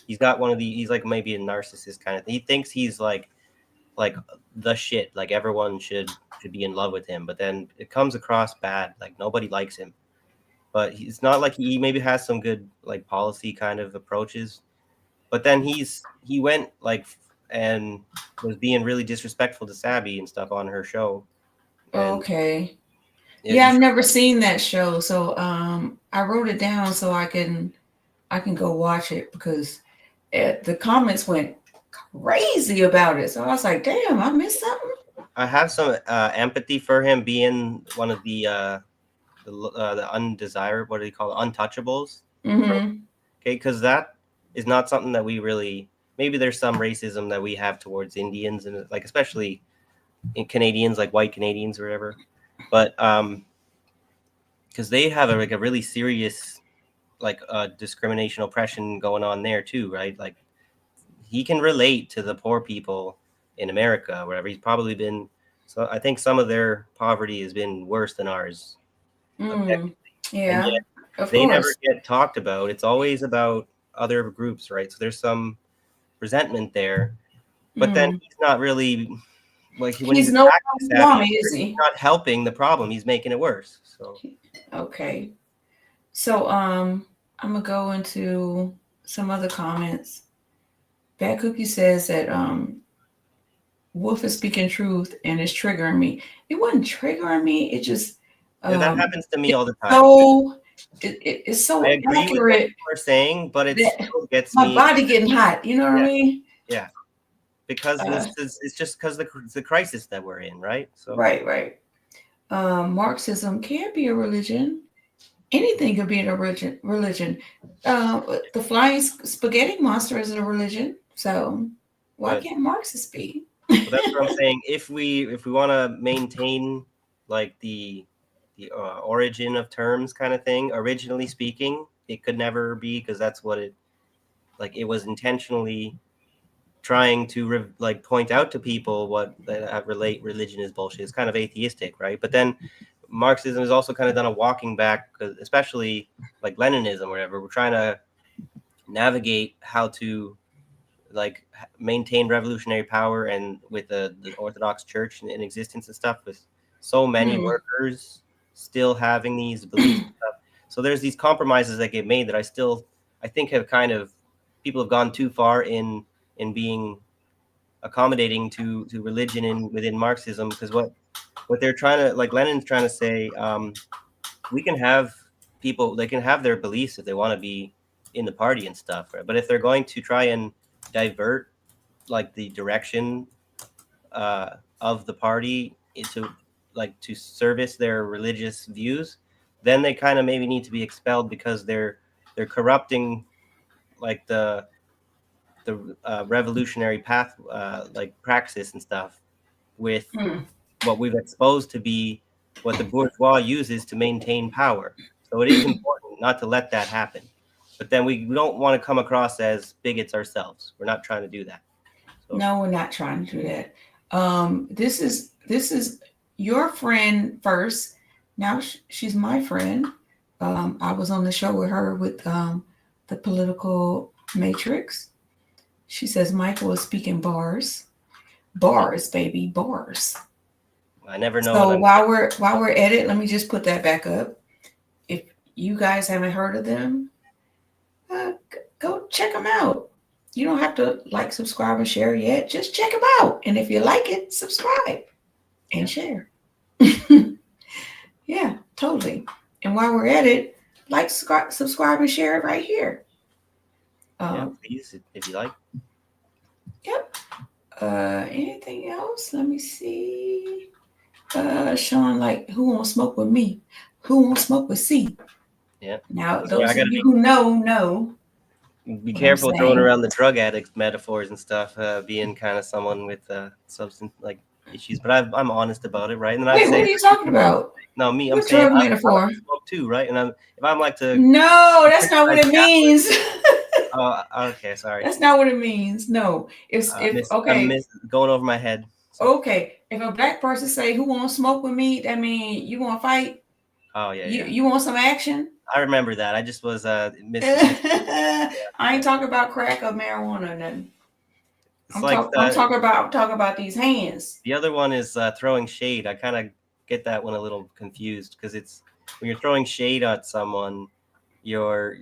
He's got one of the. He's like maybe a narcissist kind of thing. He thinks he's like the shit. Like everyone should be in love with him, but then it comes across bad. Like nobody likes him. But it's not like he maybe has some good like policy kind of approaches, but then he went like and was being really disrespectful to Sabby and stuff on her show. And Okay. yeah, Yeah, I've never seen that show, so I wrote it down so I can go watch it because the comments went crazy about it. So I was like, damn, I missed something. I have some empathy for him being one of the undesirable, what do you call it, untouchables. Mm-hmm. Okay, because that is not something that we really. Maybe there's some racism that we have towards Indians and like especially in Canadians, like white Canadians or whatever. But because they have a really serious like discrimination, oppression going on there too, right? Like he can relate to the poor people in America, wherever he's probably been. So I think some of their poverty has been worse than ours. Yeah, of they course. never get talked about. It's always about other groups, right? So there's some resentment there, but then he's not really like when He's no mommy, is he? He's not helping the problem. He's making it worse. So Okay. So I'm gonna go into some other comments. Bad Cookie says that Wolf is speaking truth and it's triggering me. It wasn't triggering me. It just that happens to me all the time. So it's so I agree accurate. with what you are saying, but it still gets my me. body getting hot. You know what I mean? Yeah, because it's just because the crisis that we're in, right? So Right. Marxism can't be a religion. Anything could be a religion. The flying spaghetti monster isn't a religion, so why can't Marxists be? Well, that's what I'm saying. If we want to maintain like the origin of terms kind of thing, originally speaking, it could never be because that's what it was intentionally trying to point out to people what relate religion is bullshit. It's kind of atheistic, right? But then Marxism has also kind of done a walking back, especially like Leninism or whatever. We're trying to navigate how to like maintain revolutionary power and with the Orthodox Church in existence and stuff, with so many workers still having these beliefs and stuff. So there's these compromises that get made that I think have kind of people have gone too far in being accommodating to religion within Marxism, because what they're trying to, like Lenin's trying to say, we can have people, they can have their beliefs if they want to be in the party and stuff, right? But if they're going to try and divert like the direction of the party into like to service their religious views, then they kind of maybe need to be expelled because they're corrupting like the revolutionary path like praxis and stuff with what we've exposed to be what the bourgeois uses to maintain power. So it is important not to let that happen. But then we don't want to come across as bigots ourselves. We're not trying to do that. So. No, we're not trying to do that. This is your friend first. Now she's my friend. I was on the show with her with the Political Matrix. She says Michael is speaking bars. Bars, baby, bars. I never know. So while we're at it, let me just put that back up. If you guys haven't heard of them, go check them out. You don't have to like, subscribe, and share yet. Just check them out. And if you like it, subscribe and share. Yeah, totally. And while we're at it, like, subscribe, and share it right here. Please, if you like. Yep. Anything else? Let me see. Sean, like, who won't smoke with me? Who won't smoke with C? Yeah. Now, those of you who know. Be careful throwing around the drug addict metaphors and stuff, being kind of someone with substance like issues. But I'm honest about it, right? And then Wait, what are you talking about? No, me. What I'm saying drug metaphor? I smoke too, right? And if I'm like to. No, that's not what it means. Oh, okay, sorry. That's not what it means. No, okay. I'm going over my head. Okay, if a black person say, "Who won't smoke with me?" That means you want to fight. Oh yeah. You want some action? I remember that. I just was missing. I ain't talking about crack or marijuana or nothing. It's I'm, like I'm talking about these hands. the other one is throwing shade. I kind of get that one a little confused because it's when you're throwing shade at someone, you're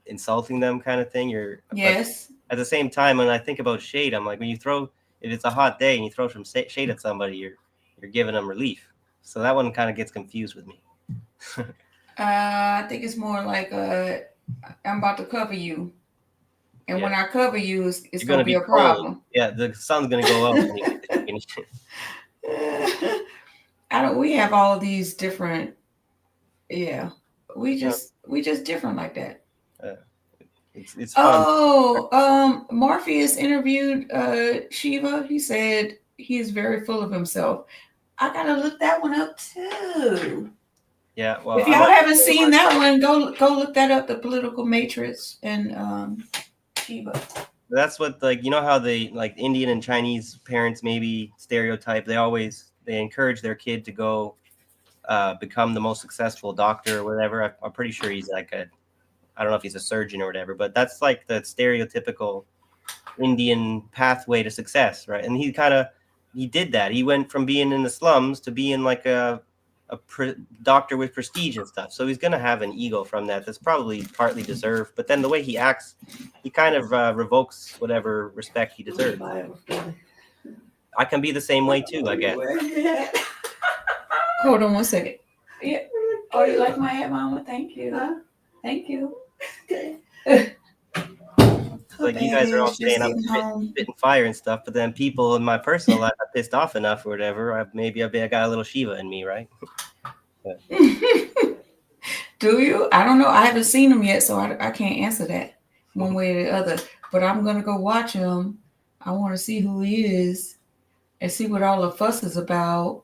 insulting them kind of thing. Yes. At the same time, when I think about shade, I'm like, when you throw, if it's a hot day and you throw some shade at somebody, you're giving them relief. So that one kind of gets confused with me. I think it's more like I'm about to cover you, and when I cover you, it's gonna be a problem. Yeah, the sun's gonna go up. We have all these different. Yeah, we just different like that. It's fun. Morpheus interviewed Shiva. He said he is very full of himself. I gotta look that one up too. Yeah, well, if y'all haven't seen that one, go look that up. The Political Matrix and Shiva. That's what, like, you know how they, like, Indian and Chinese parents maybe stereotype. They encourage their kid to go become the most successful doctor or whatever. I'm pretty sure he's like I don't know if he's a surgeon or whatever, but that's like the stereotypical Indian pathway to success, right? And he did that. He went from being in the slums to being like a doctor with prestige and stuff. So he's going to have an ego from that. That's probably partly deserved. But then the way he acts, he kind of revokes whatever respect he deserves. I can be the same way too, I guess. Hold on one second. Yeah. Oh, you like my hat, Mama? Thank you. Huh? Thank you. Okay. Like you guys are all saying I'm spitting fire and stuff, but then people in my personal life are pissed off enough or whatever. I got a little Shiva in me, right? Do you? I don't know. I haven't seen him yet, so I can't answer that one way or the other. But I'm gonna go watch him. I want to see who he is and see what all the fuss is about.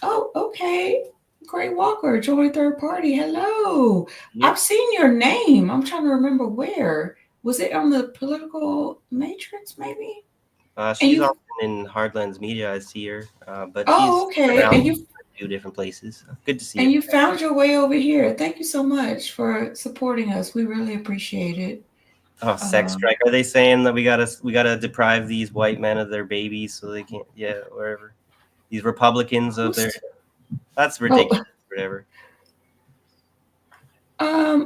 Oh, okay. Gray Walker, join third party. Hello. Yep. I've seen your name. I'm trying to remember where. Was it on the Political Matrix, maybe? She's often in Hardlands Media. I see her. But okay. And you a few different places. Good to see you. And you found your way over here. Thank you so much for supporting us. We really appreciate it. Oh, sex strike. Are they saying that we gotta deprive these white men of their babies so they can't? Yeah, wherever. These Republicans of their. That's ridiculous. Whatever.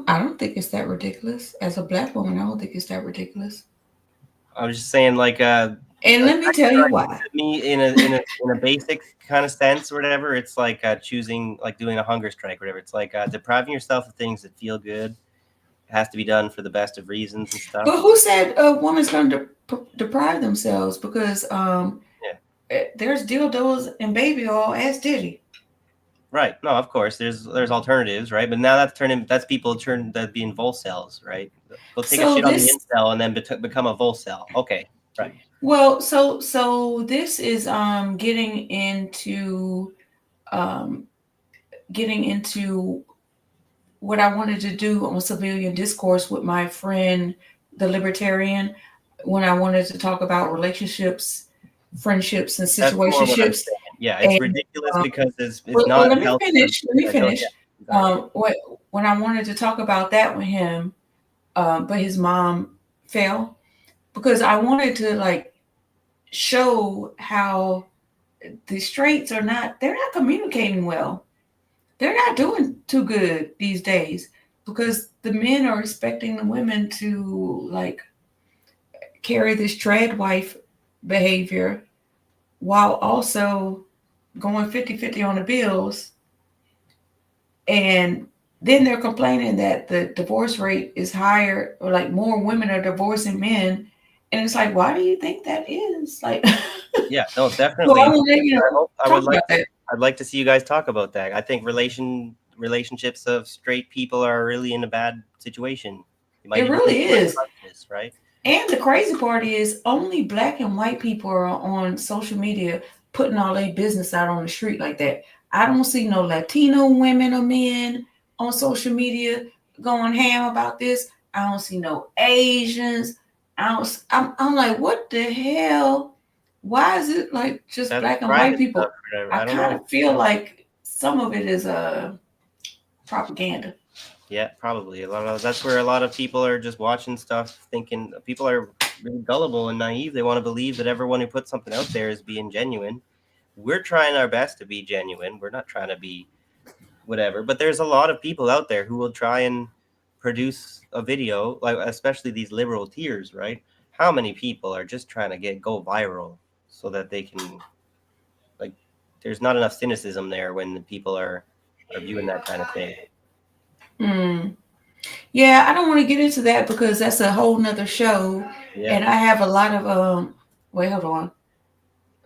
I don't think it's that ridiculous. As a black woman, I don't think it's that ridiculous. I was just saying, like, and let me tell you why. Me, in a basic kind of sense or whatever, it's like choosing, like doing a hunger strike or whatever. It's like depriving yourself of things that feel good. It has to be done for the best of reasons and stuff. But who said a woman's going to deprive themselves? Because there's dildos and baby oil as Diddy. Right. No, of course. There's alternatives, right? But now that's people that being volcells, right? They'll take a shit on the incel and then become a volcel. Okay. Right. Well, so this is getting into what I wanted to do on Civilian Discourse with my friend, the Libertarian, when I wanted to talk about relationships, friendships, and situationships. Yeah, it's ridiculous because it's not. Let me finish. When I wanted to talk about that with him, but his mom fell, because I wanted to like show how the straights they're not communicating well. They're not doing too good these days because the men are expecting the women to like carry this trad wife behavior while also going 50-50 on the bills. And then they're complaining that the divorce rate is higher, or like more women are divorcing men. And it's like, why do you think that is? Like, yeah, no, definitely. Well, I'd like to see you guys talk about that. I think relationships of straight people are really in a bad situation. It really is, right? And the crazy part is only black and white people are on social media putting all their business out on the street like that. I don't see no Latino women or men on social media going ham about this. I don't see no Asians. I'm like, what the hell? Why is it like just black and white people? I kind of feel like some of it is propaganda. Yeah, probably that's where a lot of people are just watching stuff, thinking people are really gullible and naive. They want to believe that everyone who puts something out there is being genuine. We're trying our best to be genuine. We're not trying to be whatever, but there's a lot of people out there who will try and produce a video, like especially these liberal tiers, right? How many people are just trying to go viral so that they can, like, there's not enough cynicism there when the people are viewing that kind of thing. Yeah, I don't want to get into that because that's a whole nother show. Yeah. And I have a lot of wait, hold on.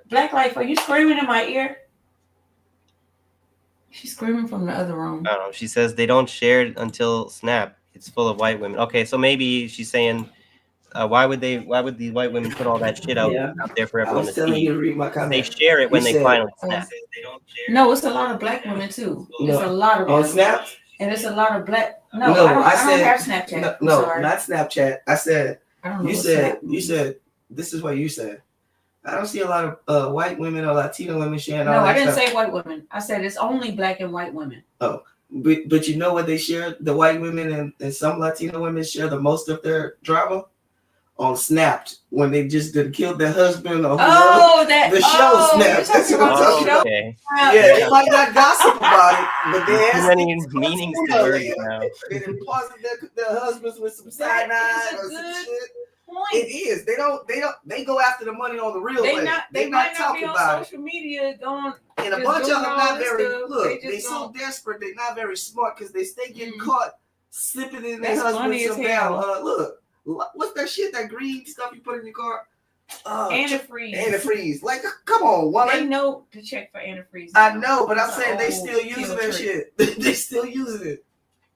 Black Life, are you screaming in my ear? She's screaming from the other room. I don't know. She says they don't share it until Snap. It's full of white women. Okay, so maybe she's saying, why would these white women put all that shit out there for everyone to see? You to read my comment. They share it when they finally Snap. No, it's a lot of black women too. It's a lot of on them. Snap. And it's a lot of black. No, I don't have Snapchat. No, sorry. not Snapchat. I said. I don't know You said. This is what you said. I don't see a lot of white women or Latino women sharing. No, all that I didn't stuff. say white women. I said it's only black and white women. Oh, but you know what they share? The white women and some Latino women share the most of their drama on Snapped when they just killed their husband or the show Snapped. That's what I'm talking about. Okay. Yeah, they might not gossip about it, but they Too ask many meanings to words now. they poison their husbands with some cyanide or some shit. It is. They go after the money on the real way. They might not be on social media going. And a bunch of them not very they so desperate. They're not very smart because they stay getting caught slipping in their husband's some down. Look, what's that shit? That green stuff you put in your car? Antifreeze. Antifreeze. Like, come on, woman. They know to check for antifreeze. I know, but I'm saying they still using that shit. They still using it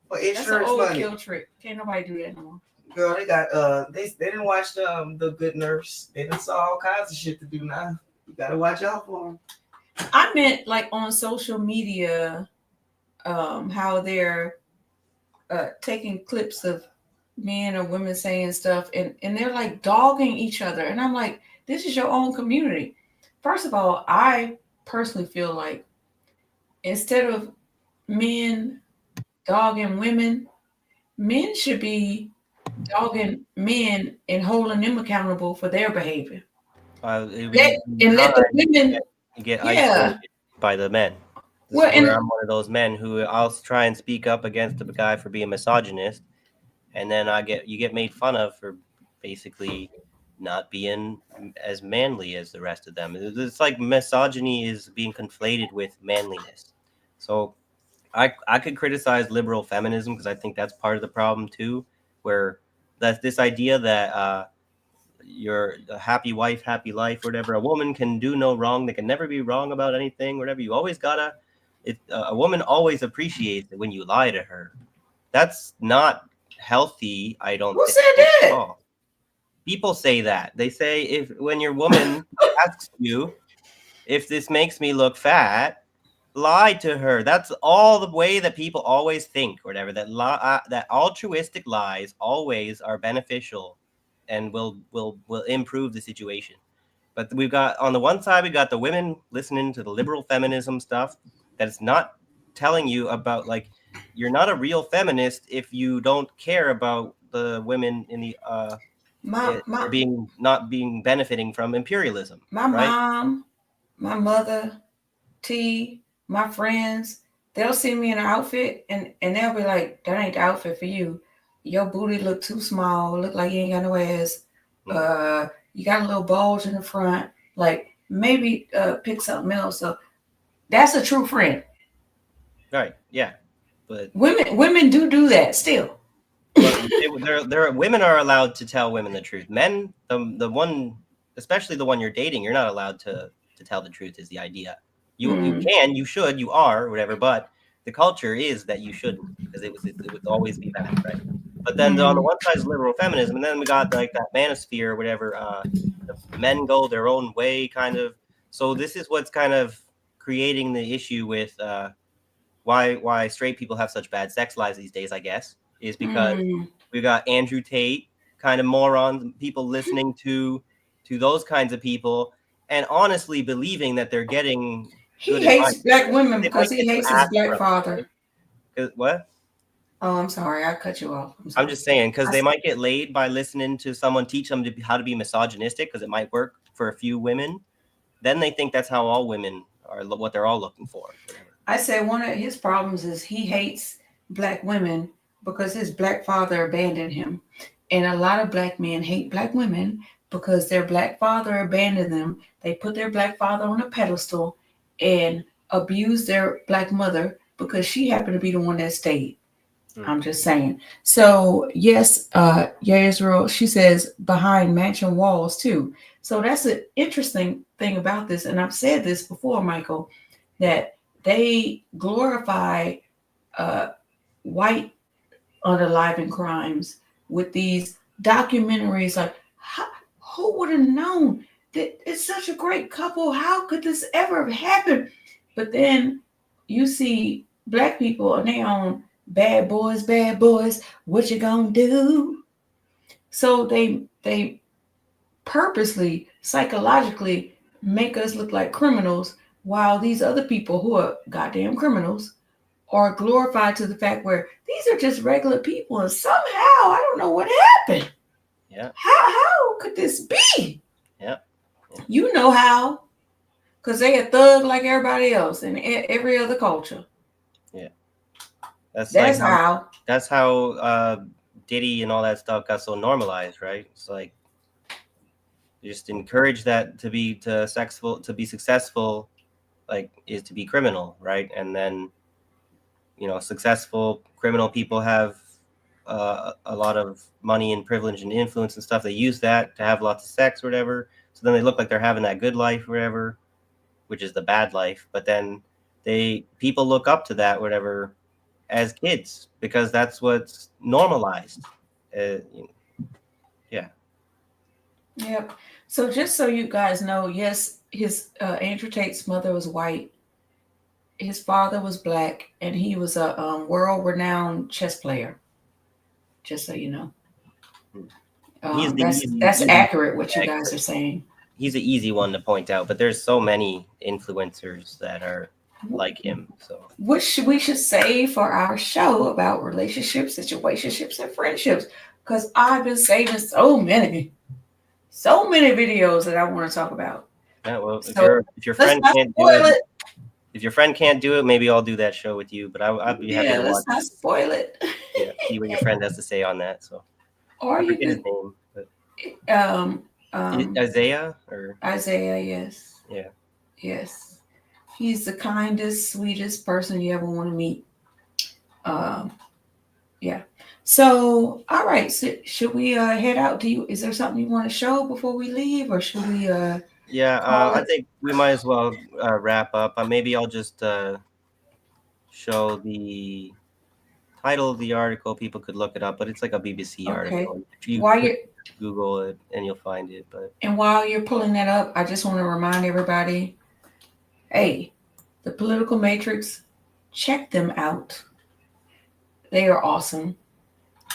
for insurance That's an old money. Kill trick. Can't nobody do that no more. Girl, they got they didn't watch the Good Nurse. They done saw all kinds of shit to do now. You gotta watch out for them. I meant like on social media, how they're taking clips of men or women saying stuff and they're like dogging each other. And I'm like, this is your own community. First of all, I personally feel like instead of men dogging women, men should be dogging men and holding them accountable for their behavior. Let the women get isolated by the men. Well, I'm one of those men who I'll try and speak up against the guy for being misogynist, and then you get made fun of for basically not being as manly as the rest of them. It's like misogyny is being conflated with manliness. So I could criticize liberal feminism because I think that's part of the problem too, where that's this idea that you're a happy wife, happy life, whatever. A woman can do no wrong. They can never be wrong about anything, whatever. You always gotta. A woman always appreciates it when you lie to her. That's not healthy. I don't. Who think said that? at all. People say that. They say when your woman asks you if this makes me look fat, lie to her. That's all the way that people always think, or whatever. That altruistic lies always are beneficial and will improve the situation. But we've got on the one side, we got the women listening to the liberal feminism stuff that it's not telling you about, like, you're not a real feminist if you don't care about the women in the benefiting from imperialism. My mom, my mother, T, my friends, they'll see me in an outfit and they'll be like, that ain't the outfit for you. Your booty look too small, look like you ain't got no ass. You got a little bulge in the front. Like, maybe pick something else. So that's a true friend. Right, yeah. But women do that still. Women are allowed to tell women the truth. Men, the one, especially the one you're dating, you're not allowed to tell the truth is the idea. You can, you should, you are, whatever, but the culture is that you shouldn't, because it would always be bad, right? But then on the one side is liberal feminism, and then we got like that manosphere or whatever, the men go their own way kind of. So this is what's kind of creating the issue with why straight people have such bad sex lives these days, I guess, is because we got Andrew Tate, kind of morons, people listening to those kinds of people and honestly believing that they're getting he hates black women because he hates his black father. What? Oh, I'm sorry. I cut you off. I'm just saying, because they might get laid by listening to someone teach them how to be misogynistic, because it might work for a few women. Then they think that's how all women are, what they're all looking for. I said one of his problems is he hates black women because his black father abandoned him. And a lot of black men hate black women because their black father abandoned them. They put their black father on a pedestal and abused their black mother because she happened to be the one that stayed. I'm just saying. So yes, Israel, she says behind mansion walls too. So that's an interesting thing about this. And I've said this before, Michael, that they glorify white unaliving crimes with these documentaries. Like, who would have known that it's such a great couple? How could this ever have happened? But then you see black people and they own bad boys, what you gonna do? So they purposely, psychologically make us look like criminals, while these other people who are goddamn criminals are glorified to the fact where these are just regular people, and somehow I don't know what happened. Yeah. How could this be? Yeah. You know how, because they a thug like everybody else in every other culture. Yeah. That's like how. That's how Diddy and all that stuff got so normalized, right? It's like just encourage that to be successful, like is to be criminal, right? And then successful criminal people have a lot of money and privilege and influence and stuff. They use that to have lots of sex or whatever. So then they look like they're having that good life or whatever, which is the bad life. But then people look up to that whatever as kids because that's what's normalized. Yeah. Yep. So just so you guys know, yes, his Andrew Tate's mother was white. His father was black, and he was a world-renowned chess player. Just so you know, that's accurate what you guys are saying. He's an easy one to point out, but there's so many influencers that are like him. So which we should save for our show about relationships, situationships, and friendships, because I've been saving so many videos that I want to talk about. Yeah, well, if your friend can't do it. If your friend can't do it, maybe I'll do that show with you. But I'd be happy to watch. Let's not spoil it. Yeah, see what your friend has to say on that. So, or you his name, but Isaiah or Isaiah, yes. Yeah. Yes, he's the kindest, sweetest person you ever want to meet. Yeah. So, all right. So, should we head out? Is there something you want to show before we leave, or should we? Yeah, I think we might as well wrap up. Maybe I'll just show the title of the article. People could look it up, but it's like a BBC article. If you Google it, and you'll find it. And while you're pulling that up, I just want to remind everybody, hey, the Political Matrix, check them out. They are awesome.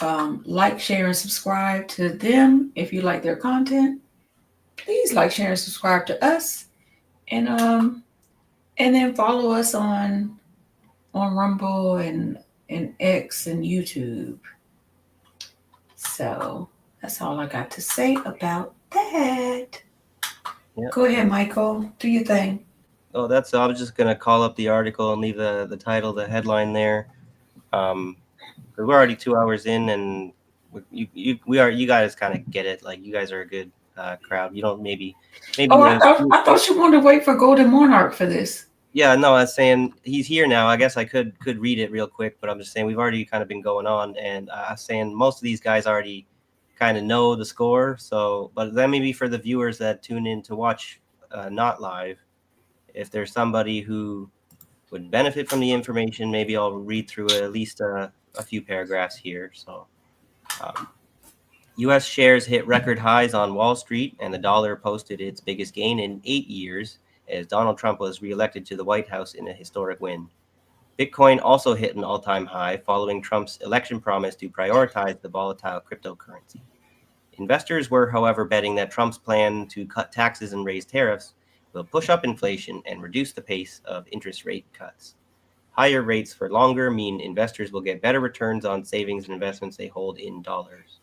Like, share, and subscribe to them if you like their content. Please like, share, and subscribe to us, and then follow us on Rumble and X and YouTube. So that's all I got to say about that. Yep. Go ahead, Michael. Do your thing. Oh, I was just gonna call up the article and leave the title, the headline there. Because we're already 2 hours in, and you guys kind of get it. Like, you guys are a good crowd. You don't maybe. Oh, I thought you wanted to wait for Golden Monarch for this. Yeah, no, I was saying he's here now. I guess I could read it real quick, but I'm just saying we've already kind of been going on, and I was saying most of these guys already kind of know the score. So, but then maybe for the viewers that tune in to watch not live, if there's somebody who would benefit from the information, maybe I'll read through at least a few paragraphs here. So. U.S. shares hit record highs on Wall Street, and the dollar posted its biggest gain in 8 years as Donald Trump was reelected to the White House in a historic win. Bitcoin also hit an all-time high following Trump's election promise to prioritize the volatile cryptocurrency. Investors were, however, betting that Trump's plan to cut taxes and raise tariffs will push up inflation and reduce the pace of interest rate cuts. Higher rates for longer mean investors will get better returns on savings and investments they hold in dollars.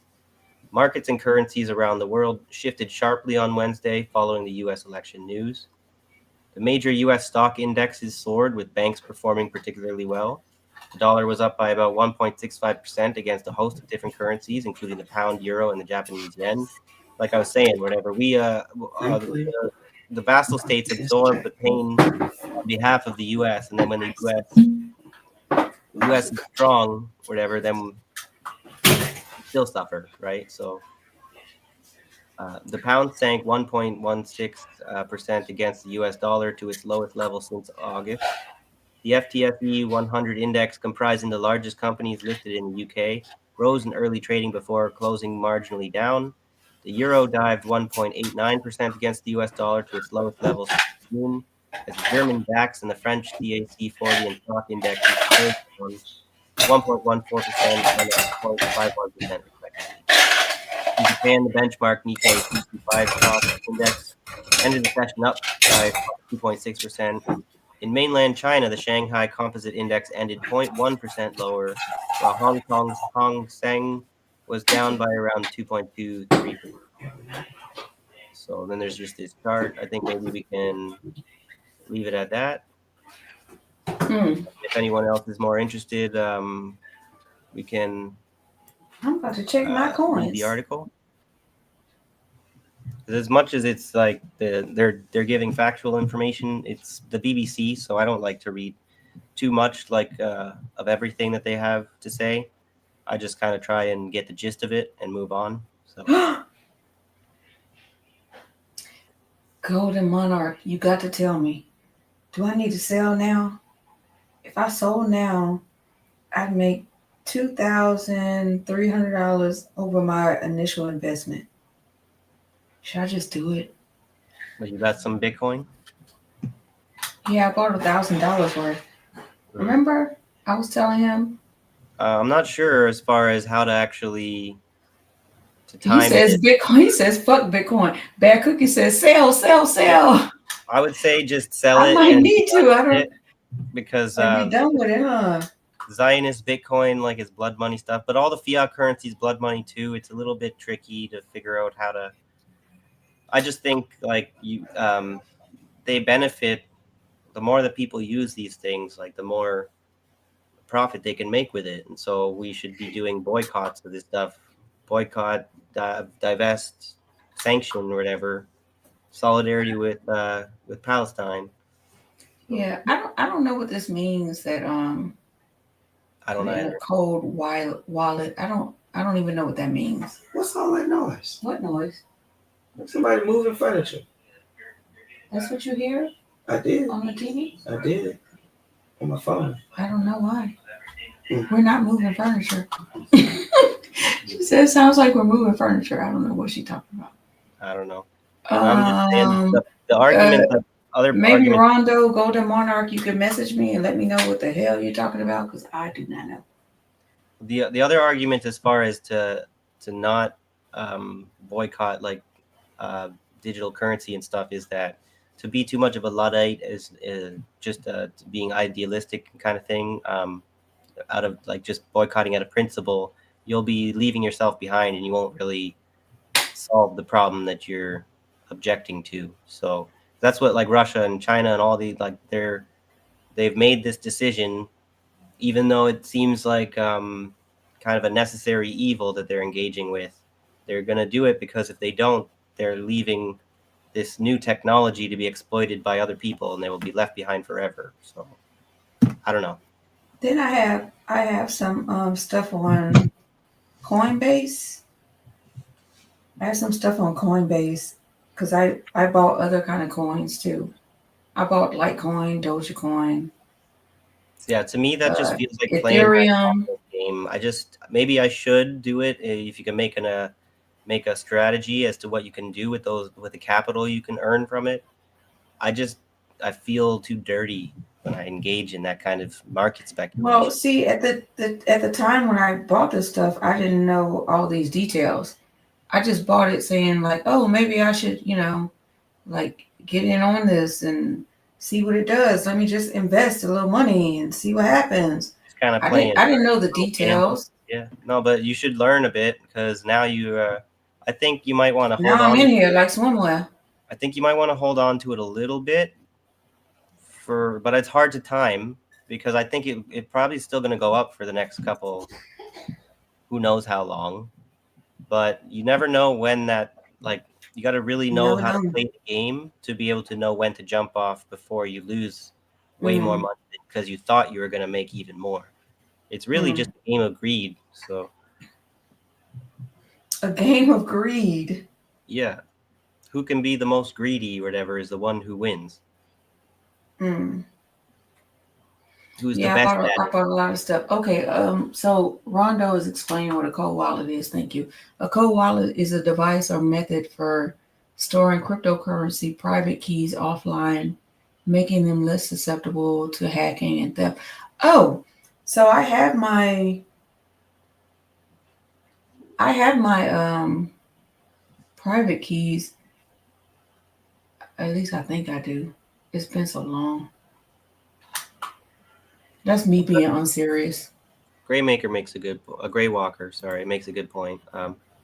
Markets and currencies around the world shifted sharply on Wednesday following the U.S. election news. The major U.S. stock indexes soared, with banks performing particularly well. The dollar was up by about 1.65% against a host of different currencies, including the pound, euro, and the Japanese yen. Like I was saying, whenever the vassal states absorb the pain on behalf of the U.S., and then when the U.S. is strong, whatever, then still suffer, right? So the pound sank 1.16% against the U.S. dollar to its lowest level since August. The FTSE 100 index, comprising the largest companies listed in the UK, rose in early trading before closing marginally down. The euro dived 1.89% against the US dollar to its lowest level since June, as the German DAX and the French CAC 40 and stock index rose 1.14% and 0.51% respectively. In Japan, the benchmark Nikkei 65 stock index ended the session up by 2.6%. In mainland China, the Shanghai Composite Index ended 0.1% lower, while Hong Kong's Hang Seng was down by around 2.23%. So then there's just this chart. I think maybe we can leave it at that. If anyone else is more interested, we can. I'm about to check my read coins. the article. As much as it's like they're giving factual information, it's the BBC, so I don't like to read too much of everything that they have to say. I just kind of try and get the gist of it and move on. So Golden Monarch, you got to tell me, do I need to sell now? If I sold now, I'd make $2,300 over my initial investment. Should I just do it? But you got some Bitcoin? Yeah, I bought $1,000 worth. Remember, I was telling him. I'm not sure as far as how to actually He says Bitcoin. He says fuck Bitcoin. Bad Cookie says sell. I would say just sell it. I might need to. I don't. Because be done with it, huh? Zionist Bitcoin, like, is blood money stuff, but all the fiat currencies blood money too. It's a little bit tricky to figure out how to. I just think they benefit. The more that people use these things, like the more profit they can make with it, and so we should be doing boycotts of this stuff. Boycott, divest, sanction, or whatever. Solidarity with Palestine. Yeah, I don't know what this means. That I don't know. A cold wallet. I don't even know what that means. What's all that noise? What noise? Somebody moving furniture. That's what you hear? I did. On the TV? I did. On my phone. I don't know why. We're not moving furniture. She said, sounds like we're moving furniture. I don't know what she's talking about. I don't know. I'm just saying the argument that other maybe Rondo, Golden Monarch, you can message me and let me know what the hell you're talking about, because I do not know. The other argument as far as to not boycott digital currency and stuff is that to be too much of a Luddite is just being idealistic kind of thing. Out of just boycotting out of principle, you'll be leaving yourself behind and you won't really solve the problem that you're objecting to. So that's what Russia and China and all these they've made this decision, even though it seems like kind of a necessary evil that they're engaging with. They're going to do it because if they don't, they're leaving this new technology to be exploited by other people, and they will be left behind forever. So I don't know. Then I have some stuff on Coinbase. I have some stuff on Coinbase because I bought other kind of coins too. I bought Litecoin, Dogecoin. Yeah, to me that just feels like Ethereum. playing a game. Maybe I should do it if you can make a strategy as to what you can do with the capital you can earn from it. I feel too dirty when I engage in that kind of market speculation. Well, see, at the time when I bought this stuff, I didn't know all these details. I just bought it saying oh, maybe I should, get in on this and see what it does. Let me just invest a little money and see what happens. It's kind of I playing. didn't know the details. Yeah, no, but you should learn a bit because now I think you might want to hold Now I'm on. in here like swimwear. I think you might want to hold on to it a little bit but it's hard to time because I think it probably still going to go up for the next couple, who knows how long, but you never know when that, like, you got to really know how to play the game to be able to know when to jump off before you lose way more money because you thought you were going to make even more. It's really just a game of greed. So a game of greed. Yeah. Who can be the most greedy or whatever is the one who wins. Who's the best at it? I bought a lot of stuff. Okay, so Rondo is explaining what a cold wallet is. Thank you. A cold wallet is a device or method for storing cryptocurrency private keys offline, making them less susceptible to hacking and theft. Oh, so I have my private keys. At least I think I do. It's been so long. That's me being unserious. Greywalker makes a good point.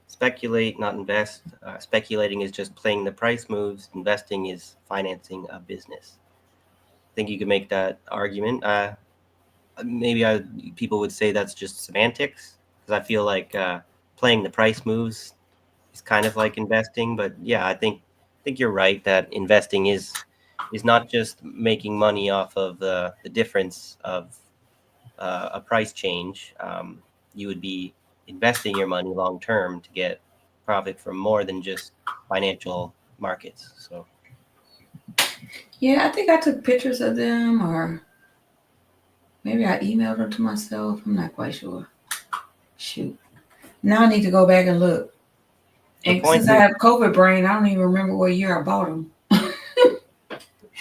Speculate, not invest. Speculating is just playing the price moves. Investing is financing a business. I think you could make that argument. People would say that's just semantics because I feel like playing the price moves is kind of like investing. But yeah, I think you're right that investing is not just making money off of the difference of a price change. You would be investing your money long term to get profit from more than just financial markets. So yeah, I think I took pictures of them, or maybe I emailed them to myself. I'm not quite sure. Shoot. Now I need to go back and look. And since I have COVID brain, I don't even remember what year I bought them.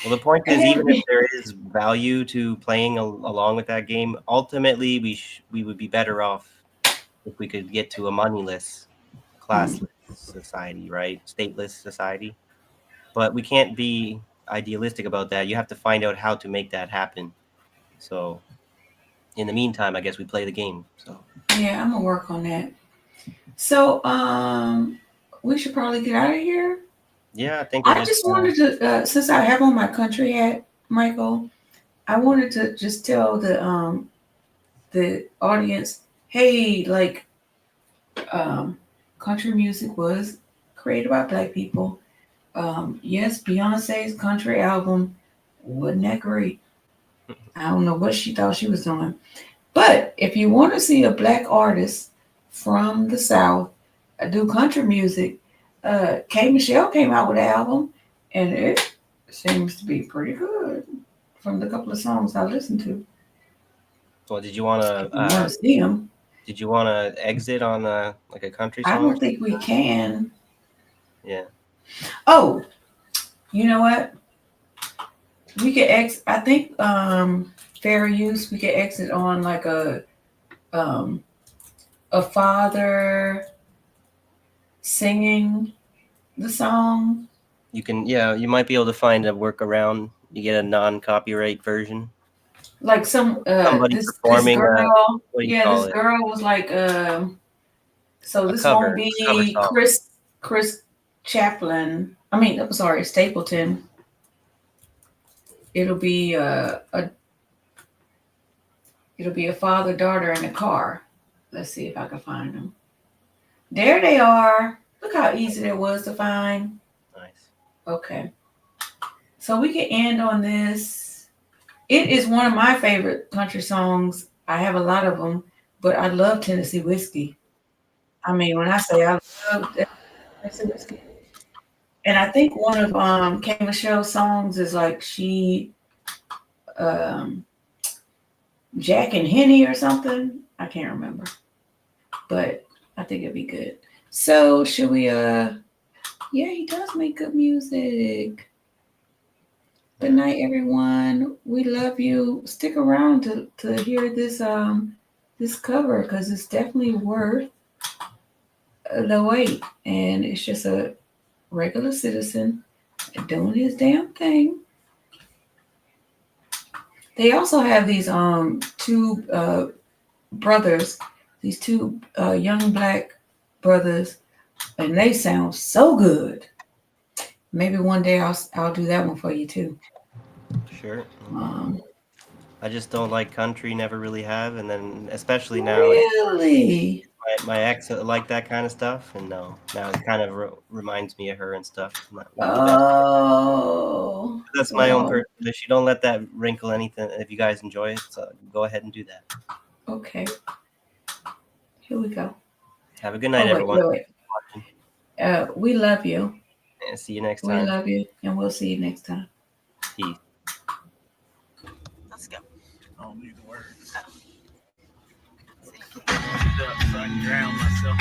Well, the point is, even if there is value to playing along with that game, ultimately we would be better off if we could get to a moneyless, classless society, right? Stateless society. But we can't be idealistic about that. You have to find out how to make that happen. So in the meantime, I guess we play the game. So yeah, I'm gonna work on that. So we should probably get out of here. Yeah, I think I just wanted to, since I have on my country hat, Michael, I wanted to just tell the audience, hey, like, country music was created by Black people. Yes, Beyonce's country album wasn't that great. I don't know what she thought she was doing. But if you want to see a Black artist from the South do country music, K. Michelle came out with an album, and it seems to be pretty good from the couple of songs I listened to. Well, did you want to see them? Did you want to exit on like a country song? I don't think we can. Yeah. Oh, you know what? We could I think fair use. We could exit on like a father singing the song. You can, yeah, you might be able to find a workaround. You get a non-copyright version. Like somebody performing. This girl, this girl was like, so this cover, won't be Chris Chaplin. I mean, I'm sorry, Stapleton. It'll be a father-daughter in a car. Let's see if I can find them. There they are. Look how easy it was to find. Nice. Okay. So we can end on this. It is one of my favorite country songs. I have a lot of them, but I love Tennessee Whiskey. I mean, when I say I love Tennessee Whiskey. And I think one of K. Michelle's songs is like Jack and Henny or something. I can't remember. But I think it'd be good. So should we yeah, he does make good music. Good night, everyone. We love you. Stick around to hear this this cover because it's definitely worth the wait. And it's just a regular citizen doing his damn thing. They also have these two brothers, these two young black brothers, and they sound so good. Maybe one day I'll do that one for you too. Sure. I just don't like country, never really have, and then especially now. Really? My ex liked that kind of stuff, and now it kind of reminds me of her and stuff. Oh, that's my own personal issue. Don't let that wrinkle anything. If you guys enjoy it, so go ahead and do that. Okay. Here we go. Have a good night, everyone. Wait. We love you. And see you next time. We love you, and we'll see you next time. Peace. Let's go. I don't need the words. So I can drown myself.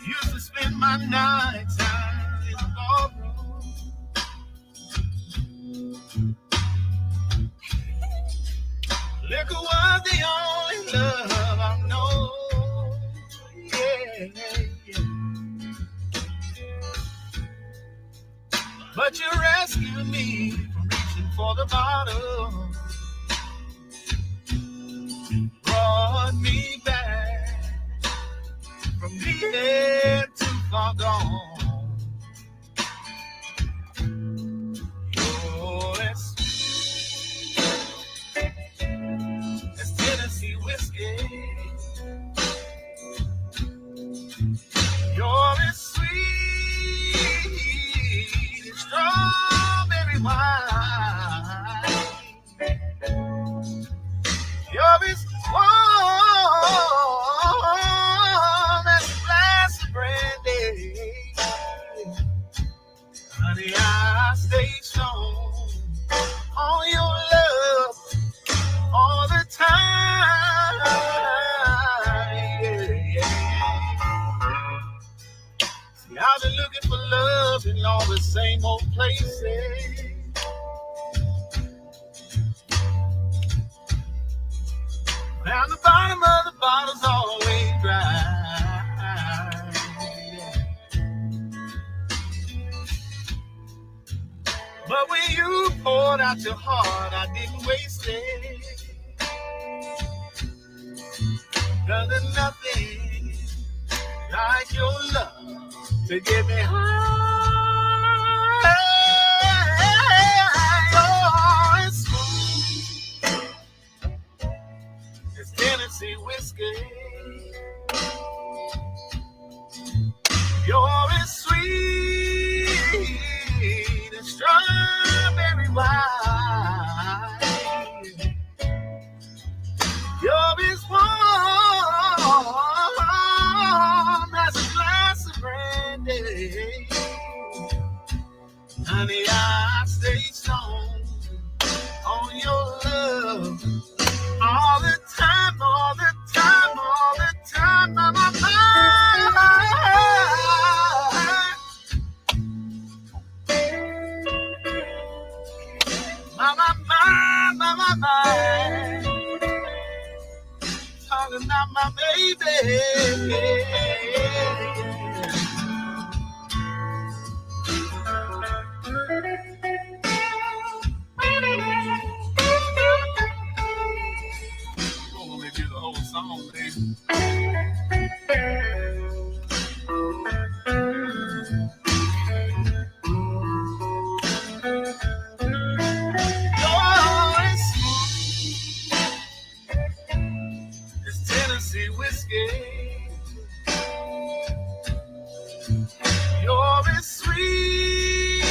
Used to spend my nights out in the ballroom. Liquor was the only love I know. Yeah, yeah. But you rescued me from reaching for the bottle. Brought me back from being too far gone. You're as Tennessee whiskey. You're as sweet as strawberry wine. You're as warm as a glass of brandy. Honey, I stay strong on your love all the time. Yeah, yeah. See, I've been looking for love in all the same old places. Down the bottom of the bottle's always dry. But when you poured out your heart, I didn't waste it. 'Cause there's nothing like your love to get me high. Oh, it's smooth. It's Tennessee whiskey. You're as sweet as strawberry wine. You're as warm as a glass of brandy. Honey, I stay strong on your love all the time, all the time, all the time. My mind. Talking about my baby. Oh, let me do the whole song, baby. Tennessee whiskey. You're as sweet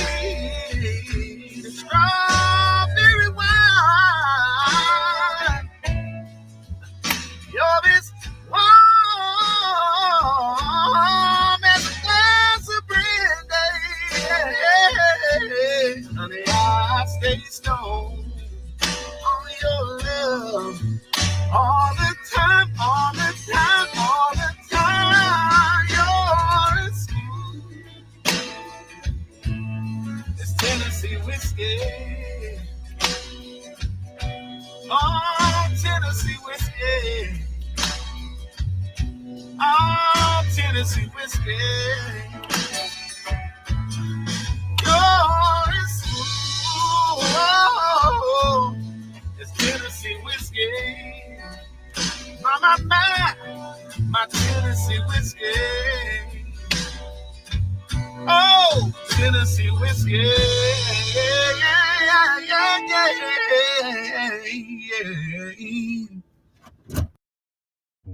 as strawberry wine. You're as warm as a glass of brandy. Honey, I stay strong on your love all the time, all the time, all the time. You're as smooth as Tennessee whiskey. Oh, Tennessee whiskey. Oh, Tennessee whiskey. Yours. Oh, it's Tennessee whiskey. My Tennessee whiskey. Oh, Tennessee whiskey.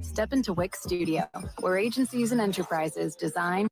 Step into Wix Studio, where agencies and enterprises design,